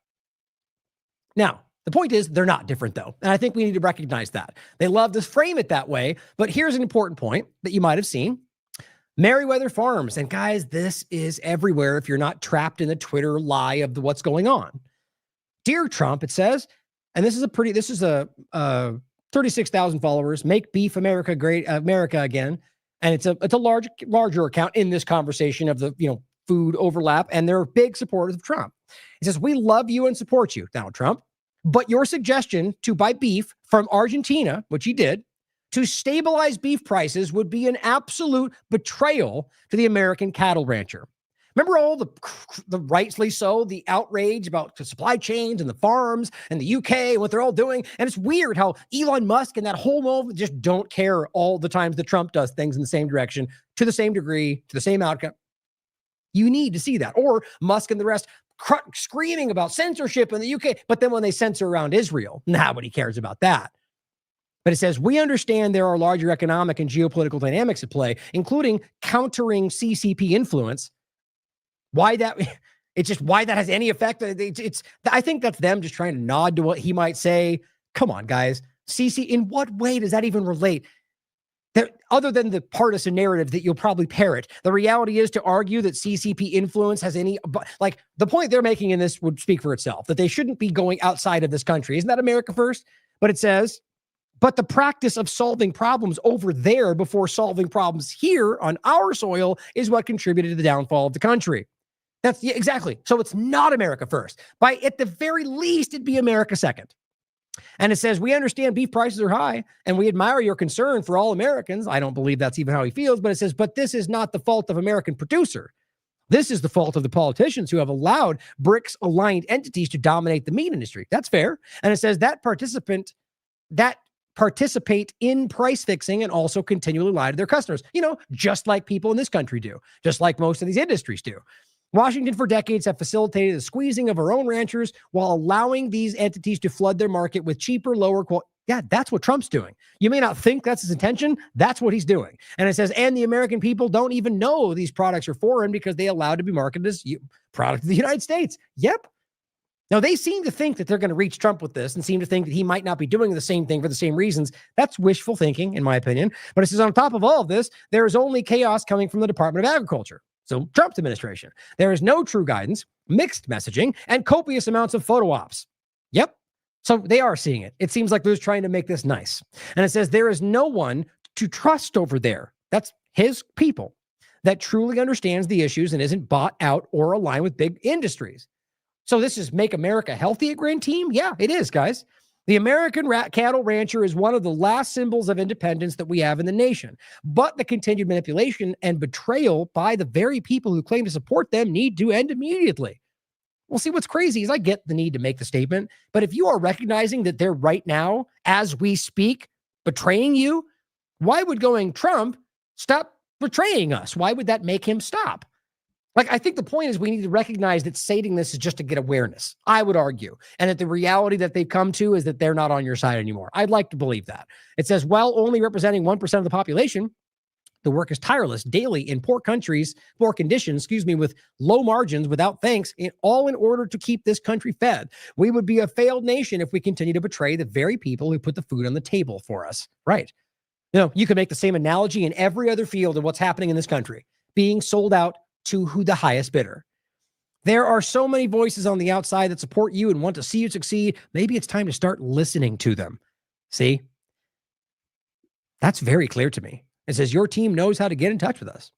Now, the point is they're not different, though. And I think we need to recognize that. They love to frame it that way. But here's an important point that you might have seen. Merriweather Farms. And guys, this is everywhere if you're not trapped in the Twitter lie of what's going on. Dear Trump, it says, and this is a 36,000 followers, Make Beef America Great America Again. And it's a larger account in this conversation of the, food overlap, and they're big supporters of Trump. He says, we love you and support you, Donald Trump, but your suggestion to buy beef from Argentina, which he did, to stabilize beef prices would be an absolute betrayal to the American cattle rancher. Remember all the rightly so, the outrage about the supply chains and the farms and the UK and what they're all doing. And it's weird how Elon Musk and that whole movement just don't care all the times that Trump does things in the same direction, to the same degree, to the same outcome. You need to see that. Or Musk and the rest screaming about censorship in the UK, but then when they censor around Israel, nobody cares about that. But it says, we understand there are larger economic and geopolitical dynamics at play, including countering CCP influence. Why that has any effect. I think that's them just trying to nod to what he might say. Come on, guys. In what way does that even relate? Other than the partisan narrative that you'll probably parrot, the reality is to argue that CCP influence has any, like the point they're making in this would speak for itself, that they shouldn't be going outside of this country. Isn't that America first? But it says, but the practice of solving problems over there before solving problems here on our soil is what contributed to the downfall of the country. Exactly. So it's not America first. At the very least, it'd be America second. And it says, we understand beef prices are high and we admire your concern for all Americans. I don't believe that's even how he feels, but it says, but this is not the fault of American producer. This is the fault of the politicians who have allowed BRICS-aligned entities to dominate the meat industry. That's fair. And it says that participate in price fixing and also continually lie to their customers, just like people in this country do, just like most of these industries do. Washington for decades have facilitated the squeezing of our own ranchers while allowing these entities to flood their market with cheaper, lower quality. Yeah, that's what Trump's doing. You may not think that's his intention. That's what he's doing. And it says, and the American people don't even know these products are foreign because they allowed to be marketed as product of the United States. Yep. Now, they seem to think that they're going to reach Trump with this and seem to think that he might not be doing the same thing for the same reasons. That's wishful thinking, in my opinion. But it says, on top of all of this, there is only chaos coming from the Department of Agriculture. So Trump's administration. There is no true guidance, mixed messaging, and copious amounts of photo ops. Yep. So they are seeing it. It seems like they're just trying to make this nice. And it says there is no one to trust over there. That's his people that truly understands the issues and isn't bought out or aligned with big industries. So this is Make America Healthy, a grand team? Yeah, it is, guys. The American cattle rancher is one of the last symbols of independence that we have in the nation. But the continued manipulation and betrayal by the very people who claim to support them need to end immediately. Well, see, what's crazy is I get the need to make the statement, but if you are recognizing that they're right now, as we speak, betraying you, why would going Trump stop betraying us? Why would that make him stop? Like, I think the point is we need to recognize that stating this is just to get awareness, I would argue, and that the reality that they've come to is that they're not on your side anymore. I'd like to believe that. It says, while only representing 1% of the population, the work is tireless daily in poor conditions, with low margins, without thanks, all in order to keep this country fed. We would be a failed nation if we continue to betray the very people who put the food on the table for us. Right. You can make the same analogy in every other field of what's happening in this country, being sold out to who the highest bidder. There are so many voices on the outside that support you and want to see you succeed. Maybe it's time to start listening to them. See? That's very clear to me. It says your team knows how to get in touch with us.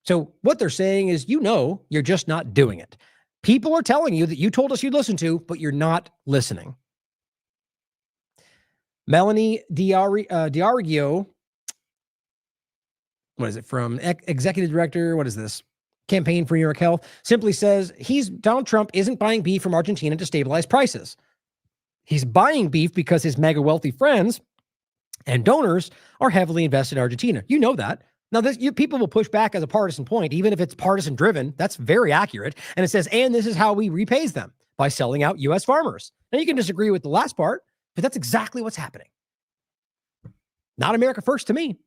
So what they're saying is, you're just not doing it. People are telling you that you told us you'd listen to, but you're not listening. Melanie Diarigio, what is it from? Executive Director, what is this? Campaign for New York Health, simply says Donald Trump isn't buying beef from Argentina to stabilize prices. He's buying beef because his mega wealthy friends and donors are heavily invested in Argentina. You know that. Now, people will push back as a partisan point, even if it's partisan driven. That's very accurate. And it says, and this is how we repays them, by selling out U.S. farmers. Now, you can disagree with the last part, but that's exactly what's happening. Not America first to me.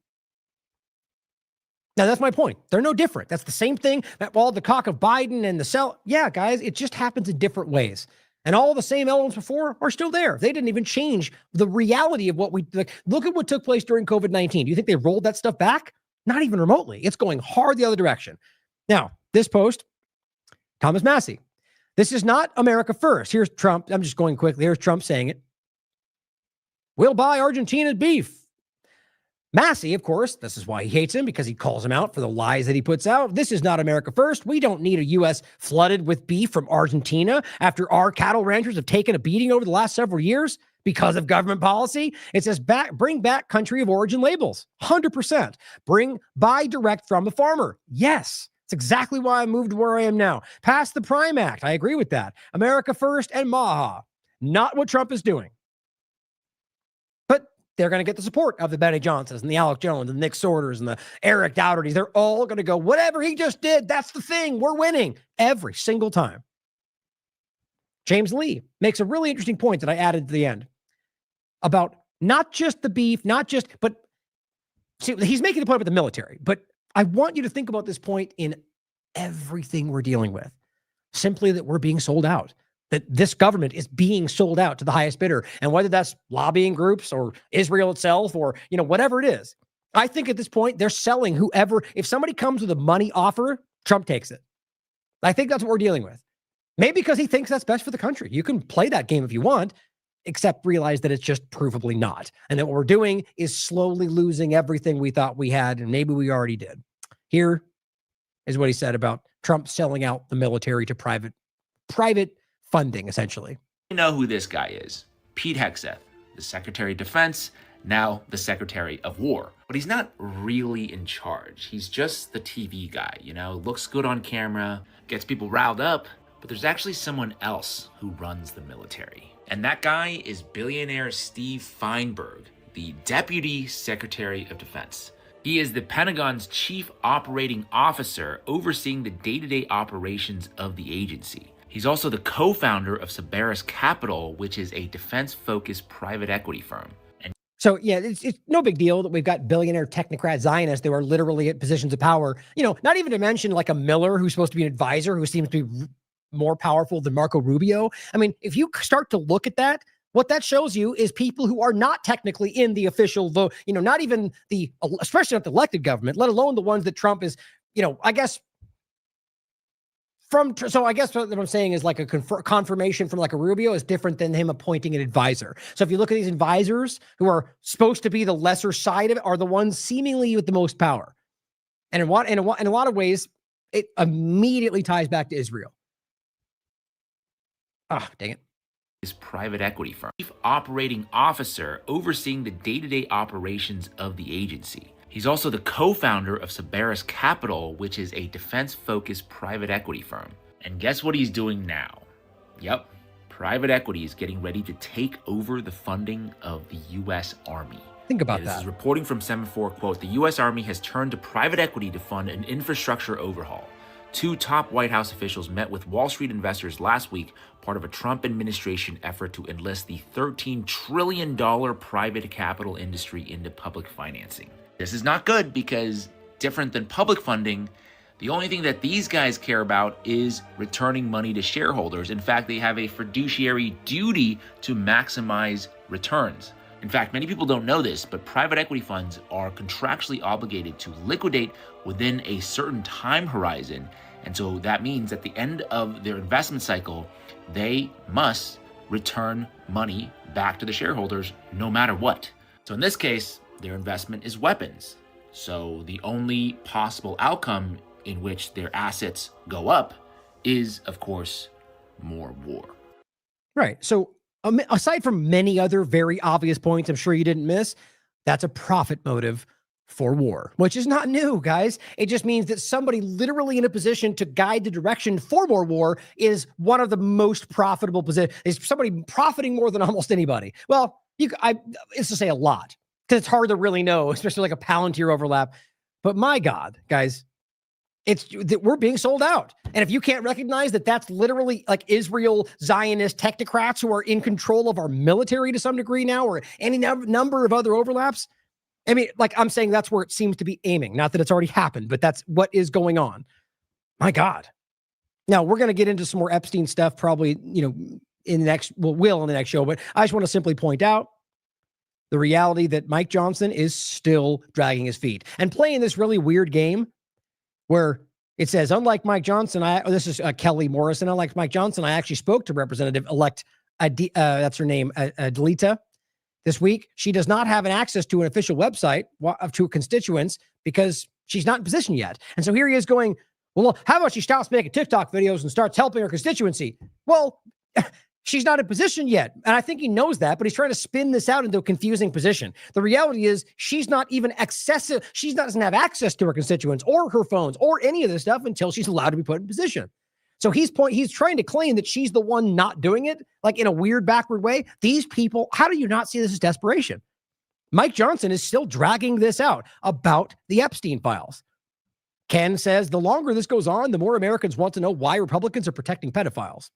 Now, that's my point. They're no different. That's the same thing. All the cock of Biden and the sell. Yeah, guys, it just happens in different ways. And all the same elements before are still there. They didn't even change the reality of what look at what took place during COVID-19. Do you think they rolled that stuff back? Not even remotely. It's going hard the other direction. Now, this post, Thomas Massey. This is not America first. Here's Trump. I'm just going quickly. Here's Trump saying it. We'll buy Argentina's beef. Massey, of course, this is why he hates him, because he calls him out for the lies that he puts out. This is not America first. We don't need a U.S. flooded with beef from Argentina after our cattle ranchers have taken a beating over the last several years because of government policy. It says bring back country of origin labels. 100%. Buy direct from the farmer. Yes. It's exactly why I moved where I am now. Pass the Prime Act. I agree with that. America first and Maha. Not what Trump is doing. But they're going to get the support of the Benny Johnsons and the Alec Jones and the Nick Sorters and the Eric Doughertys. They're all going to go, whatever he just did, that's the thing. We're winning every single time. James Lee makes a really interesting point that I added to the end about not just the beef, but see, he's making the point about the military, but I want you to think about this point in everything we're dealing with. Simply that we're being sold out, that this government is being sold out to the highest bidder. And whether that's lobbying groups or Israel itself or, whatever it is, I think at this point, they're selling whoever, if somebody comes with a money offer, Trump takes it. I think that's what we're dealing with. Maybe because he thinks that's best for the country. You can play that game if you want, except realize that it's just provably not. And that what we're doing is slowly losing everything we thought we had, and maybe we already did. Here is what he said about Trump selling out the military to private funding, essentially. You know who this guy is. Pete Hegseth, the Secretary of Defense, now the Secretary of War. But he's not really in charge. He's just the TV guy, looks good on camera, gets people riled up, but there's actually someone else who runs the military. And that guy is billionaire Steve Feinberg, the Deputy Secretary of Defense. He is the Pentagon's chief operating officer overseeing the day-to-day operations of the agency. He's also the co-founder of Cerberus Capital, which is a defense-focused private equity firm. So, yeah, it's no big deal that we've got billionaire technocrat Zionists that are literally at positions of power. Not even to mention like a Miller who's supposed to be an advisor who seems to be more powerful than Marco Rubio. I mean, if you start to look at that, what that shows you is people who are not technically in the official vote, not even especially not the elected government, let alone the ones that Trump is, I guess what I'm saying is like a confirmation from like a Rubio is different than him appointing an advisor. So if you look at these advisors who are supposed to be the lesser side of it are the ones seemingly with the most power. And in a lot of ways, it immediately ties back to Israel. Ah, dang it. His private equity firm. Chief operating officer overseeing the day-to-day operations of the agency. He's also the co-founder of Cerberus Capital, which is a defense-focused private equity firm. And guess what he's doing now? Yep, private equity is getting ready to take over the funding of the U.S. Army. Think about that. This is reporting from Semaphore, quote, the U.S. Army has turned to private equity to fund an infrastructure overhaul. 2 top White House officials met with Wall Street investors last week, part of a Trump administration effort to enlist the $13 trillion private capital industry into public financing. This is not good because, different than public funding, the only thing that these guys care about is returning money to shareholders. In fact, they have a fiduciary duty to maximize returns. In fact, many people don't know this, but private equity funds are contractually obligated to liquidate within a certain time horizon. And so that means at the end of their investment cycle, they must return money back to the shareholders no matter what. So in this case, their investment is weapons. So the only possible outcome in which their assets go up is, of course, more war. Right. So aside from many other very obvious points I'm sure you didn't miss, that's a profit motive for war, which is not new, guys. It just means that somebody literally in a position to guide the direction for more war is one of the most profitable positions. Is somebody profiting more than almost anybody? Well, it's to say a lot because it's hard to really know, especially like a Palantir overlap. But my God, guys, it's that we're being sold out. And if you can't recognize that that's literally like Israel Zionist technocrats who are in control of our military to some degree now, or any number of other overlaps, I mean, like I'm saying, that's where it seems to be aiming. Not that it's already happened, but that's what is going on. My God. Now we're going to get into some more Epstein stuff probably, in the next, will in the next show, but I just want to simply point out the reality that Mike Johnson is still dragging his feet and playing this really weird game where it says, unlike Mike Johnson, this is Kelly Morrison, unlike Mike Johnson, I actually spoke to Representative-elect, that's her name, Adelita, this week. She does not have an access to an official website to constituents because she's not in position yet. And so here he is going, well, how about she stops making TikTok videos and starts helping her constituency? Well, she's not in position yet. And I think he knows that, but he's trying to spin this out into a confusing position. The reality is she's not even accessible. Doesn't have access to her constituents or her phones or any of this stuff until she's allowed to be put in position. So he's trying to claim that she's the one not doing it, like in a weird backward way. These people, how do you not see this as desperation? Mike Johnson is still dragging this out about the Epstein files. Ken says the longer this goes on, the more Americans want to know why Republicans are protecting pedophiles.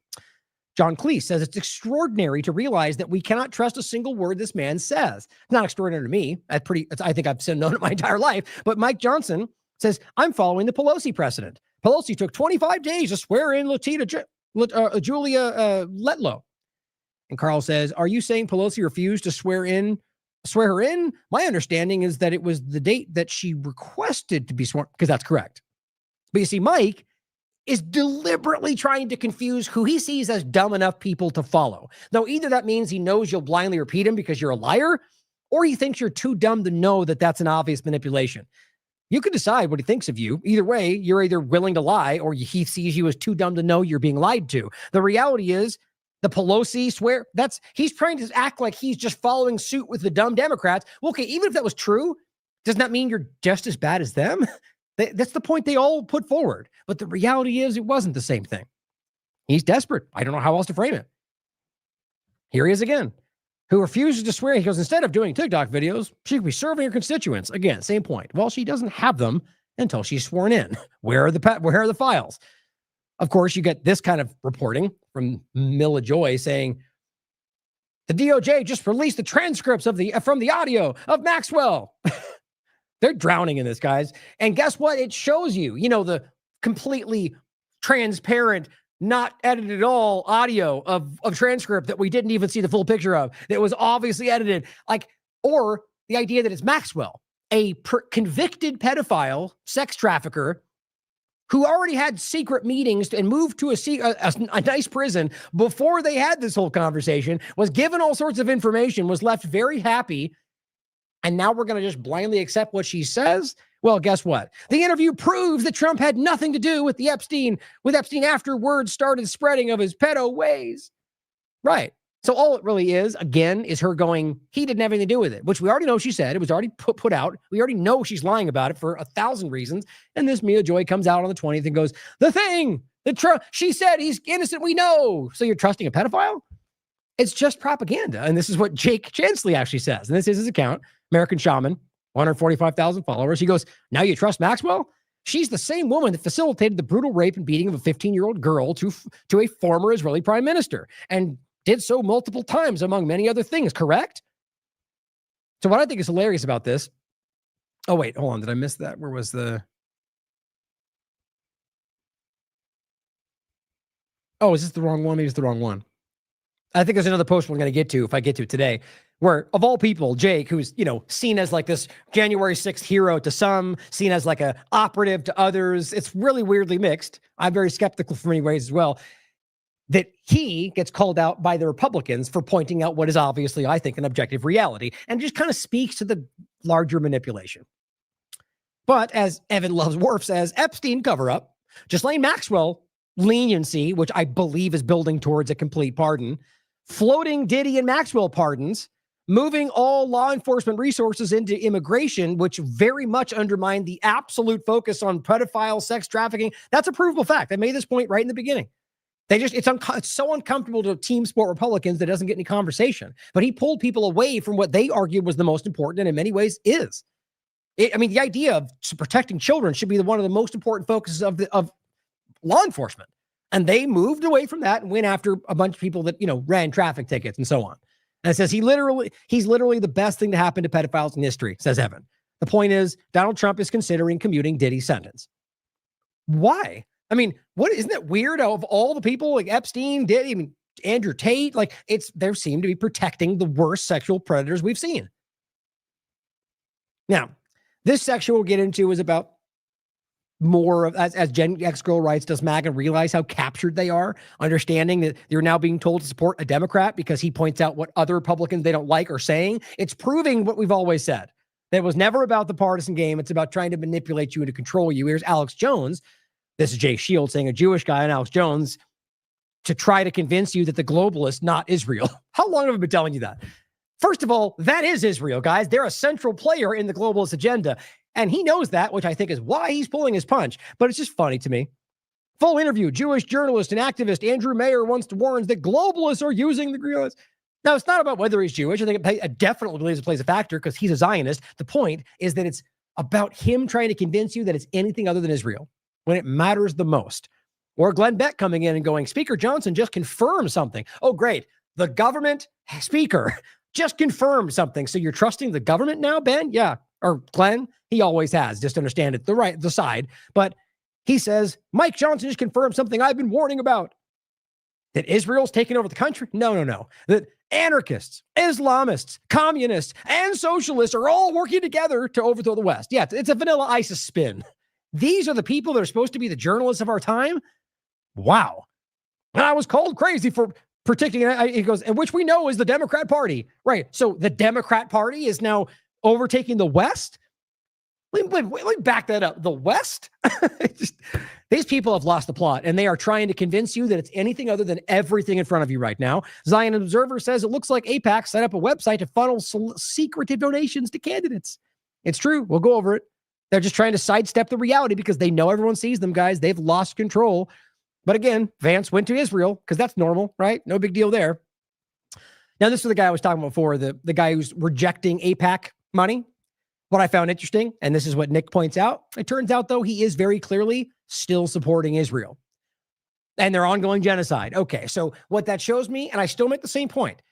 John Cleese says it's extraordinary to realize that we cannot trust a single word this man says. It's not extraordinary to me. I think I've known it my entire life. But Mike Johnson says, I'm following the Pelosi precedent. Pelosi took 25 days to swear in Julia Letlow. And Carl says, are you saying Pelosi refused to swear her in? My understanding is that it was the date that she requested to be sworn, because that's correct. But you see, Mike is deliberately trying to confuse who he sees as dumb enough people to follow. Now, either that means he knows you'll blindly repeat him because you're a liar, or he thinks you're too dumb to know that that's an obvious manipulation. You can decide what he thinks of you. Either way, you're either willing to lie or he sees you as too dumb to know you're being lied to. The reality is the Pelosi swear, he's trying to act like he's just following suit with the dumb Democrats. Well, okay, even if that was true, doesn't that mean you're just as bad as them? That's the point they all put forward. But the reality is it wasn't the same thing. He's desperate. I don't know how else to frame it. Here he is again, who refuses to swear. He goes, instead of doing TikTok videos, she could be serving her constituents. Again, same point. Well, she doesn't have them until she's sworn in. Where are the files? Of course, you get this kind of reporting from Mila Joy saying, the DOJ just released the transcripts from the audio of Maxwell. They're drowning in this, guys. And guess what? It shows you, the completely transparent, not edited at all audio of transcript that we didn't even see the full picture of. That was obviously edited. Or the idea that it's Maxwell, a convicted pedophile, sex trafficker, who already had secret meetings and moved to a nice prison before they had this whole conversation, was given all sorts of information, was left very happy. And now we're going to just blindly accept what she says? Well, guess what? The interview proves that Trump had nothing to do with Epstein after word started spreading of his pedo ways. Right. So all it really is, again, is her going, he didn't have anything to do with it, which we already know she said. It was already put out. We already know she's lying about it for 1,000 reasons. And this Mia Joy comes out on the 20th and goes, she said he's innocent, we know. So you're trusting a pedophile? It's just propaganda. And this is what Jake Chansley actually says. And this is his account, American Shaman, 145,000 followers. He goes, now you trust Maxwell? She's the same woman that facilitated the brutal rape and beating of a 15-year-old girl to a former Israeli prime minister and did so multiple times, among many other things, correct? So what I think is hilarious about this, oh, wait, hold on. Did I miss that? Where was the... Oh, is this the wrong one? Maybe it's the wrong one. I think there's another post we're going to get to, if I get to it today, where, of all people, Jake, who's, seen as like this January 6th hero to some, seen as like a operative to others. It's really weirdly mixed. I'm very skeptical for many ways as well, that he gets called out by the Republicans for pointing out what is obviously, I think, an objective reality, and just kind of speaks to the larger manipulation. But as Evan Loves Worf says, Epstein cover-up, Ghislaine Maxwell leniency, which I believe is building towards a complete pardon, floating Diddy and Maxwell pardons, moving all law enforcement resources into immigration, which very much undermined the absolute focus on pedophile sex trafficking. That's a provable fact. I made this point right in the beginning. It's so uncomfortable to team sport Republicans that doesn't get any conversation. But he pulled people away from what they argued was the most important, and in many ways is. The idea of protecting children should be one of the most important focuses of law enforcement. And they moved away from that and went after a bunch of people that, ran traffic tickets and so on. And it says he's literally the best thing to happen to pedophiles in history, says Evan. The point is, Donald Trump is considering commuting Diddy's sentence. Why? Isn't it weird of all the people like Epstein, Diddy, Andrew Tate, they seem to be protecting the worst sexual predators we've seen. Now, this section we'll get into is about more of, as Gen X Girl writes, does MAGA realize how captured they are, understanding that you're now being told to support a Democrat because he points out what other Republicans they don't like are saying? It's proving what we've always said. That it was never about the partisan game. It's about trying to manipulate you and to control you. Here's Alex Jones. This is Jay Shields saying a Jewish guy, and Alex Jones to try to convince you that the globalists, not Israel. How long have I been telling you that? First of all, that is Israel, guys. They're a central player in the globalist agenda. And he knows that, which I think is why he's pulling his punch. But it's just funny to me. Full interview, Jewish journalist and activist Andrew Mayer warns that globalists are using the Greens. Now, it's not about whether he's Jewish. I think it definitely believes it plays a factor because he's a Zionist. The point is that it's about him trying to convince you that it's anything other than Israel when it matters the most. Or Glenn Beck coming in and going, Speaker Johnson just confirmed something. Oh, great. The government speaker just confirmed something. So you're trusting the government now, Ben? Yeah. Or Glenn? He always has. Just understand it, the side. But he says, Mike Johnson just confirmed something I've been warning about. That Israel's taking over the country? No. That anarchists, Islamists, communists, and socialists are all working together to overthrow the West. Yeah, it's a vanilla ISIS spin. These are the people that are supposed to be the journalists of our time? Wow. And I was called crazy for predicting it. He goes, and which we know is the Democrat Party. Right. So the Democrat Party is now overtaking the West? Let me back that up. The West? These people have lost the plot, and they are trying to convince you that it's anything other than everything in front of you right now. Zion Observer says it looks like AIPAC set up a website to funnel secretive donations to candidates. It's true. We'll go over it. They're just trying to sidestep the reality because they know everyone sees them, guys. They've lost control. But again, Vance went to Israel because that's normal, right? No big deal there. Now, this is the guy I was talking about before, the guy who's rejecting AIPAC money. What I found interesting, and this is what Nick points out, it turns out, though, he is very clearly still supporting Israel and their ongoing genocide. Okay, so what that shows me, and I still make the same point,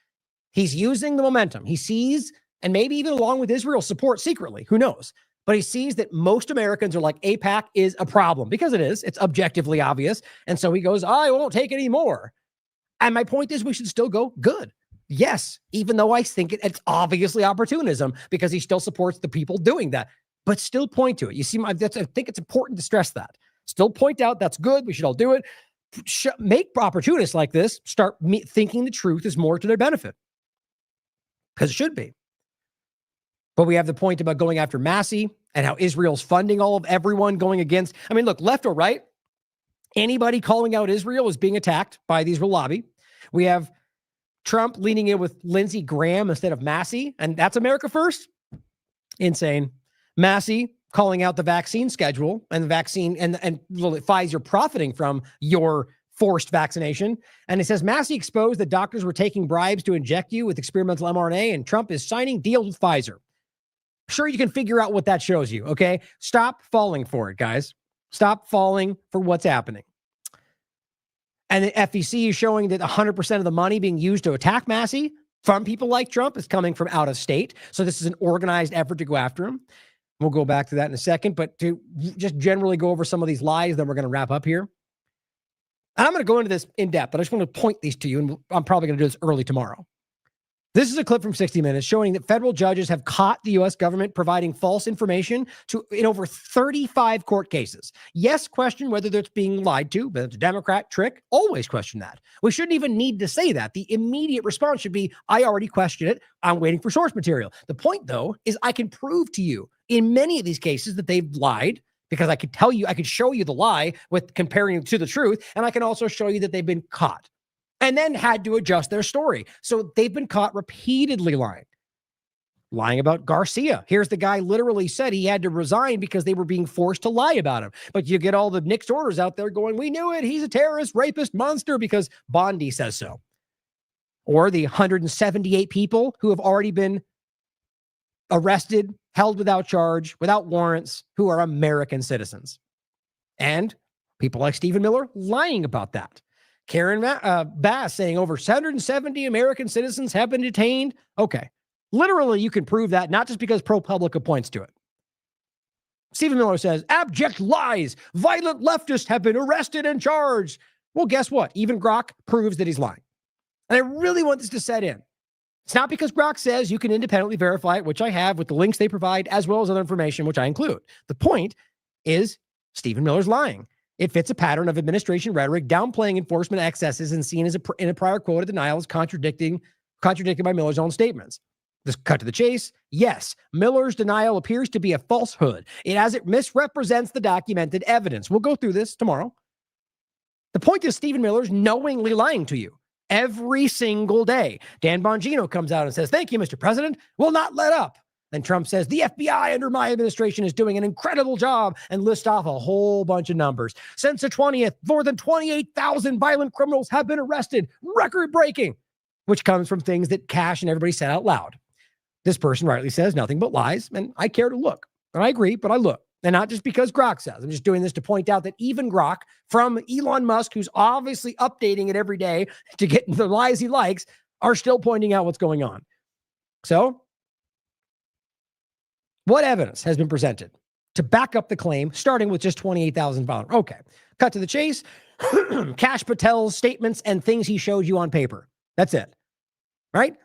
he's using the momentum. He sees, and maybe even along with Israel's support secretly, who knows, but he sees that most Americans are like, AIPAC is a problem, because it is. It's objectively obvious. And so he goes, I won't take any more. And my point is we should still go, good. Yes, even though I think it's obviously opportunism because he still supports the people doing that, but still point to it. You see, I think it's important to stress that. Still point out that's good. We should all do it. Make opportunists like this start thinking the truth is more to their benefit because it should be. But we have the point about going after Massey and how Israel's funding all of everyone going against. I mean, look, left or right, anybody calling out Israel is being attacked by the Israel lobby. We have Trump leaning in with Lindsey Graham instead of Massey, and that's America first. Insane. Massey calling out the vaccine schedule and the vaccine and Pfizer profiting from your forced vaccination. And it says Massey exposed that doctors were taking bribes to inject you with experimental mRNA, and Trump is signing deals with Pfizer. Sure, you can figure out what that shows you, okay? Stop falling for it, guys. Stop falling for what's happening. And the FEC is showing that 100% of the money being used to attack Massey from people like Trump is coming from out of state. So this is an organized effort to go after him. We'll go back to that in a second, but to just generally go over some of these lies, then we're going to wrap up here. And I'm going to go into this in depth, but I just want to point these to you, and I'm probably going to do this early tomorrow. This is a clip from 60 Minutes showing that federal judges have caught the U.S. government providing false information in over 35 court cases. Yes, question whether that's being lied to, but it's a Democrat trick. Always question that. We shouldn't even need to say that. The immediate response should be, I already questioned it. I'm waiting for source material. The point, though, is I can prove to you in many of these cases that they've lied because I could tell you, I could show you the lie with comparing it to the truth, and I can also show you that they've been caught and then had to adjust their story. So they've been caught repeatedly lying about Garcia. Here's the guy literally said he had to resign because they were being forced to lie about him. But you get all the Nick's orders out there going, we knew it. He's a terrorist, rapist, monster because Bondi says so. Or the 178 people who have already been arrested, held without charge, without warrants, who are American citizens. And people like Stephen Miller lying about that. Karen Bass saying over 770 American citizens have been detained. Okay. Literally, you can prove that, not just because ProPublica points to it. Stephen Miller says, abject lies. Violent leftists have been arrested and charged. Well, guess what? Even Grok proves that he's lying. And I really want this to set in. It's not because Grok says you can independently verify it, which I have with the links they provide, as well as other information, which I include. The point is Stephen Miller's lying. It fits a pattern of administration rhetoric, downplaying enforcement excesses and seen as in a prior quote of denial as contradicted by Miller's own statements. Just cut to the chase. Yes, Miller's denial appears to be a falsehood. It misrepresents the documented evidence. We'll go through this tomorrow. The point is Stephen Miller's knowingly lying to you every single day. Dan Bongino comes out and says, thank you, Mr. President. We'll not let up. Then Trump says, the FBI under my administration is doing an incredible job, and list off a whole bunch of numbers. Since the 20th, more than 28,000 violent criminals have been arrested. Record-breaking, which comes from things that Cash and everybody said out loud. This person rightly says nothing but lies, and I care to look. And I agree, but I look. And not just because Grok says. I'm just doing this to point out that even Grok from Elon Musk, who's obviously updating it every day to get the lies he likes, are still pointing out what's going on. So, what evidence has been presented to back up the claim, starting with just 28,000 followers? Okay, cut to the chase. Kash Patel's statements and things he showed you on paper. That's it, right?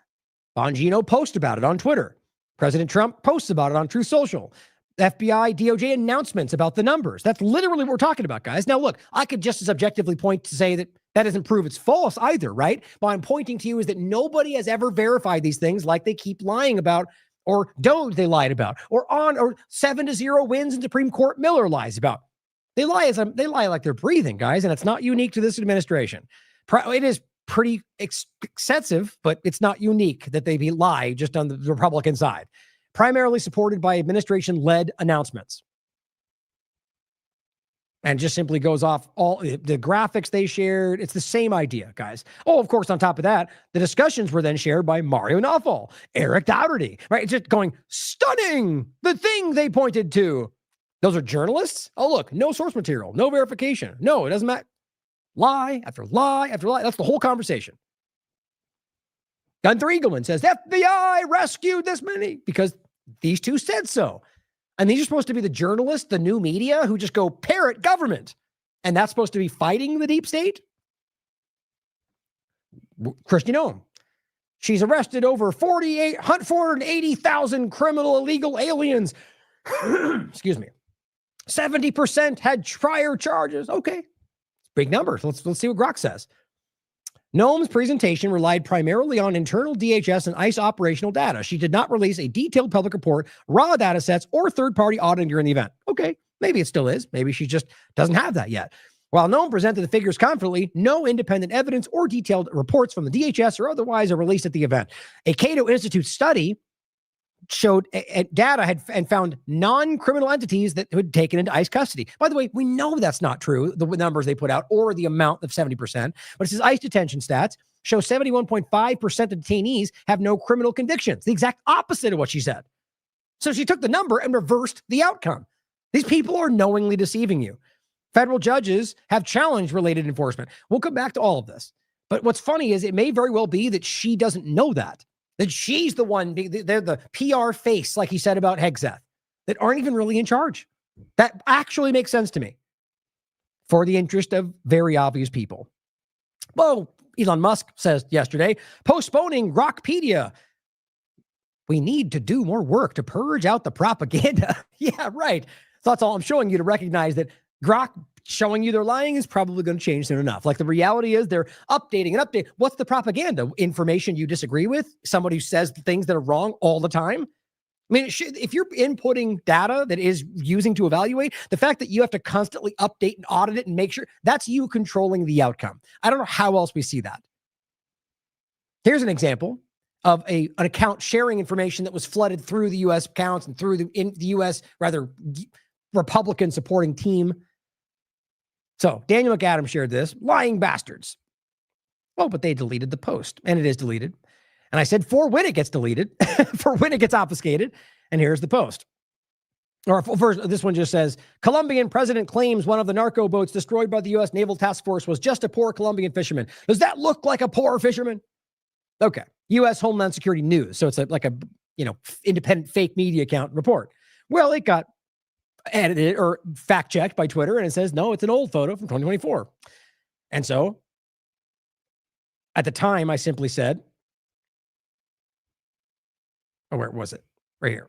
Bongino posts about it on Twitter. President Trump posts about it on Truth Social. FBI, DOJ announcements about the numbers. That's literally what we're talking about, guys. Now, look, I could just as objectively point to say that that doesn't prove it's false either, right? But I'm pointing to you is that nobody has ever verified these things like they keep lying about, or Doge they lied about, or 7-0 wins in Supreme Court Miller lies about. They lie like they're breathing, guys, and it's not unique to this administration. It is pretty excessive, but it's not unique that they lie just on the Republican side. Primarily supported by administration-led announcements. And just simply goes off all the graphics they shared. It's the same idea, guys. Oh, of course, on top of that, the discussions were then shared by Mario Nawfal, Eric Dougherty, right? It's just going, stunning, the thing they pointed to. Those are journalists? Oh, look, no source material, no verification. No, it doesn't matter. Lie after lie after lie. That's the whole conversation. Gunther Eagleman says, FBI rescued this many because these two said so. And these are supposed to be the journalists, the new media, who just go parrot government. And that's supposed to be fighting the deep state? Cristian Ohm. She's arrested over 480,000 criminal illegal aliens. Excuse me. 70% had prior charges. Okay. Big numbers. Let's see what Grok says. Noam's presentation relied primarily on internal DHS and ICE operational data. She did not release a detailed public report, raw data sets, or third-party auditing during the event. Okay, maybe it still is. Maybe she just doesn't have that yet. While Noam presented the figures confidently, no independent evidence or detailed reports from the DHS or otherwise are released at the event. A Cato Institute study showed data and found non-criminal entities that had taken into ICE custody. By the way, we know that's not true, the numbers they put out, or the amount of 70%, but it says ICE detention stats show 71.5% of detainees have no criminal convictions, the exact opposite of what she said. So she took the number and reversed the outcome. These people are knowingly deceiving you. Federal judges have challenged related enforcement. We'll come back to all of this. But what's funny is it may very well be that she doesn't know that she's the one, they're the PR face, like he said about Hegseth, that aren't even really in charge. That actually makes sense to me for the interest of very obvious people. Well, Elon Musk says yesterday, postponing Grokpedia. We need to do more work to purge out the propaganda. Yeah, right. So that's all I'm showing you to recognize that Grok showing you they're lying is probably going to change soon enough. Like the reality is they're updating and update. What's the propaganda? Information you disagree with? Somebody who says things that are wrong all the time? I mean, if you're inputting data that is using to evaluate, the fact that you have to constantly update and audit it and make sure, that's you controlling the outcome. I don't know how else we see that. Here's an example of an account sharing information that was flooded through the U.S. accounts and through the U.S. rather Republican supporting team. So Daniel McAdams shared this, lying bastards. Oh, but they deleted the post, and it is deleted. And I said, for when it gets deleted, for when it gets obfuscated, and here's the post. Or first, this one just says, Colombian president claims one of the narco boats destroyed by the U.S. Naval Task Force was just a poor Colombian fisherman. Does that look like a poor fisherman? Okay. U.S. Homeland Security News. So it's like a independent fake media account report. Well, it got edited or fact checked by Twitter, and it says, no, it's an old photo from 2024. And so at the time, I simply said, where was it? Right here.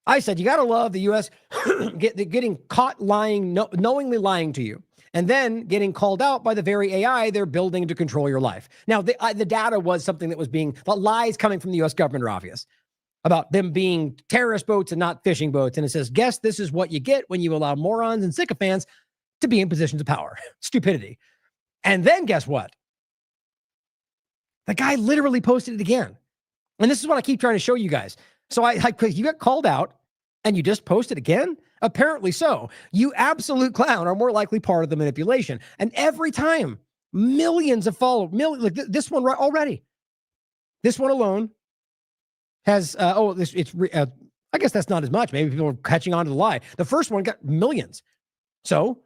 I said, you got to love the U.S. getting caught lying, knowingly lying to you, and then getting called out by the very AI they're building to control your life. Now, the data was something that was the lies coming from the U.S. government are obvious about them being terrorist boats and not fishing boats. And it says, guess this is what you get when you allow morons and sycophants to be in positions of power. Stupidity. And then guess what? The guy literally posted it again. And this is what I keep trying to show you guys. So you got called out and you just posted again? Apparently so. You absolute clown are more likely part of the manipulation. And every time, millions of followers, like this one right already. This one alone has, I guess that's not as much. Maybe people are catching on to the lie. The first one got millions. So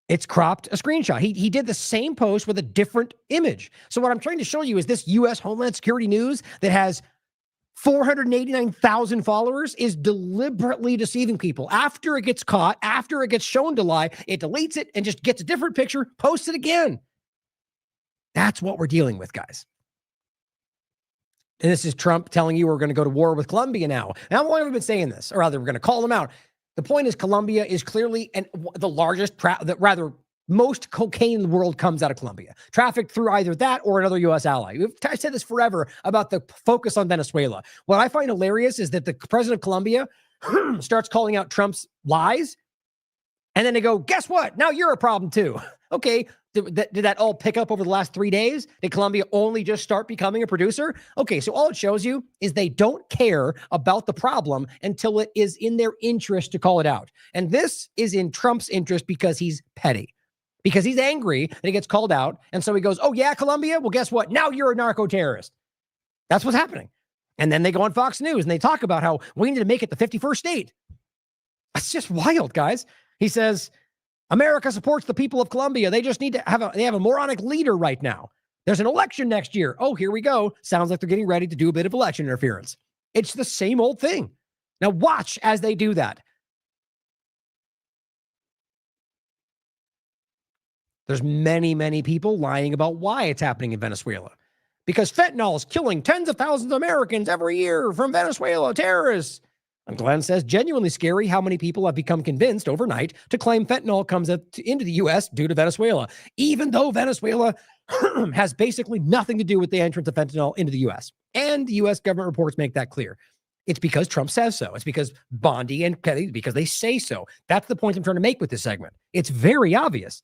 it's cropped a screenshot. He did the same post with a different image. So what I'm trying to show you is this U.S. Homeland Security News that has 489,000 followers is deliberately deceiving people. After it gets caught, after it gets shown to lie, it deletes it and just gets a different picture, posts it again. That's what we're dealing with, guys. And this is Trump telling you we're going to go to war with Colombia now. And I've only been saying this, or rather, we're going to call them out. The point is, Colombia is clearly the largest, most cocaine in the world comes out of Colombia, trafficked through either that or another U.S. ally. I said this forever about the focus on Venezuela. What I find hilarious is that the president of Colombia starts calling out Trump's lies, and then they go, guess what? Now you're a problem too. Okay, did that all pick up over the last 3 days? Did Colombia only just start becoming a producer? Okay, so all it shows you is they don't care about the problem until it is in their interest to call it out. And this is in Trump's interest because he's petty. Because he's angry that he gets called out. And so he goes, oh yeah, Colombia? Well, guess what? Now you're a narco-terrorist. That's what's happening. And then they go on Fox News and they talk about how we need to make it the 51st state. That's just wild, guys. He says, America supports the people of Colombia. They just need to have a moronic leader right now. There's an election next year. Oh, here we go. Sounds like they're getting ready to do a bit of election interference. It's the same old thing. Now watch as they do that. There's many, many people lying about why it's happening in Venezuela. Because fentanyl is killing tens of thousands of Americans every year from Venezuela terrorists. And Glenn says, genuinely scary how many people have become convinced overnight to claim fentanyl comes into the U.S. due to Venezuela, even though Venezuela has basically nothing to do with the entrance of fentanyl into the U.S. And the U.S. government reports make that clear. It's because Trump says so. It's because Bondi and Kelly, because they say so. That's the point I'm trying to make with this segment. It's very obvious.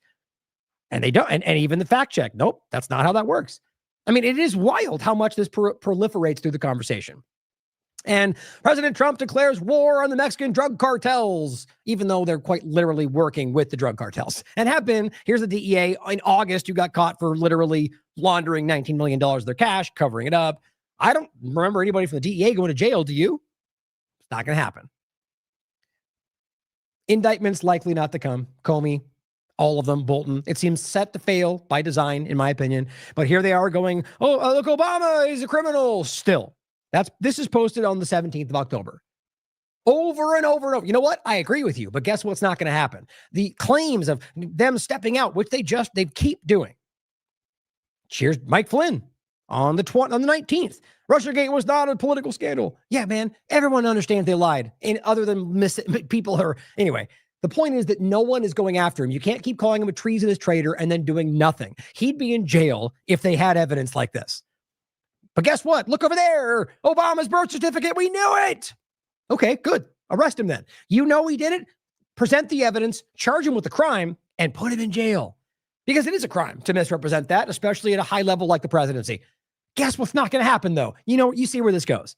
And they don't, and even the fact check. Nope, that's not how that works. I mean, it is wild how much this proliferates through the conversation. And President Trump declares war on the Mexican drug cartels, even though they're quite literally working with the drug cartels and have been. Here's the DEA in August who got caught for literally laundering $19 million of their cash, covering it up. I don't remember anybody from the DEA going to jail. Do you? It's not going to happen. Indictments likely not to come. Comey, all of them, Bolton. It seems set to fail by design, in my opinion. But here they are going, oh, look, Obama is a criminal still. This is posted on the 17th of October. Over and over and over. You know what? I agree with you, but guess what's not going to happen? The claims of them stepping out, which they keep doing. Cheers, Mike Flynn on the 19th. Russiagate was not a political scandal. Yeah, man, everyone understands they lied. And other than people who are, anyway, the point is that no one is going after him. You can't keep calling him a treasonous traitor and then doing nothing. He'd be in jail if they had evidence like this. But guess what? Look over there. Obama's birth certificate. We knew it. Okay, good. Arrest him then. You know he did it. Present the evidence, charge him with the crime, and put him in jail. Because it is a crime to misrepresent that, especially at a high level like the presidency. Guess what's not going to happen, though? You see where this goes.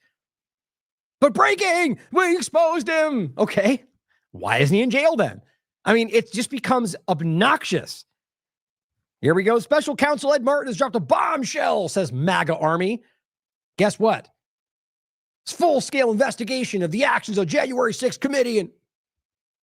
But breaking! We exposed him! Okay. Why isn't he in jail then? I mean, it just becomes obnoxious. Here we go. Special counsel Ed Martin has dropped a bombshell, says MAGA Army. Guess what? It's full-scale investigation of the actions of January 6th committee, and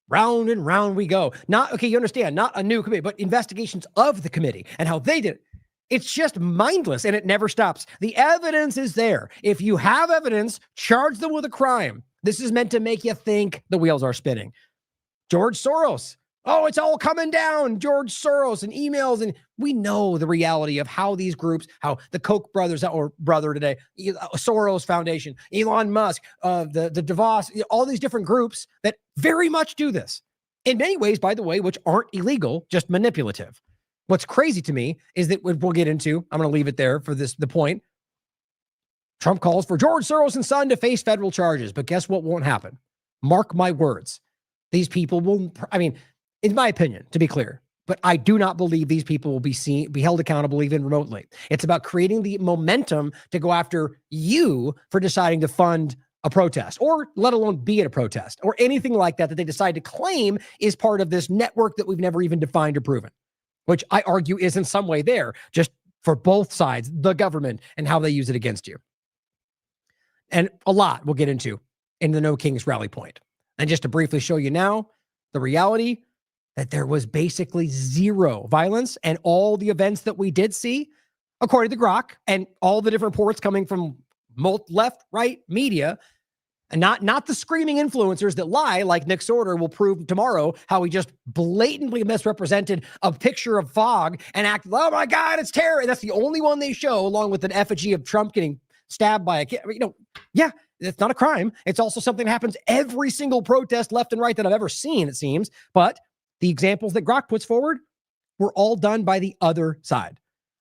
round we go. You understand, not a new committee, but investigations of the committee and how they did it. It's just mindless, and it never stops. The evidence is there. If you have evidence, charge them with a crime. This is meant to make you think the wheels are spinning. George Soros. Oh, it's all coming down. George Soros and emails. And we know the reality of how these groups, how the Koch brothers or brother today, Soros Foundation, Elon Musk, the DeVos, all these different groups that very much do this. In many ways, by the way, which aren't illegal, just manipulative. What's crazy to me is that we'll get into, I'm going to leave it there for the point. Trump calls for George Soros and son to face federal charges. But guess what won't happen? Mark my words. These people will, in my opinion, to be clear. But I do not believe these people will be held accountable even remotely. It's about creating the momentum to go after you for deciding to fund a protest, or let alone be at a protest, or anything like that they decide to claim is part of this network that we've never even defined or proven, which I argue is in some way there, just for both sides, the government and how they use it against you. And a lot we'll get into in the No Kings rally point. And just to briefly show you now, the reality that there was basically zero violence, and all the events that we did see, according to Grok, and all the different reports coming from left, right media, and not the screaming influencers that lie, like Nick Sorter will prove tomorrow how he just blatantly misrepresented a picture of fog and acted, oh my God, it's terror. And that's the only one they show, along with an effigy of Trump getting stabbed by a kid. Yeah, it's not a crime. It's also something that happens every single protest left and right that I've ever seen, it seems. But the examples that Grok puts forward were all done by the other side.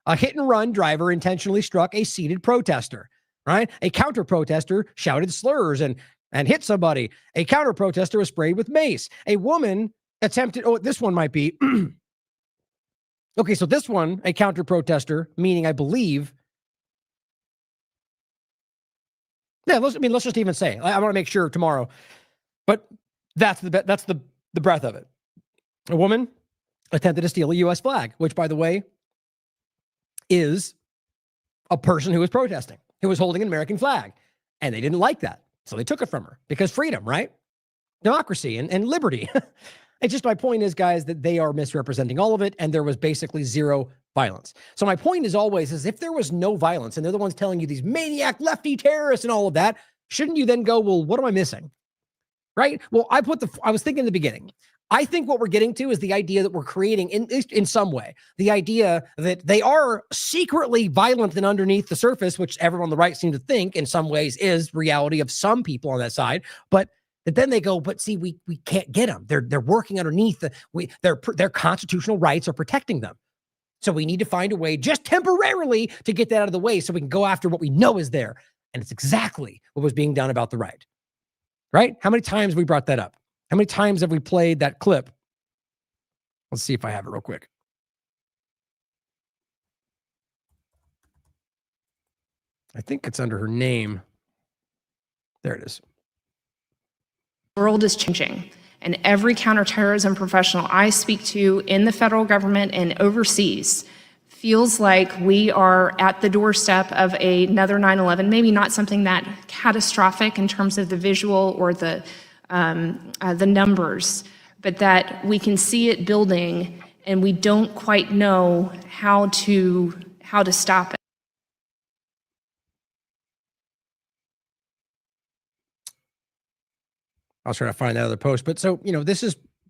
A hit and run driver intentionally struck a seated protester, right? A counter protester shouted slurs and hit somebody. A counter protester was sprayed with mace. A woman attempted, this one might be, okay, so this one, a counter protester, meaning I believe, let's just even say, I want to make sure tomorrow, but that's the breadth of it. A woman attempted to steal a U.S. flag, which, by the way, is a person who was protesting, who was holding an American flag. And they didn't like that. So they took it from her because freedom, right? Democracy and liberty. It's just, my point is, guys, that they are misrepresenting all of it. And there was basically zero violence. So my point is always, is if there was no violence and they're the ones telling you these maniac lefty terrorists and all of that, shouldn't you then go, well, what am I missing? Right? Well, I was thinking in the beginning, I think what we're getting to is the idea that we're creating, in some way, the idea that they are secretly violent and underneath the surface, which everyone on the right seems to think in some ways is reality of some people on that side. But then they go, but see, we can't get them. They're working underneath their constitutional rights are protecting them. So we need to find a way just temporarily to get that out of the way so we can go after what we know is there. And it's exactly what was being done about the right. Right? How many times have we brought that up? How many times have we played that clip? Let's see if I have it real quick. I think it's under her name. There it is. The world is changing, and every counterterrorism professional I speak to in the federal government and overseas feels like we are at the doorstep of another 9/11, maybe not something that catastrophic in terms of the visual or the numbers, but that we can see it building and we don't quite know how to stop it. I was trying to find that other post, but so,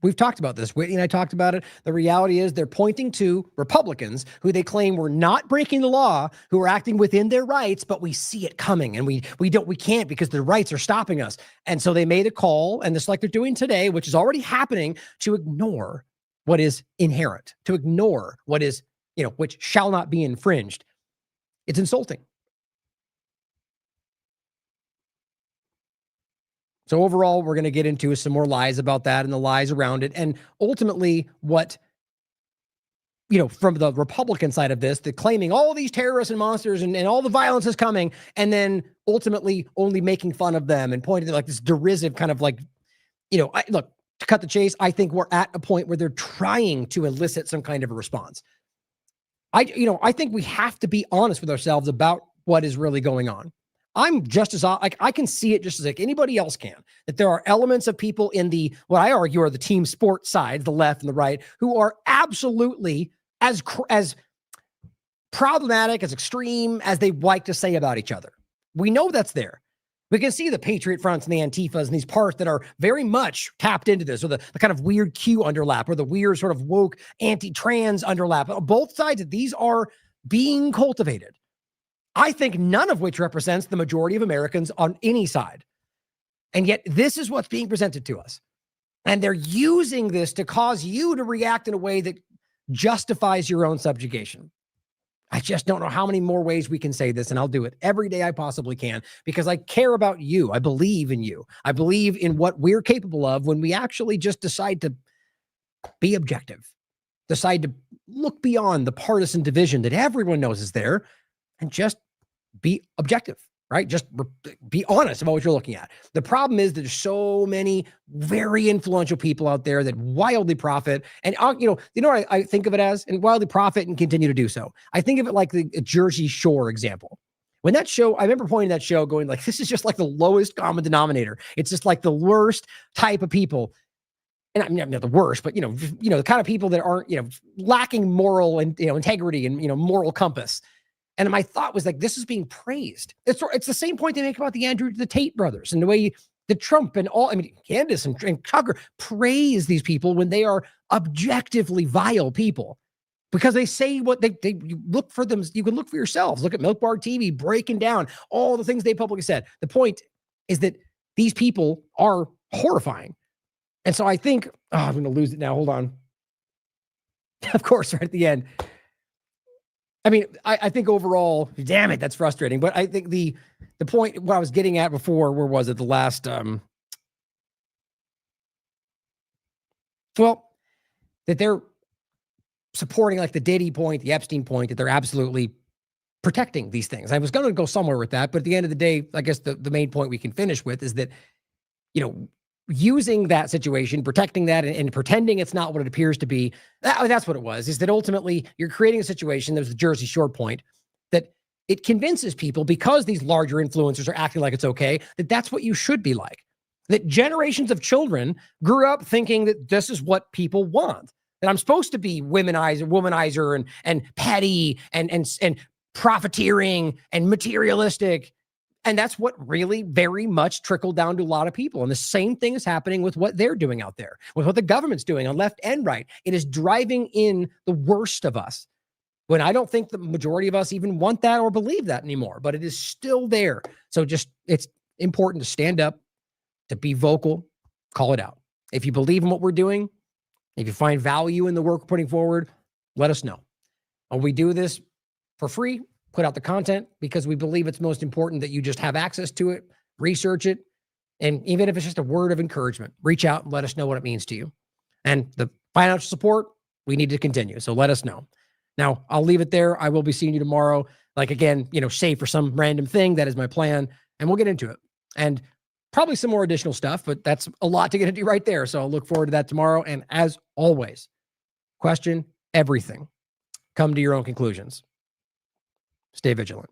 we've talked about this. Whitney and I talked about it. The reality is they're pointing to Republicans who they claim were not breaking the law, who are acting within their rights, but we see it coming and we can't because the rights are stopping us. And so they made a call, and just like they're doing today, which is already happening, to ignore what is inherent, to ignore what is, which shall not be infringed. It's insulting. So overall, we're going to get into some more lies about that and the lies around it. And ultimately what, from the Republican side of this, the claiming all these terrorists and monsters and all the violence is coming, and then ultimately only making fun of them and pointing to like this derisive kind of like, look, to cut the chase, I think we're at a point where they're trying to elicit some kind of a response. I think we have to be honest with ourselves about what is really going on. I'm just as I can see it just as like anybody else can, that there are elements of people in the, what I argue are the team sport side, the left and the right, who are absolutely as problematic, as extreme as they like to say about each other. We know that's there. We can see the Patriot Fronts and the Antifas and these parts that are very much tapped into this, or the kind of weird Q underlap, or the weird sort of woke anti-trans underlap. Both sides of these are being cultivated. I think none of which represents the majority of Americans on any side. And yet this is what's being presented to us. And they're using this to cause you to react in a way that justifies your own subjugation. I just don't know how many more ways we can say this, and I'll do it every day I possibly can, because I care about you. I believe in you. I believe in what we're capable of when we actually just decide to be objective. Decide to look beyond the partisan division that everyone knows is there and just be objective, right? Just be honest about what you're looking at. The problem is that there's so many very influential people out there that wildly profit. And, you know what I think of it as? And wildly profit and continue to do so. I think of it like the Jersey Shore example. When that show, I remember pointing that show going like, this is just like the lowest common denominator. It's just like the worst type of people. And I mean, not the worst, but, the kind of people that aren't, lacking moral and, integrity and, moral compass. And my thought was like, this is being praised. It's the same point they make about the Tate brothers and the way the Trump and Candace and Tucker praise these people when they are objectively vile people because they say what they you look for them. You can look for yourselves. Look at Milk Bar TV breaking down all the things they publicly said. The point is that these people are horrifying. And so I think, I'm going to lose it now. Hold on. Of course, right at the end. I mean, I think overall, damn it, that's frustrating. But I think the point, what I was getting at before, where was it? The last, that they're supporting like the Diddy point, the Epstein point, that they're absolutely protecting these things. I was going to go somewhere with that, but at the end of the day, I guess the main point we can finish with is that, using that situation, protecting that and pretending it's not what it appears to be, that's what it was, is that ultimately you're creating a situation, there's the Jersey Shore point, that it convinces people because these larger influencers are acting like it's okay, that that's what you should be like. That generations of children grew up thinking that this is what people want, that I'm supposed to be womanizer and petty and profiteering and materialistic. And that's what really very much trickled down to a lot of people. And the same thing is happening with what they're doing out there, with what the government's doing on left and right. It is driving in the worst of us. When I don't think the majority of us even want that or believe that anymore, but it is still there. So it's important to stand up, to be vocal, call it out. If you believe in what we're doing, if you find value in the work we're putting forward, let us know. And we do this for free. Put out the content because we believe it's most important that you just have access to it, research it, and even if it's just a word of encouragement, reach out and let us know what it means to you. And the financial support, we need to continue. So let us know. Now, I'll leave it there. I will be seeing you tomorrow. Like, again, save for some random thing. That is my plan. And we'll get into it. And probably some more additional stuff, but that's a lot to get into right there. So I'll look forward to that tomorrow. And as always, question everything. Come to your own conclusions. Stay vigilant.